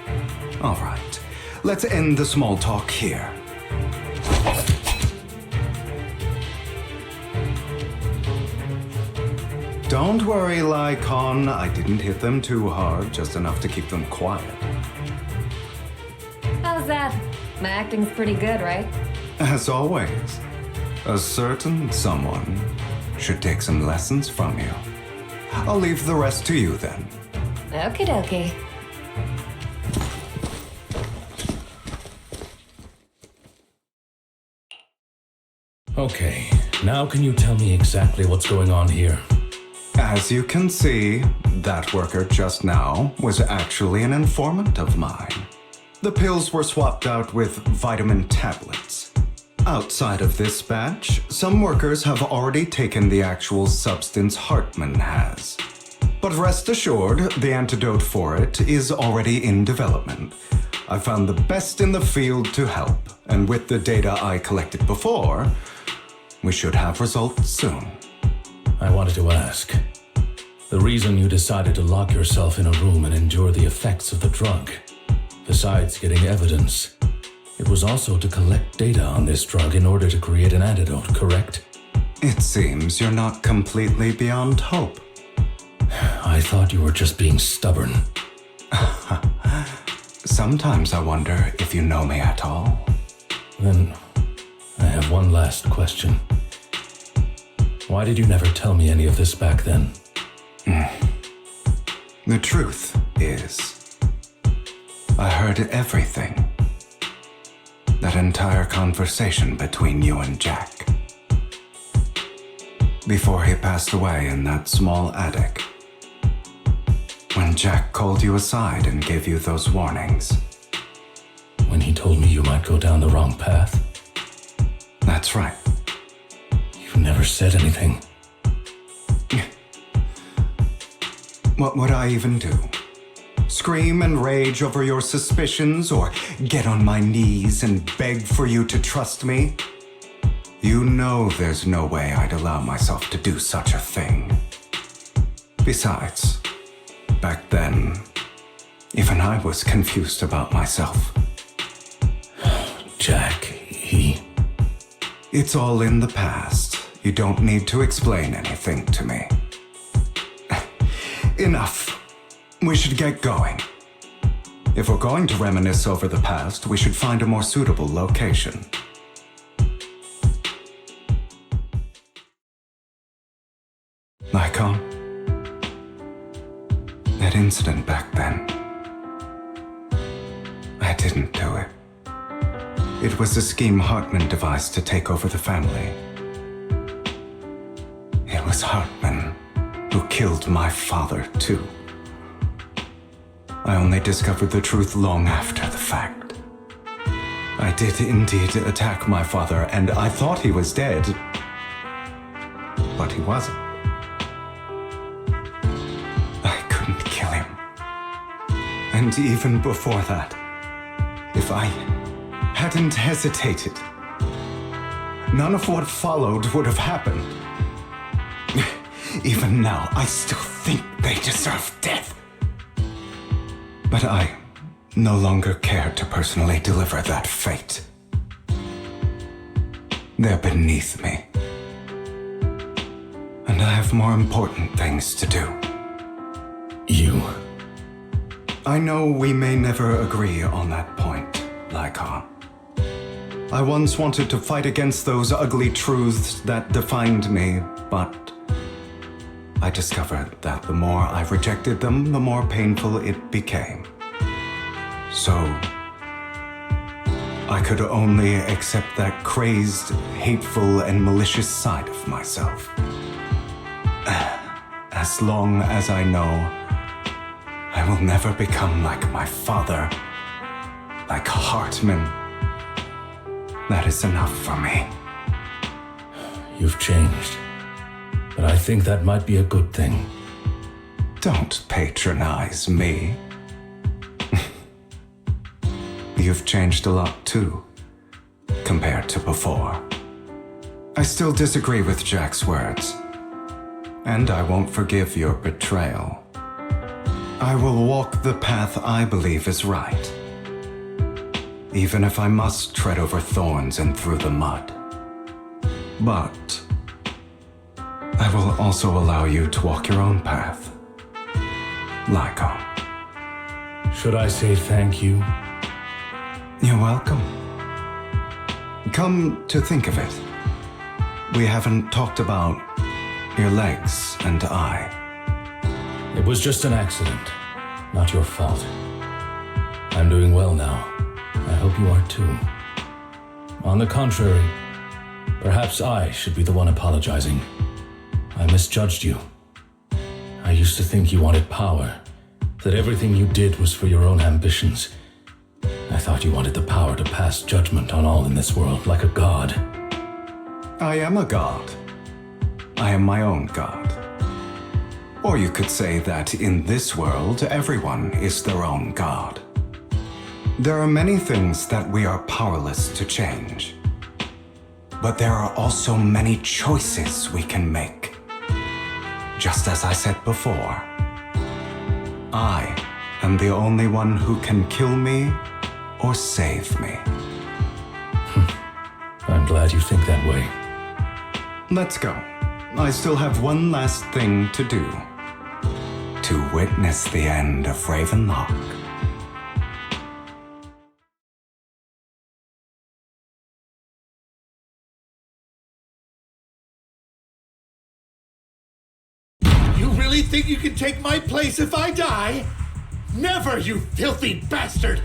All right, let's end the small talk here. Don't worry, Lycon. I didn't hit them too hard, just enough to keep them quiet. How's that? My acting's pretty good, right? As always, a certain someone should take some lessons from you. I'll leave the rest to you then. Okie dokie. Okay, now can you tell me exactly what's going on here? As you can see, that worker just now was actually an informant of mine. The pills were swapped out with vitamin tablets. Outside of this batch, some workers have already taken the actual substance Hartman has. But rest assured, the antidote for it is already in development. I found the best in the field to help, and with the data I collected before, we should have results soon. I wanted to ask, the reason you decided to lock yourself in a room and endure the effects of the drug, besides getting evidence, it was also to collect data on this drug in order to create an antidote, correct? It seems you're not completely beyond hope. I thought you were just being stubborn. Sometimes I wonder if you know me at all. Then, I have one last question. Why did you never tell me any of this back then? The truth is, I heard everything. That entire conversation between you and Jack. Before he passed away in that small attic. When Jack called you aside and gave you those warnings. When he told me you might go down the wrong path? That's right. You never said anything. What would I even do? Scream and rage over your suspicions, or get on my knees and beg for you to trust me? You know there's no way I'd allow myself to do such a thing. Besides, back then, even I was confused about myself. Jack, he... It's all in the past. You don't need to explain anything to me. Enough. We should get going. If we're going to reminisce over the past, we should find a more suitable location. Lycon, that incident back then, I didn't do it. It was a scheme Hartman devised to take over the family. It was Hartman who killed my father, too. I only discovered the truth long after the fact. I did indeed attack my father, and I thought he was dead. But he wasn't. I couldn't kill him. And even before that, if I hadn't hesitated, none of what followed would have happened. Even now, I still think they deserve death. But I no longer care to personally deliver that fate. They're beneath me. And I have more important things to do. You? I know we may never agree on that point, Lycon. I once wanted to fight against those ugly truths that defined me, but I discovered that the more I rejected them, the more painful it became. So, I could only accept that crazed, hateful, and malicious side of myself. As long as I know I will never become like my father, like Hartman, that is enough for me. You've changed. But I think that might be a good thing. Don't patronize me. You've changed a lot too, compared to before. I still disagree with Jack's words, and I won't forgive your betrayal. I will walk the path I believe is right, even if I must tread over thorns and through the mud. But I will also allow you to walk your own path. Lycon. Should I say thank you? You're welcome. Come to think of it, we haven't talked about your legs and eye. It was just an accident, not your fault. I'm doing well now. I hope you are too. On the contrary, perhaps I should be the one apologizing. I misjudged you. I used to think you wanted power, that everything you did was for your own ambitions. I thought you wanted the power to pass judgment on all in this world like a god. I am a god. I am my own god. Or you could say that in this world, everyone is their own god. There are many things that we are powerless to change. But there are also many choices we can make. Just as I said before, I am the only one who can kill me or save me. I'm glad you think that way. Let's go. I still have one last thing to do. To witness the end of Ravenlock. You really think you can take my place if I die? Never, you filthy bastard!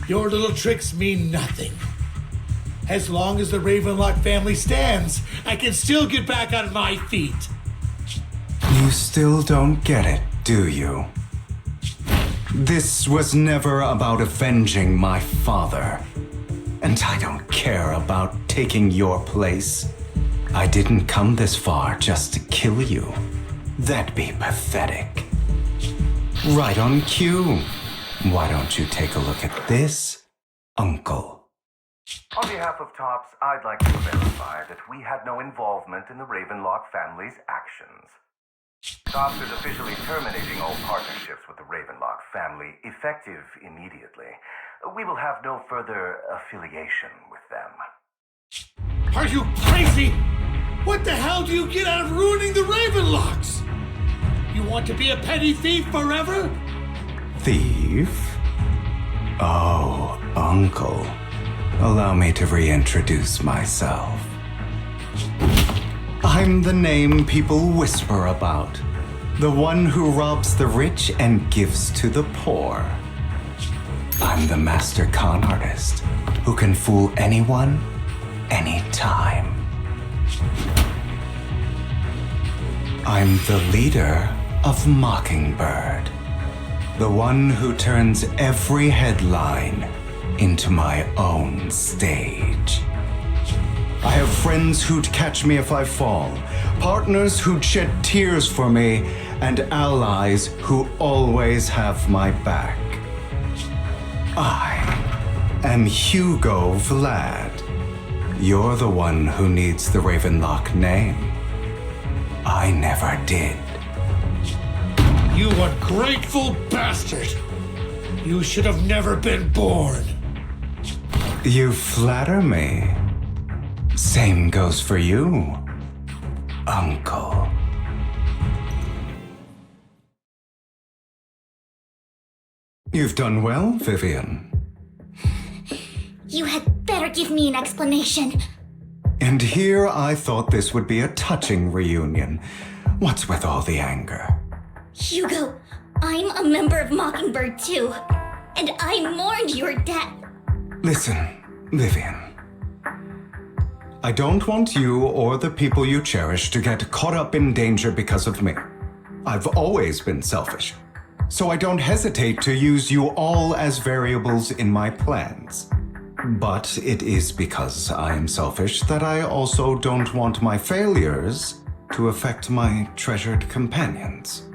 Your little tricks mean nothing. As long as the Ravenlock family stands, I can still get back on my feet. You still don't get it, do you? This was never about avenging my father. And I don't care about taking your place. I didn't come this far just to kill you. That'd be pathetic. Right on cue. Why don't you take a look at this, Uncle? On behalf of TOPS, I'd like to verify that we had no involvement in the Ravenlock family's actions. TOPS is officially terminating all partnerships with the Ravenlock family, effective immediately. We will have no further affiliation with them. Are you crazy? What the hell do you get out of ruining the Ravenlocks? You want to be a petty thief forever? Thief? Oh, Uncle. Allow me to reintroduce myself. I'm the name people whisper about. The one who robs the rich and gives to the poor. I'm the master con artist who can fool anyone, anytime. I'm the leader of Mockingbird. The one who turns every headline into my own stage. I have friends who'd catch me if I fall, partners who'd shed tears for me, and allies who always have my back. I am Hugo Vlad. You're the one who needs the Ravenlock name. I never did. You ungrateful bastard! You should have never been born. You flatter me. Same goes for you, Uncle. You've done well, Vivian. You had better give me an explanation. And here I thought this would be a touching reunion. What's with all the anger? Hugo, I'm a member of Mockingbird too. And I mourned your death. Listen, Vivian. I don't want you or the people you cherish to get caught up in danger because of me. I've always been selfish, so I don't hesitate to use you all as variables in my plans. But it is because I am selfish that I also don't want my failures to affect my treasured companions.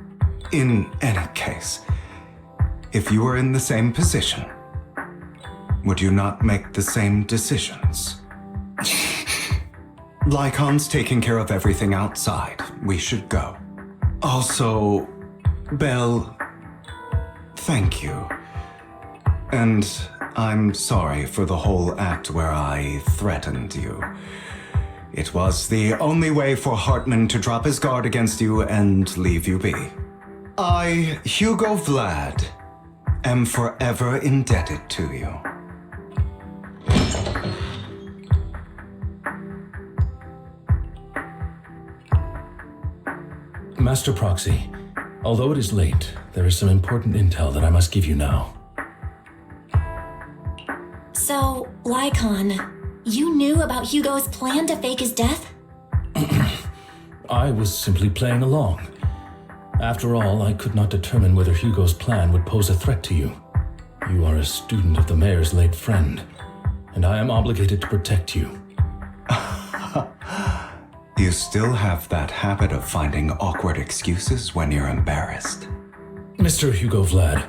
In any case, if you were in the same position, would you not make the same decisions? Lycon's taking care of everything outside. We should go. Also, Belle, thank you. And I'm sorry for the whole act where I threatened you. It was the only way for Hartman to drop his guard against you and leave you be. I, Hugo Vlad, am forever indebted to you. Master Proxy, although it is late, there is some important intel that I must give you now. So, Lycon, you knew about Hugo's plan to fake his death? I was simply playing along. After all, I could not determine whether Hugo's plan would pose a threat to you. You are a student of the mayor's late friend, and I am obligated to protect you. You still have that habit of finding awkward excuses when you're embarrassed. Mr. Hugo Vlad,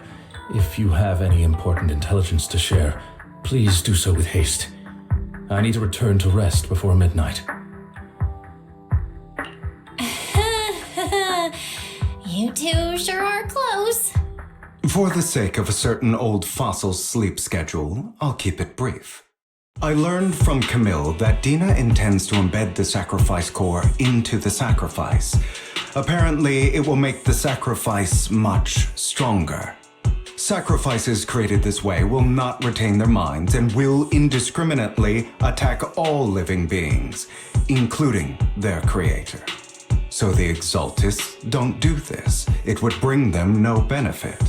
if you have any important intelligence to share, please do so with haste. I need to return to rest before midnight. You two sure are close. For the sake of a certain old fossil's sleep schedule, I'll keep it brief. I learned from Camille that Dina intends to embed the sacrifice core into the sacrifice. Apparently, it will make the sacrifice much stronger. Sacrifices created this way will not retain their minds and will indiscriminately attack all living beings, including their creator. So the Exaltists don't do this. It would bring them no benefit.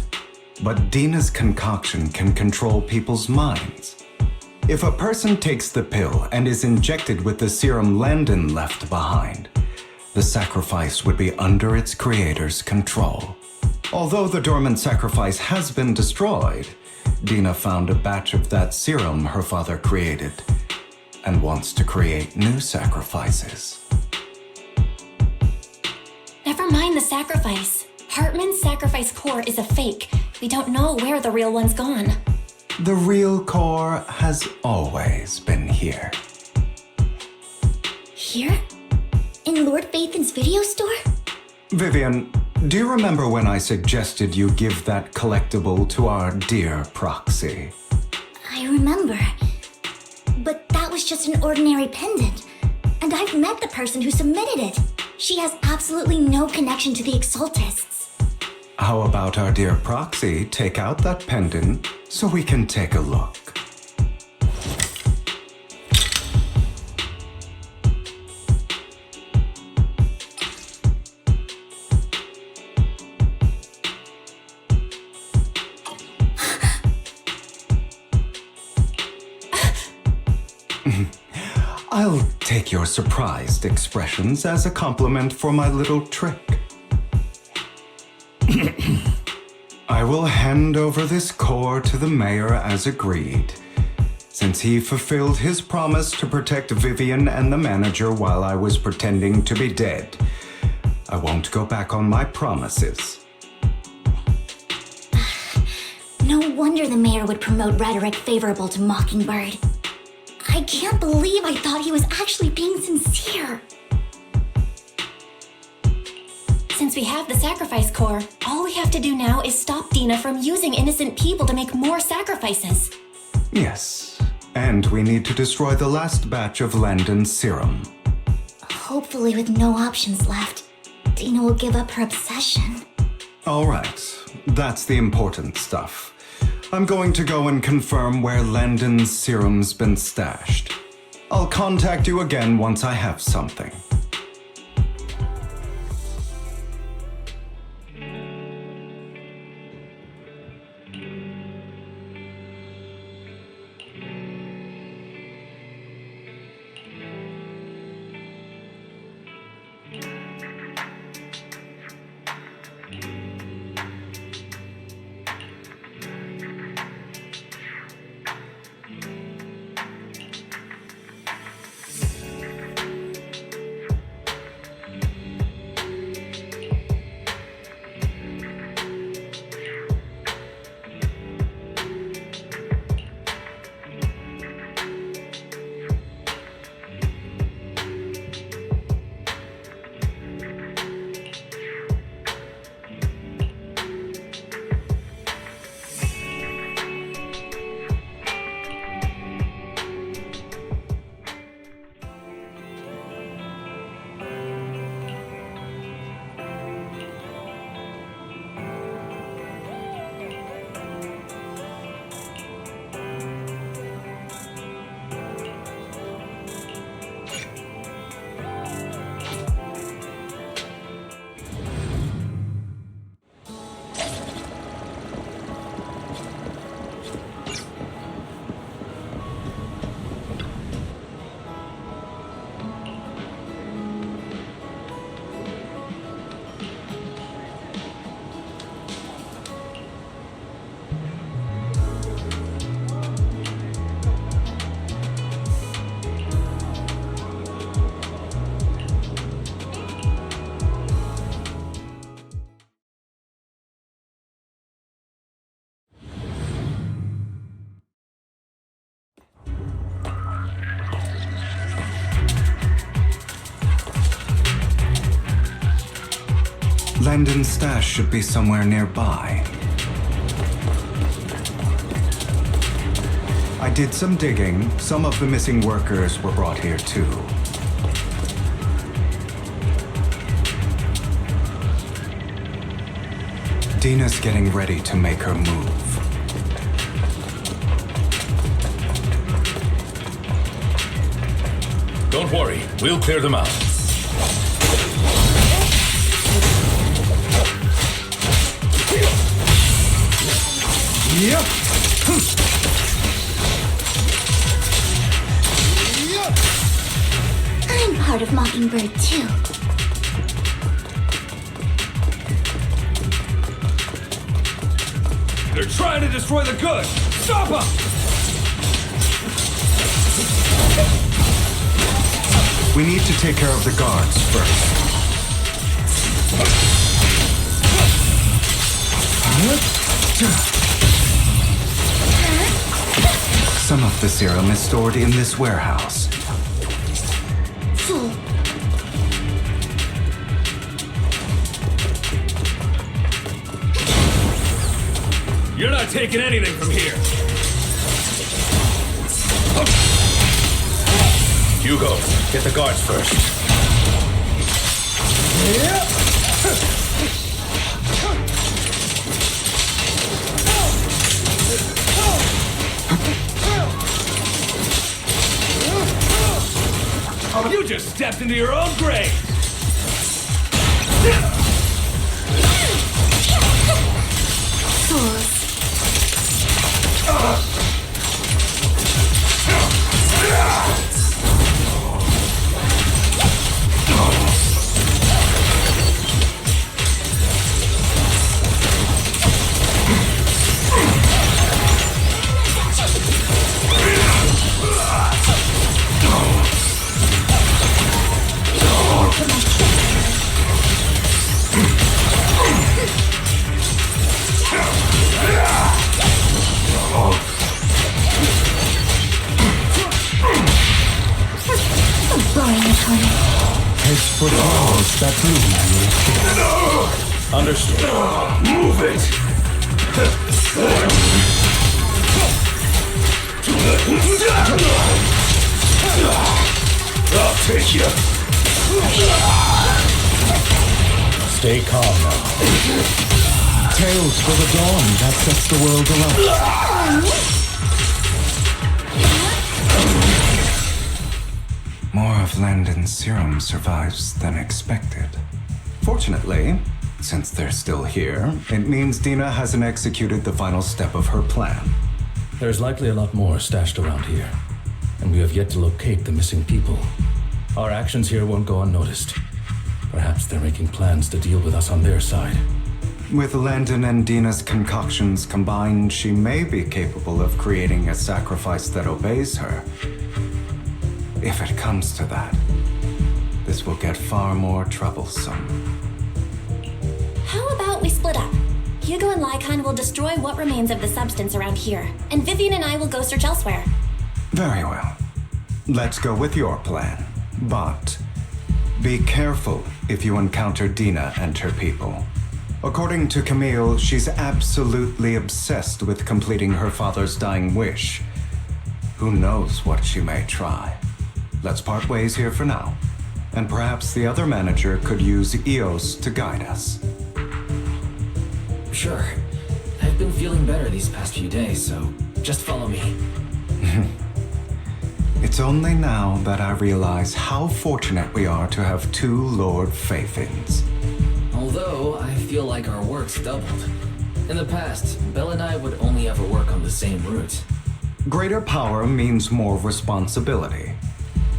But Dina's concoction can control people's minds. If a person takes the pill and is injected with the serum Landon left behind, the sacrifice would be under its creator's control. Although the dormant sacrifice has been destroyed, Dina found a batch of that serum her father created and wants to create new sacrifices. Never mind the sacrifice. Hartman's sacrifice core is a fake. We don't know where the real one's gone. The real core has always been here. Here? In Lord Vathan's video store? Vivian, do you remember when I suggested you give that collectible to our dear proxy? I remember. But that was just an ordinary pendant. And I've met the person who submitted it. She has absolutely no connection to the Exaltists. How about our dear proxy take out that pendant so we can take a look? I'll take your surprised expressions as a compliment for my little trick. I will hand over this core to the mayor as agreed. Since he fulfilled his promise to protect Vivian and the manager while I was pretending to be dead, I won't go back on my promises. No wonder the mayor would promote rhetoric favorable to Mockingbird. I can't believe I thought he was actually being sincere. Since we have the sacrifice core, all we have to do now is stop Dina from using innocent people to make more sacrifices. Yes, and we need to destroy the last batch of Landon's serum. Hopefully with no options left, Dina will give up her obsession. All right, that's the important stuff. I'm going to go and confirm where Landon's serum's been stashed. I'll contact you again once I have something. Landon's stash should be somewhere nearby. I did some digging. Some of the missing workers were brought here too. Dina's getting ready to make her move. Don't worry, we'll clear them out. Yep. I'm part of Mockingbird too. They're trying to destroy the goods! Stop them! We need to take care of the guards first. Some of the serum is stored in this warehouse. Fool. You're not taking anything from here! Hugo, get the guards first. You just stepped into your own grave! Fools. It's for those that move. Understood. Move it! I'll take you. Stay calm now. Tales for the dawn that sets the world alight. More of Landon's serum survives than expected. Fortunately, since they're still here, it means Dina hasn't executed the final step of her plan. There's likely a lot more stashed around here, and we have yet to locate the missing people. Our actions here won't go unnoticed. Perhaps they're making plans to deal with us on their side. With Landon and Dina's concoctions combined, she may be capable of creating a sacrifice that obeys her. If it comes to that, this will get far more troublesome. How about we split up? Hugo and Lycon will destroy what remains of the substance around here, and Vivian and I will go search elsewhere. Very well. Let's go with your plan. But be careful if you encounter Dina and her people. According to Camille, she's absolutely obsessed with completing her father's dying wish. Who knows what she may try? Let's part ways here for now. And perhaps the other manager could use EOS to guide us. Sure. I've been feeling better these past few days, so just follow me. It's only now that I realize how fortunate we are to have two Lord Faithins. Although, I feel like our work's doubled. In the past, Belle and I would only ever work on the same route. Greater power means more responsibility.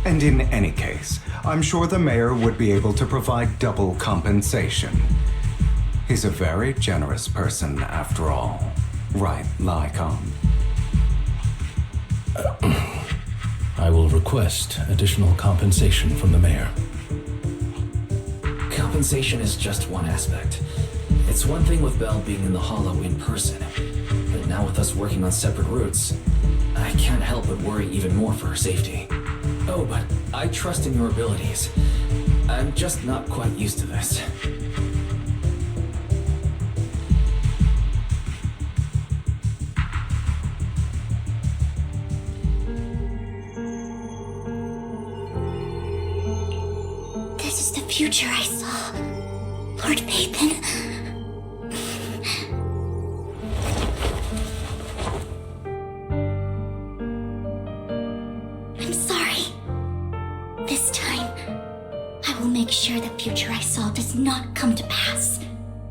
And in any case, I'm sure the mayor would be able to provide double compensation. He's a very generous person, after all. Right, Lycon? I will request additional compensation from the mayor. Compensation is just one aspect. It's one thing with Belle being in the Hollow in person, but now with us working on separate routes, I can't help but worry even more for her safety. Oh, but I trust in your abilities. I'm just not quite used to this. the future I saw, Lord Phaethon. I'm sorry. This time, I will make sure the future I saw does not come to pass.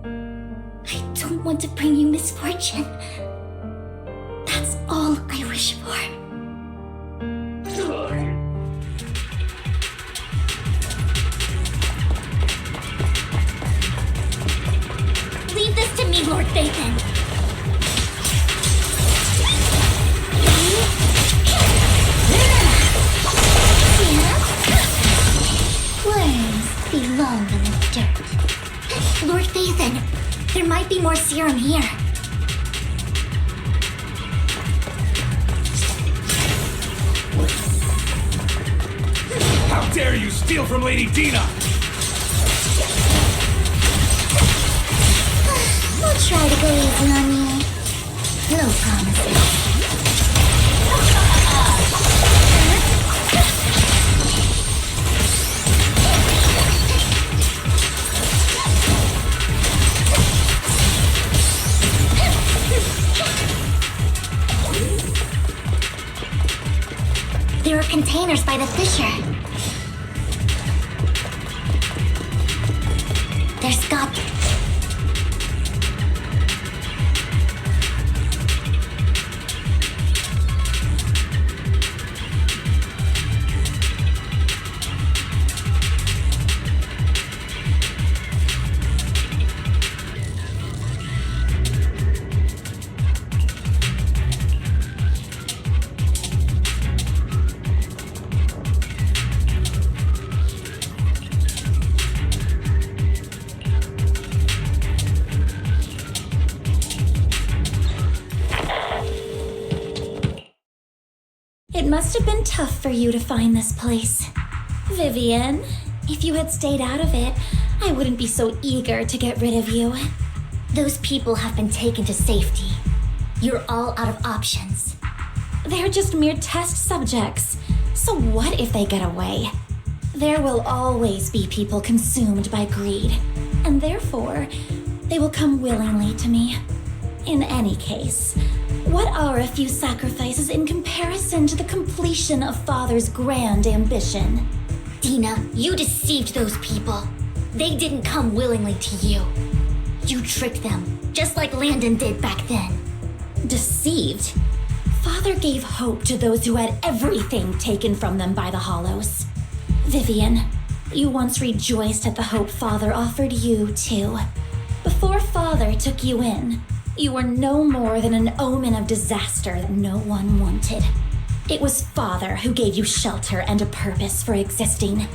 I don't want to bring you misfortune. That's all I wish for. Leave this to me, Lord Phaethon. Worms belong in the dirt. Lord Phaethon, there might be more serum here. How dare you steal from Lady Dina! I'll try to go easy on you. No promises. There are containers by the fissure. There's got... It must have been tough for you to find this place. Vivian, if you had stayed out of it, I wouldn't be so eager to get rid of you. Those people have been taken to safety. You're all out of options. They're just mere test subjects. So what if they get away? There will always be people consumed by greed, and therefore, they will come willingly to me. In any case, what are a few sacrifices in comparison to the completion of Father's grand ambition? Dina, you deceived those people. They didn't come willingly to you. You tricked them, just like Landon did back then. Deceived? Father gave hope to those who had everything taken from them by the Hollows. Vivian, you once rejoiced at the hope Father offered you, too. Before Father took you in, you were no more than an omen of disaster that no one wanted. It was Father who gave you shelter and a purpose for existing.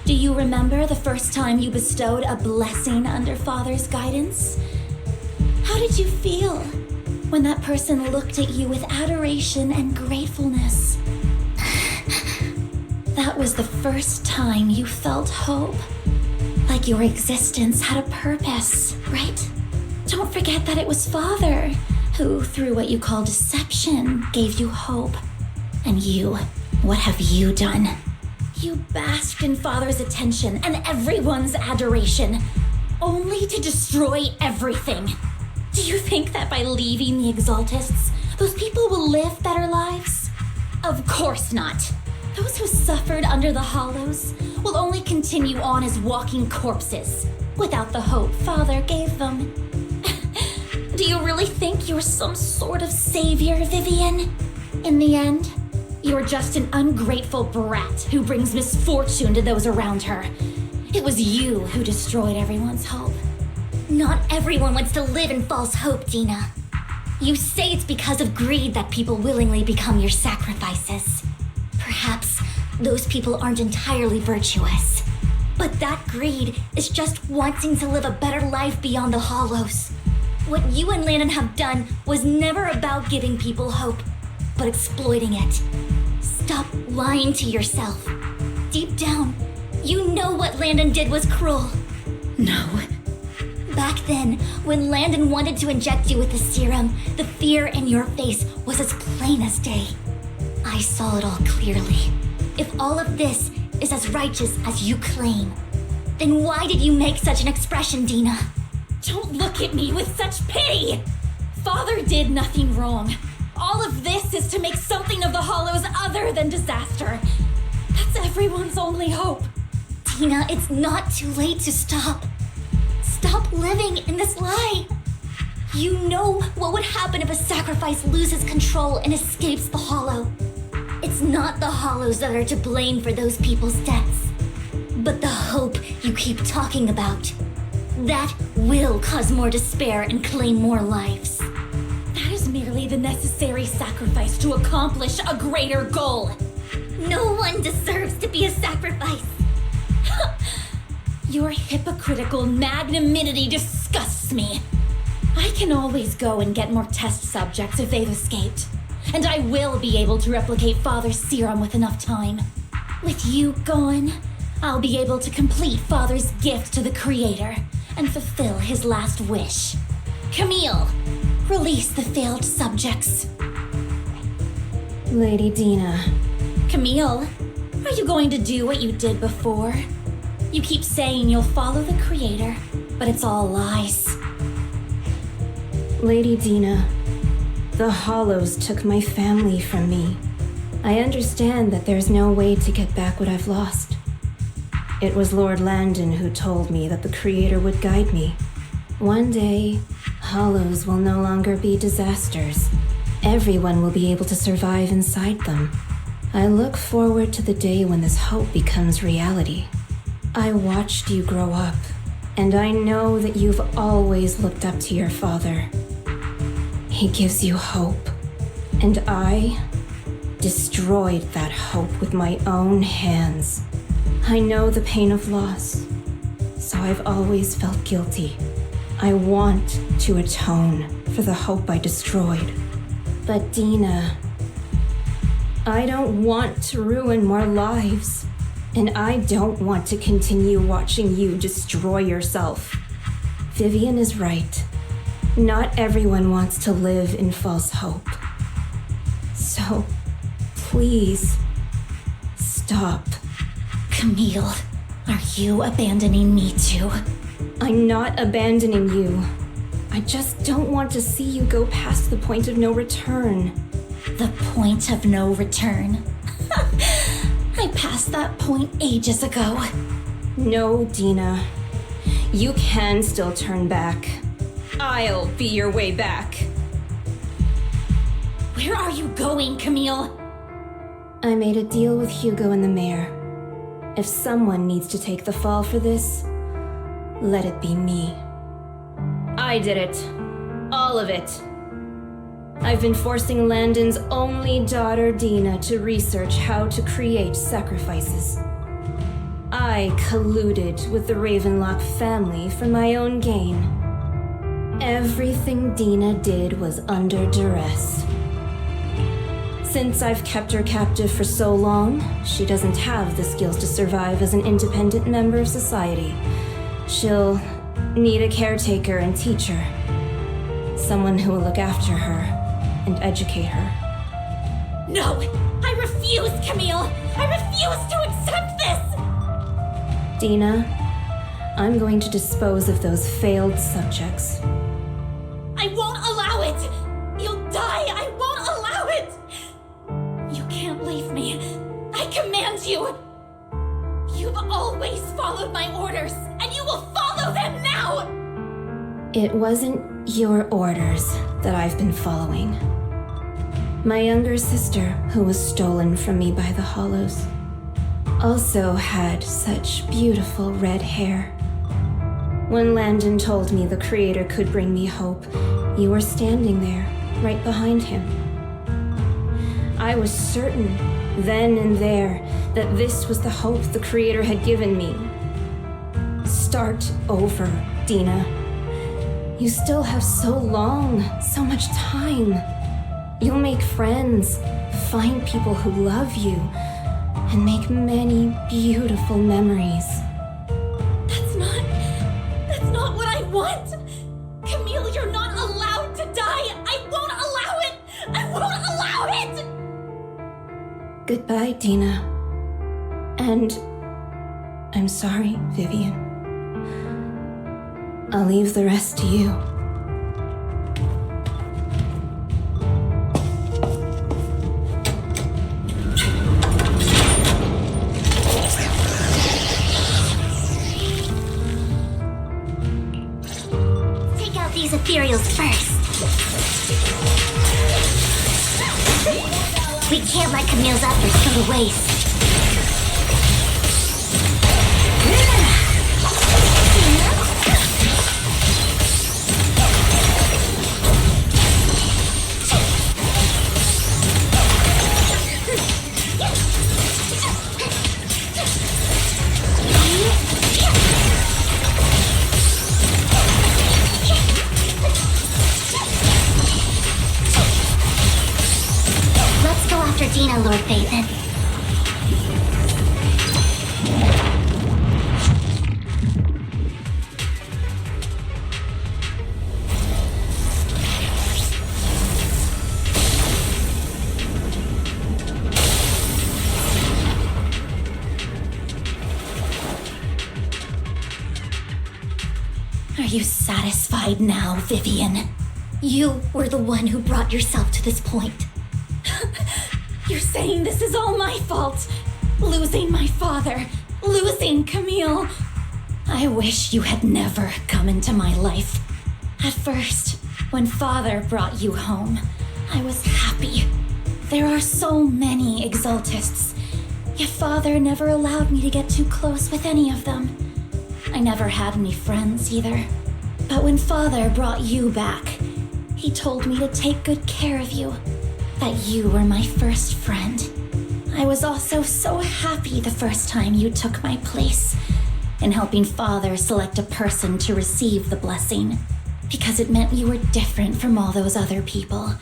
Do you remember the first time you bestowed a blessing under Father's guidance? How did you feel when that person looked at you with adoration and gratefulness? That was the first time you felt hope. Like your existence had a purpose, right? Don't forget that it was Father who, through what you call deception, gave you hope. And you, what have you done? You basked in Father's attention and everyone's adoration, only to destroy everything. Do you think that by leaving the Exaltists, those people will live better lives? Of course not. Those who suffered under the Hollows will only continue on as walking corpses, without the hope Father gave them. Do you really think you're some sort of savior, Vivian? In the end, you're just an ungrateful brat who brings misfortune to those around her. It was you who destroyed everyone's hope. Not everyone wants to live in false hope, Dina. You say it's because of greed that people willingly become your sacrifices. Perhaps those people aren't entirely virtuous. But that greed is just wanting to live a better life beyond the Hollows. What you and Landon have done was never about giving people hope, but exploiting it. Stop lying to yourself. Deep down, you know what Landon did was cruel. No. Back then, when Landon wanted to inject you with the serum, the fear in your face was as plain as day. I saw it all clearly. If all of this is as righteous as you claim, Then why did you make such an expression, Dina? Don't look at me with such pity! Father did nothing wrong. All of this is to make something of the Hollows other than disaster. That's everyone's only hope. Dina, it's not too late to stop. Stop living in this lie. You know what would happen if a sacrifice loses control and escapes the Hollow. It's not the Hollows that are to blame for those people's deaths, but the hope you keep talking about. That will cause more despair and claim more lives. That is merely the necessary sacrifice to accomplish a greater goal. No one deserves to be a sacrifice. Your hypocritical magnanimity disgusts me. I can always go and get more test subjects if they've escaped. And I will be able to replicate Father's serum with enough time. With you gone, I'll be able to complete Father's gift to the Creator and fulfill his last wish. Camille, release the failed subjects. Lady Dina. Camille, are you going to do what you did before? You keep saying you'll follow the Creator, but it's all lies. Lady Dina, the Hollows took my family from me. I understand that there's no way to get back what I've lost. It was Lord Landon who told me that the Creator would guide me. One day, Hollows will no longer be disasters. Everyone will be able to survive inside them. I look forward to the day when this hope becomes reality. I watched you grow up, and I know that you've always looked up to your father. He gives you hope, and I destroyed that hope with my own hands. I know the pain of loss, so I've always felt guilty. I want to atone for the hope I destroyed. But Dina, I don't want to ruin more lives, and I don't want to continue watching you destroy yourself. Vivian is right. Not everyone wants to live in false hope. So, please, stop. Camille, are you abandoning me too? I'm not abandoning you. I just don't want to see you go past the point of no return. The point of no return? I passed that point ages ago. No, Dina. You can still turn back. I'll be your way back. Where are you going, Camille? I made a deal with Hugo and the mayor. If someone needs to take the fall for this, let it be me. I did it. All of it. I've been forcing Landon's only daughter, Dina, to research how to create sacrifices. I colluded with the Ravenlock family for my own gain. Everything Dina did was under duress. Since I've kept her captive for so long, she doesn't have the skills to survive as an independent member of society. She'll need a caretaker and teacher. Someone who will look after her and educate her. No! I refuse, Camille! I refuse to accept this! Dina, I'm going to dispose of those failed subjects. I won't allow it! You'll die! I won't allow it! You can't leave me. I command you! You've always followed my orders, and you will follow them now! It wasn't your orders that I've been following. My younger sister, who was stolen from me by the Hollows, also had such beautiful red hair. When Landon told me the Creator could bring me hope, you were standing there, right behind him. I was certain, then and there, that this was the hope the Creator had given me. Start over, Dina. You still have so long, so much time. You'll make friends, find people who love you, and make many beautiful memories. That's not what I want! Camille, you're not allowed to die! I won't allow it! I won't allow it! Goodbye, Dina. And I'm sorry, Vivian. I'll leave the rest to you. Take out these ethereals first. We can't let Camille's efforts go to waste. Let's go after Dina, Lord Phaethon. Are you satisfied now, Vivian? You were the one who brought yourself to this point. You're saying this is all my fault. Losing my father, losing Camille. I wish you had never come into my life. At first, when father brought you home, I was happy. There are so many Exaltists, yet father never allowed me to get too close with any of them. I never had any friends either. But when father brought you back, he told me to take good care of you, that you were my first friend. I was also so happy the first time you took my place in helping father select a person to receive the blessing, because it meant you were different from all those other people.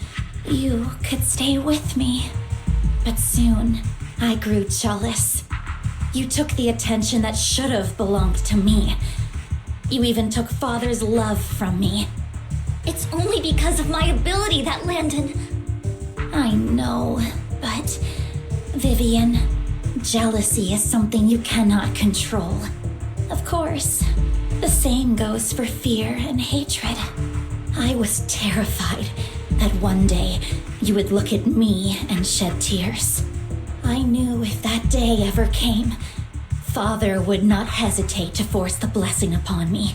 You could stay with me. But soon, I grew jealous. You took the attention that should have belonged to me. You even took father's love from me. It's only because of my ability that Landon... I know, but Vivian, jealousy is something you cannot control. Of course, the same goes for fear and hatred. I was terrified that one day you would look at me and shed tears. I knew if that day ever came, father would not hesitate to force the blessing upon me.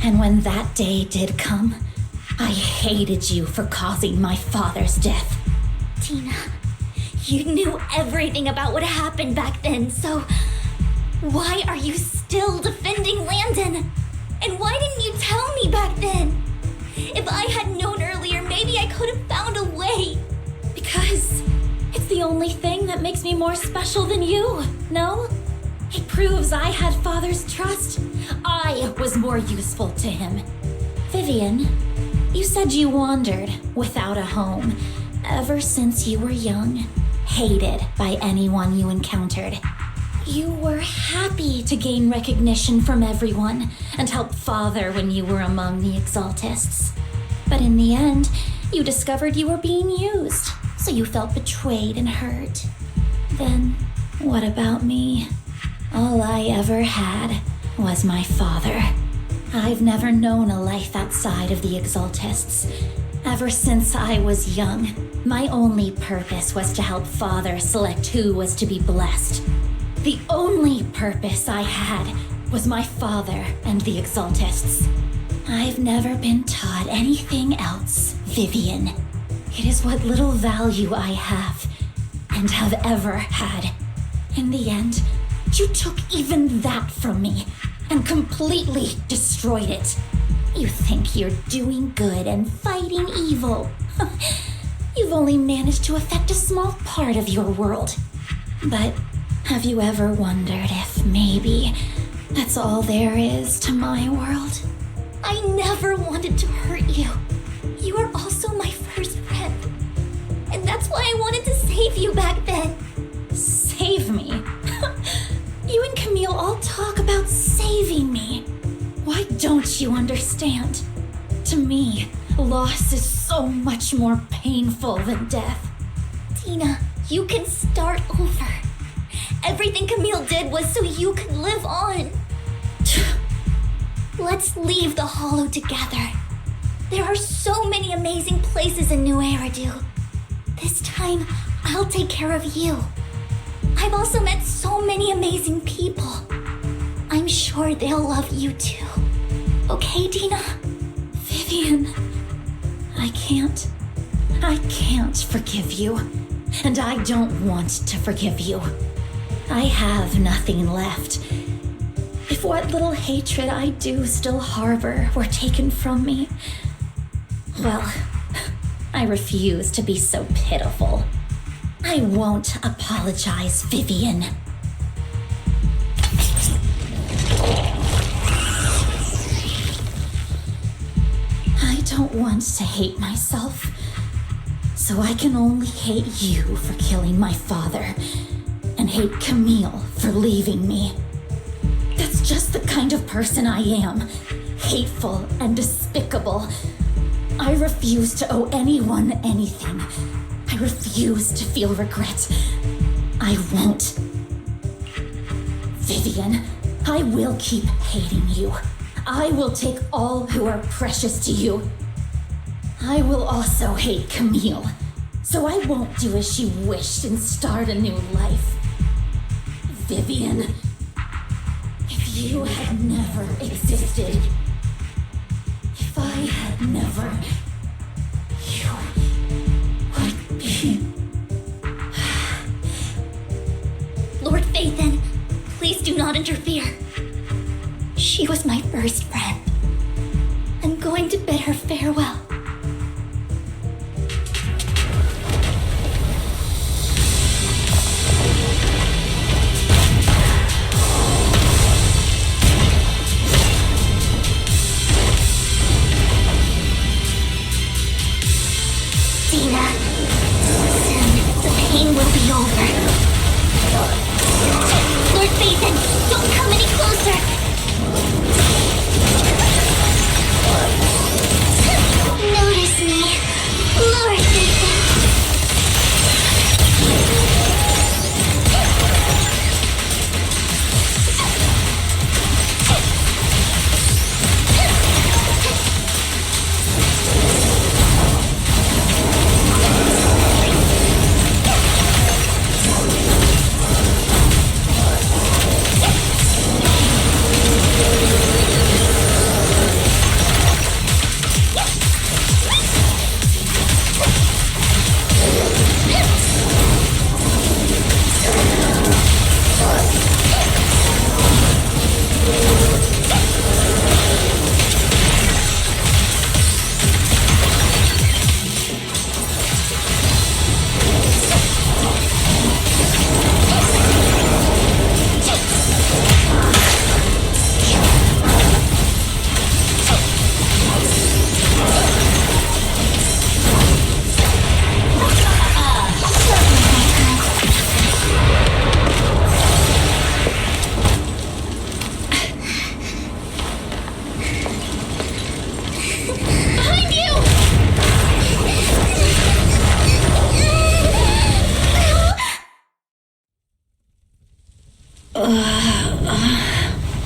And when that day did come, I hated you for causing my father's death. Tina, you knew everything about what happened back then, so why are you still defending Landon? And why didn't you tell me back then? If I had known earlier, maybe I could have found a way. Because it's the only thing that makes me more special than you, no? It proves I had father's trust. I was more useful to him. Vivian, you said you wandered without a home ever since you were young, hated by anyone you encountered. You were happy to gain recognition from everyone and help father when you were among the Exaltists. But in the end, you discovered you were being used, so you felt betrayed and hurt. Then, what about me? All I ever had was my father. I've never known a life outside of the Exaltists. Ever since I was young, my only purpose was to help father select who was to be blessed. The only purpose I had was my father and the Exaltists. I've never been taught anything else, Vivian. It is what little value I have, and have ever had. In the end, you took even that from me, and completely destroyed it. You think you're doing good and fighting evil. You've only managed to affect a small part of your world. But have you ever wondered if maybe that's all there is to my world? I never wanted to hurt you. You are also my first friend. And that's why I wanted to save you back then. Save me? You and Camille all talk about saving me. Why don't you understand? To me, loss is so much more painful than death. Tina, you can start over. Everything Camille did was so you could live on. Let's leave the Hollow together. There are so many amazing places in New Eridu. This time, I'll take care of you. I've also met so many amazing people. I'm sure they'll love you too. Okay, Dina? Vivian, I can't forgive you. And I don't want to forgive you. I have nothing left. If what little hatred I do still harbor were taken from me, well, I refuse to be so pitiful. I won't apologize, Vivian. I don't want to hate myself, so I can only hate you for killing my father, and hate Camille for leaving me. That's just the kind of person I am, hateful and despicable. I refuse to owe anyone anything. I refuse to feel regret. I won't. Vivian, I will keep hating you. I will take all who are precious to you. I will also hate Camille, so I won't do as she wished and start a new life. Vivian, if you had never existed, if I had never, you would be... Lord Phaethon, please do not interfere. She was my first friend. I'm going to bid her farewell. Dina, soon the pain will be over. Lord Phaethon, don't come any closer! Notice me, Lord Phaethon.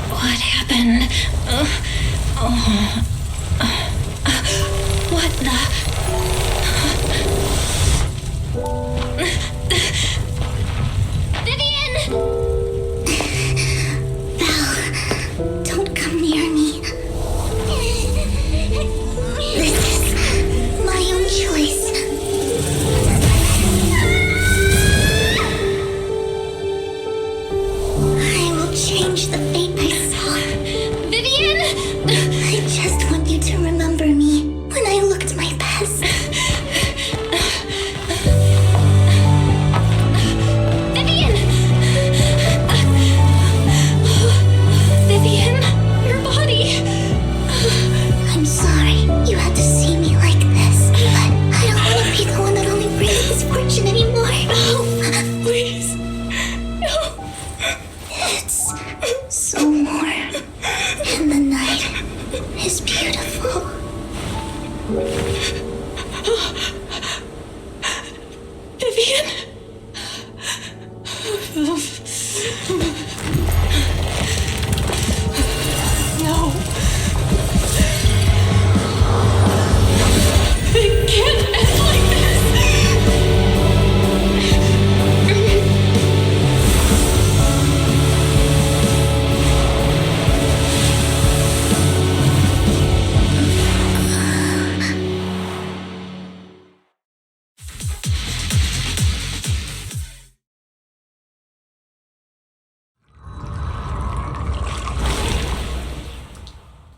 What happened? What the? Vivian! Belle, don't come near me. This is my own choice. I will change the fate I saw. Vivian! I just want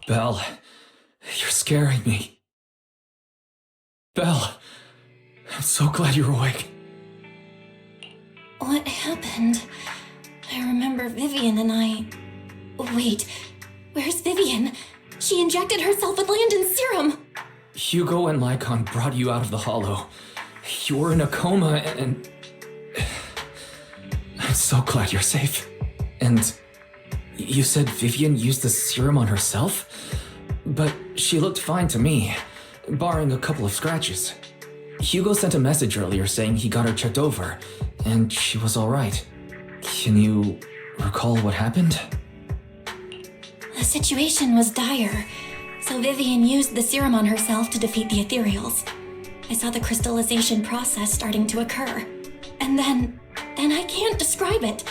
Belle, you're scaring me. Belle, I'm so glad you're awake. What happened? I remember Vivian and I... Wait, where's Vivian? She injected herself with Landon's serum! Hugo and Lycon brought you out of the hollow. You were in a coma and... I'm so glad you're safe. And you said Vivian used the serum on herself? But she looked fine to me, barring a couple of scratches. Hugo sent a message earlier saying he got her checked over, and she was alright. Can you recall what happened? The situation was dire, so Vivian used the serum on herself to defeat the ethereals. I saw the crystallization process starting to occur. And then I can't describe it,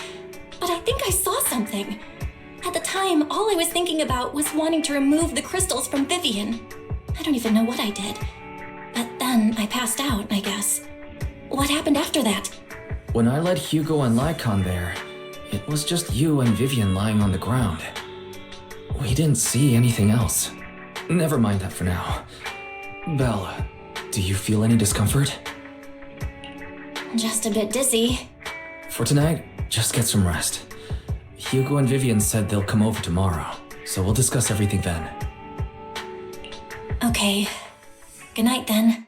but I think I saw something. At the time, all I was thinking about was wanting to remove the crystals from Vivian. I don't even know what I did. But then I passed out, I guess. What happened after that? When I led Hugo and Lycon there, it was just you and Vivian lying on the ground. We didn't see anything else. Never mind that for now. Belle, do you feel any discomfort? Just a bit dizzy. For tonight, just get some rest. Hugo and Vivian said they'll come over tomorrow, so we'll discuss everything then. Okay. Good night then.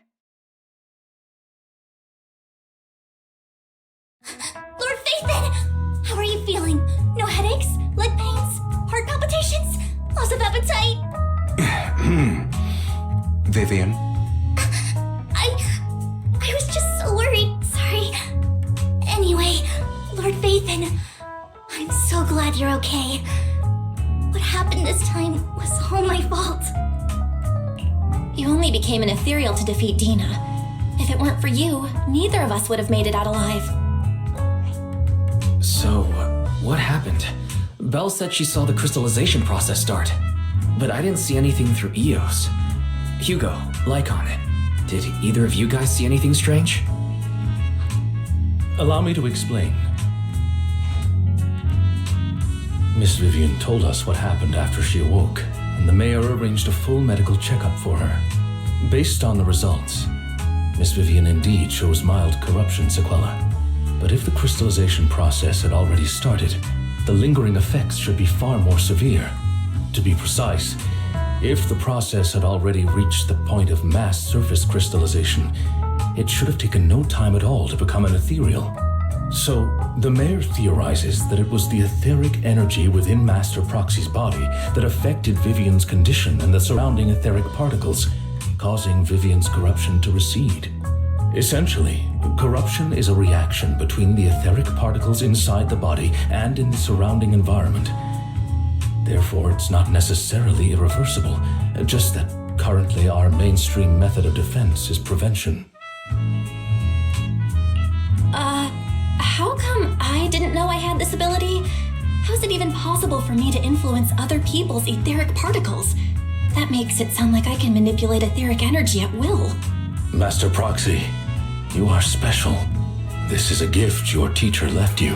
Lord Phaethon! How are you feeling? No headaches? Leg pains? Heart palpitations? Loss of appetite? Vivian? I was just so worried. Sorry. Anyway, Lord Phaethon, I'm so glad you're okay. What happened this time was all my fault. You only became an ethereal to defeat Dina. If it weren't for you, neither of us would have made it out alive. So, what happened? Belle said she saw the crystallization process start, but I didn't see anything through EOS. Hugo, Lycon, did either of you guys see anything strange? Allow me to explain. Miss Vivian told us what happened after she awoke, and the mayor arranged a full medical checkup for her. Based on the results, Miss Vivian indeed shows mild corruption sequela. But if the crystallization process had already started, the lingering effects should be far more severe. To be precise, if the process had already reached the point of mass surface crystallization, it should have taken no time at all to become an ethereal. So, the mayor theorizes that it was the etheric energy within Master Proxy's body that affected Vivian's condition and the surrounding etheric particles, causing Vivian's corruption to recede. Essentially, corruption is a reaction between the etheric particles inside the body and in the surrounding environment. Therefore, it's not necessarily irreversible, just that currently our mainstream method of defense is prevention. How come I didn't know I had this ability? How is it even possible for me to influence other people's etheric particles? That makes it sound like I can manipulate etheric energy at will. Master Proxy, you are special. This is a gift your teacher left you.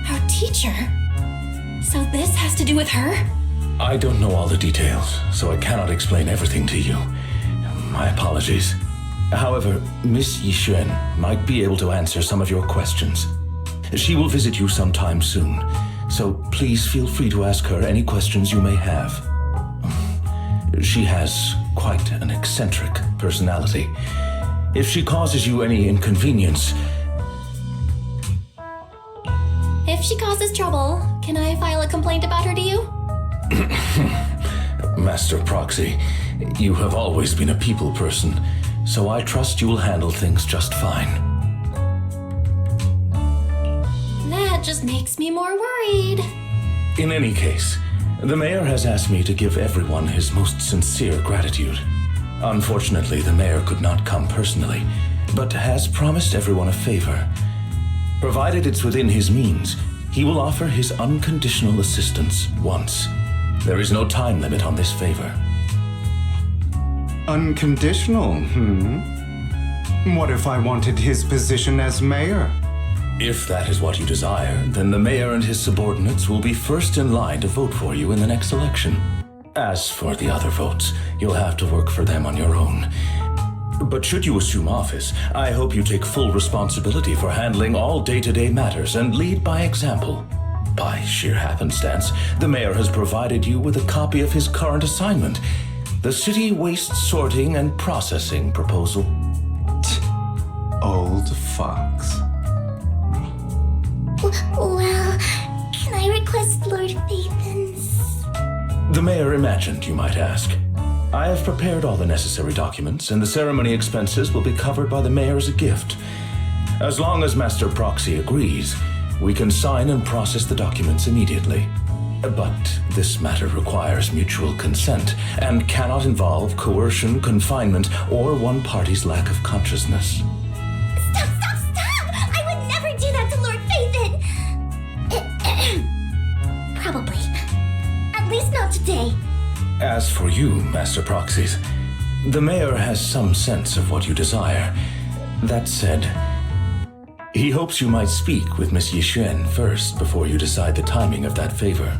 Our teacher? So this has to do with her? I don't know all the details, so I cannot explain everything to you. My apologies. However, Miss Yixuan might be able to answer some of your questions. She will visit you sometime soon, so please feel free to ask her any questions you may have. She has quite an eccentric personality. If she causes you any inconvenience... If she causes trouble, can I file a complaint about her to you? Master Proxy, you have always been a people person, so I trust you will handle things just fine. That just makes me more worried. In any case, the mayor has asked me to give everyone his most sincere gratitude. Unfortunately, the mayor could not come personally, but has promised everyone a favor. Provided it's within his means, he will offer his unconditional assistance once. There is no time limit on this favor. Unconditional, What if I wanted his position as mayor? If that is what you desire, then the mayor and his subordinates will be first in line to vote for you in the next election. As for the other votes, you'll have to work for them on your own. But should you assume office, I hope you take full responsibility for handling all day-to-day matters and lead by example. By sheer happenstance, the mayor has provided you with a copy of his current assignment, the City Waste Sorting and Processing Proposal. Old fox. Well, can I request Lord Phaethon's? The mayor imagined, you might ask. I have prepared all the necessary documents, and the ceremony expenses will be covered by the mayor as a gift. As long as Master Proxy agrees, we can sign and process the documents immediately. But this matter requires mutual consent and cannot involve coercion, confinement, or one party's lack of consciousness. Stop! I would never do that to Lord Phaethon! Probably. At least not today. As for you, Master Proxies, the mayor has some sense of what you desire. That said, he hopes you might speak with Miss Yixuan first before you decide the timing of that favor.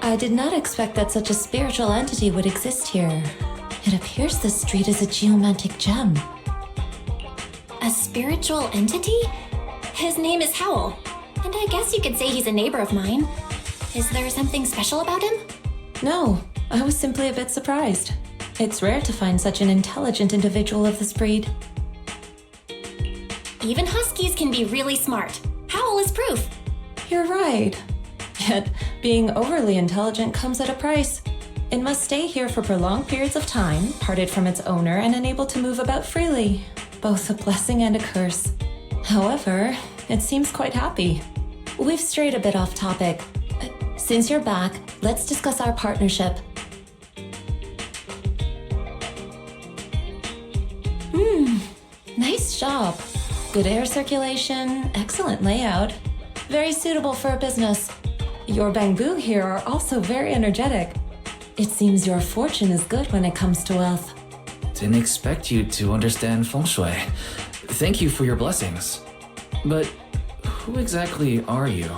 I did not expect that such a spiritual entity would exist here. It appears this street is a geomantic gem. A spiritual entity? His name is Howl, and I guess you could say he's a neighbor of mine. Is there something special about him? No, I was simply a bit surprised. It's rare to find such an intelligent individual of this breed. Even huskies can be really smart. Howl is proof. You're right. Yet, being overly intelligent comes at a price. It must stay here for prolonged periods of time, parted from its owner and unable to move about freely. Both a blessing and a curse. However, it seems quite happy. We've strayed a bit off topic. Since you're back, let's discuss our partnership. Nice job. Good air circulation, excellent layout. Very suitable for a business. Your bamboo here are also very energetic. It seems your fortune is good when it comes to wealth. Didn't expect you to understand feng shui. Thank you for your blessings. But who exactly are you?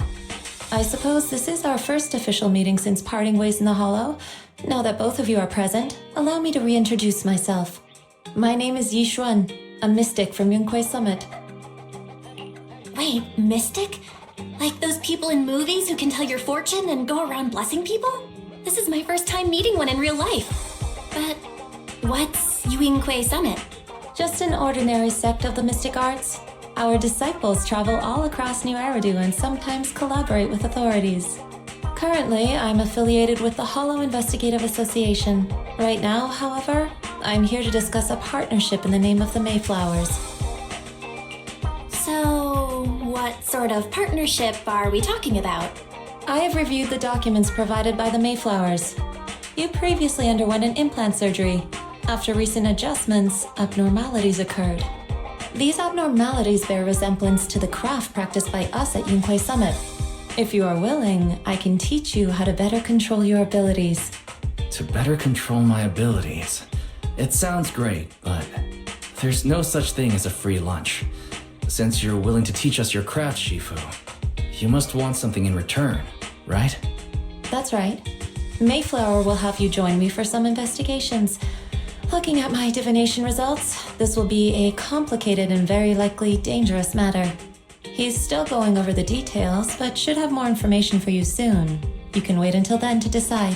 I suppose this is our first official meeting since parting ways in the Hollow. Now that both of you are present, allow me to reintroduce myself. My name is Yi Xuan, a mystic from Yunquei Summit. Wait, mystic? Like those people in movies who can tell your fortune and go around blessing people? This is my first time meeting one in real life. But what's Yunquei Summit? Just an ordinary sect of the mystic arts. Our disciples travel all across New Eridu and sometimes collaborate with authorities. Currently, I'm affiliated with the Hollow Investigative Association. Right now, however, I'm here to discuss a partnership in the name of the Mayflowers. So, what sort of partnership are we talking about? I have reviewed the documents provided by the Mayflowers. You previously underwent an implant surgery. After recent adjustments, abnormalities occurred. These abnormalities bear resemblance to the craft practiced by us at Yunquei Summit. If you are willing, I can teach you how to better control your abilities. To better control my abilities? It sounds great, but there's no such thing as a free lunch. Since you're willing to teach us your craft, Shifu, you must want something in return, right? That's right. Mayflower will have you join me for some investigations. Looking at my divination results, this will be a complicated and very likely dangerous matter. He's still going over the details, but should have more information for you soon. You can wait until then to decide.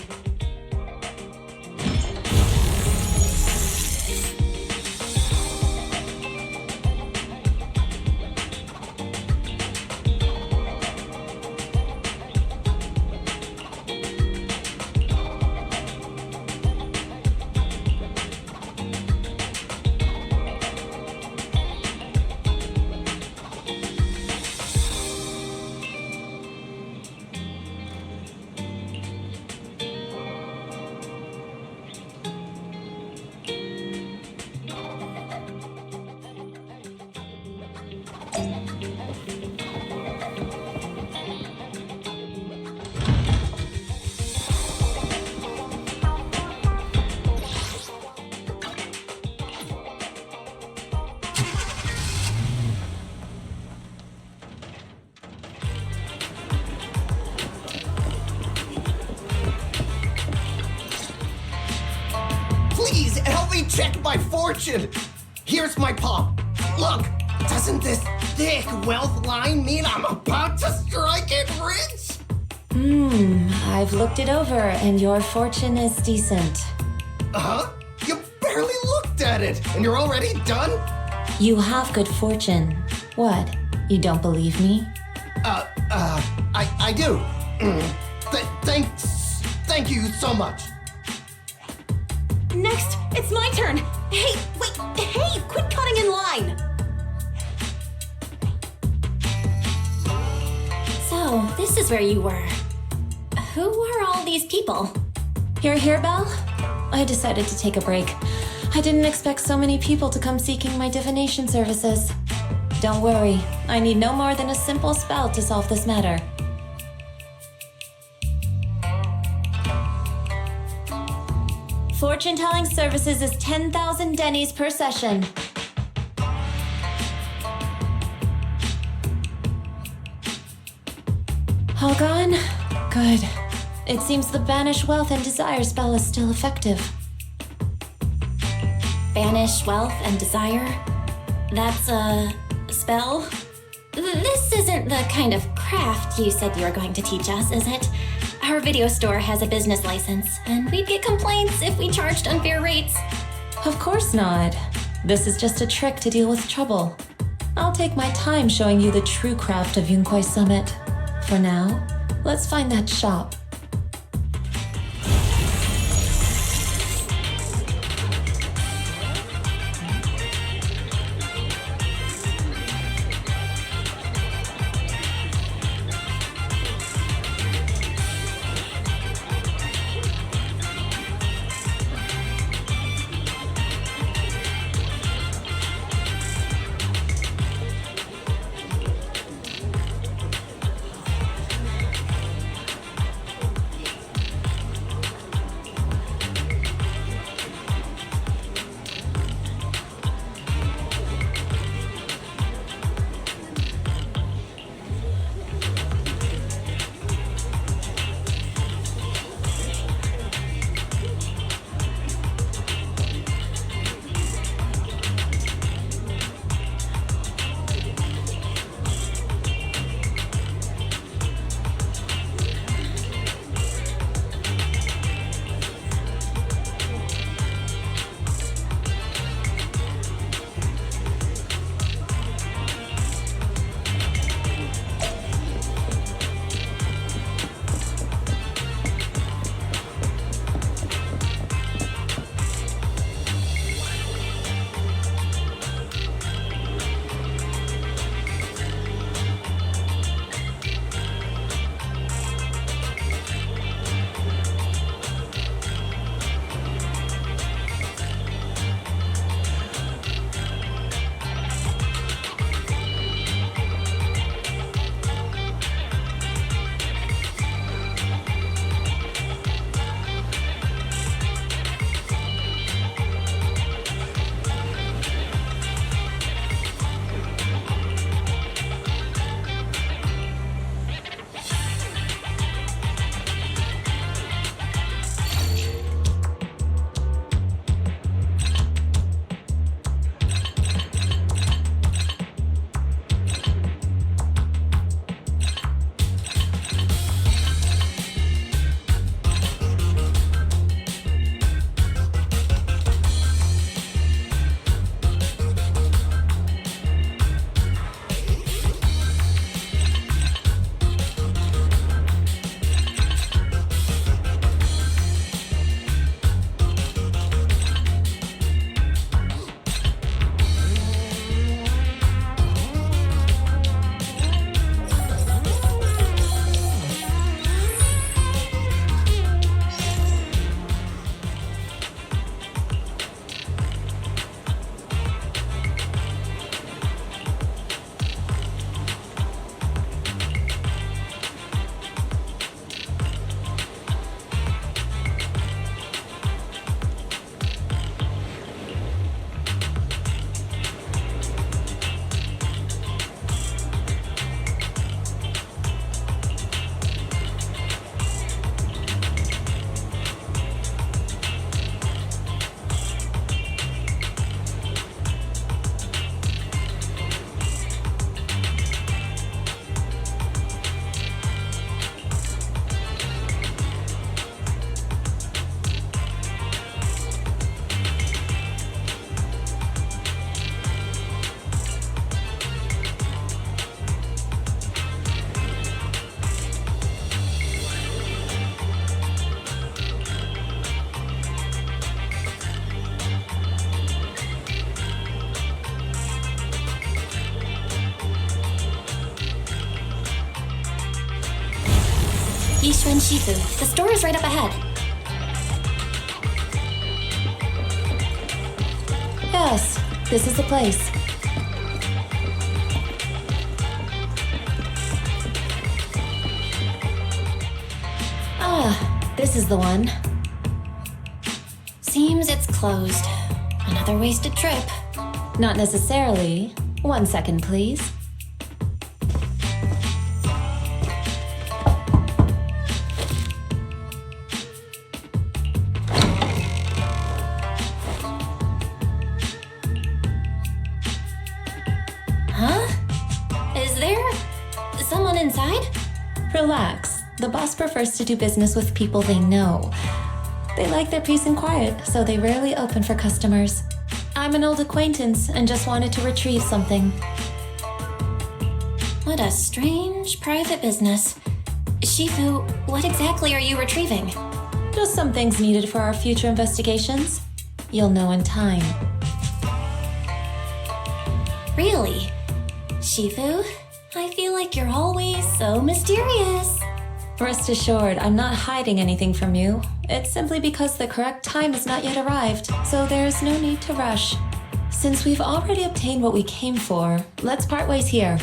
Please help me check my fortune. Here's my palm. Look, doesn't this thick wealth line mean I'm about to strike it rich? I've looked it over and your fortune is decent. Huh? You barely looked at it and you're already done? You have good fortune. What? You don't believe me? I do. Thank you so much. Next, it's my turn. Hey, wait, hey, quit cutting in line. So, this is where you were. Who are all these people? You're here, Belle? I decided to take a break. I didn't expect so many people to come seeking my divination services. Don't worry, I need no more than a simple spell to solve this matter. Fortune-telling services is 10,000 dennies per session. All gone? Good. It seems the Banish Wealth and Desire spell is still effective. Banish wealth and desire? That's a spell? This isn't the kind of craft you said you were going to teach us, is it? Our video store has a business license, and we'd get complaints if we charged unfair rates. Of course not. This is just a trick to deal with trouble. I'll take my time showing you the true craft of Yunquei Summit. For now, let's find that shop. friend Shifu. The store is right up ahead. Yes, this is the place. Ah, this is the one. Seems it's closed. Another wasted trip. Not necessarily. 1 second, please. Huh? Is there someone inside? Relax. The boss prefers to do business with people they know. They like their peace and quiet, so they rarely open for customers. I'm an old acquaintance and just wanted to retrieve something. What a strange private business. Shifu, what exactly are you retrieving? Just some things needed for our future investigations. You'll know in time. Really? Shifu, I feel like you're always so mysterious. Rest assured, I'm not hiding anything from you. It's simply because the correct time has not yet arrived, so there's no need to rush. Since we've already obtained what we came for, let's part ways here.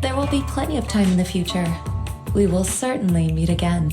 There will be plenty of time in the future. We will certainly meet again.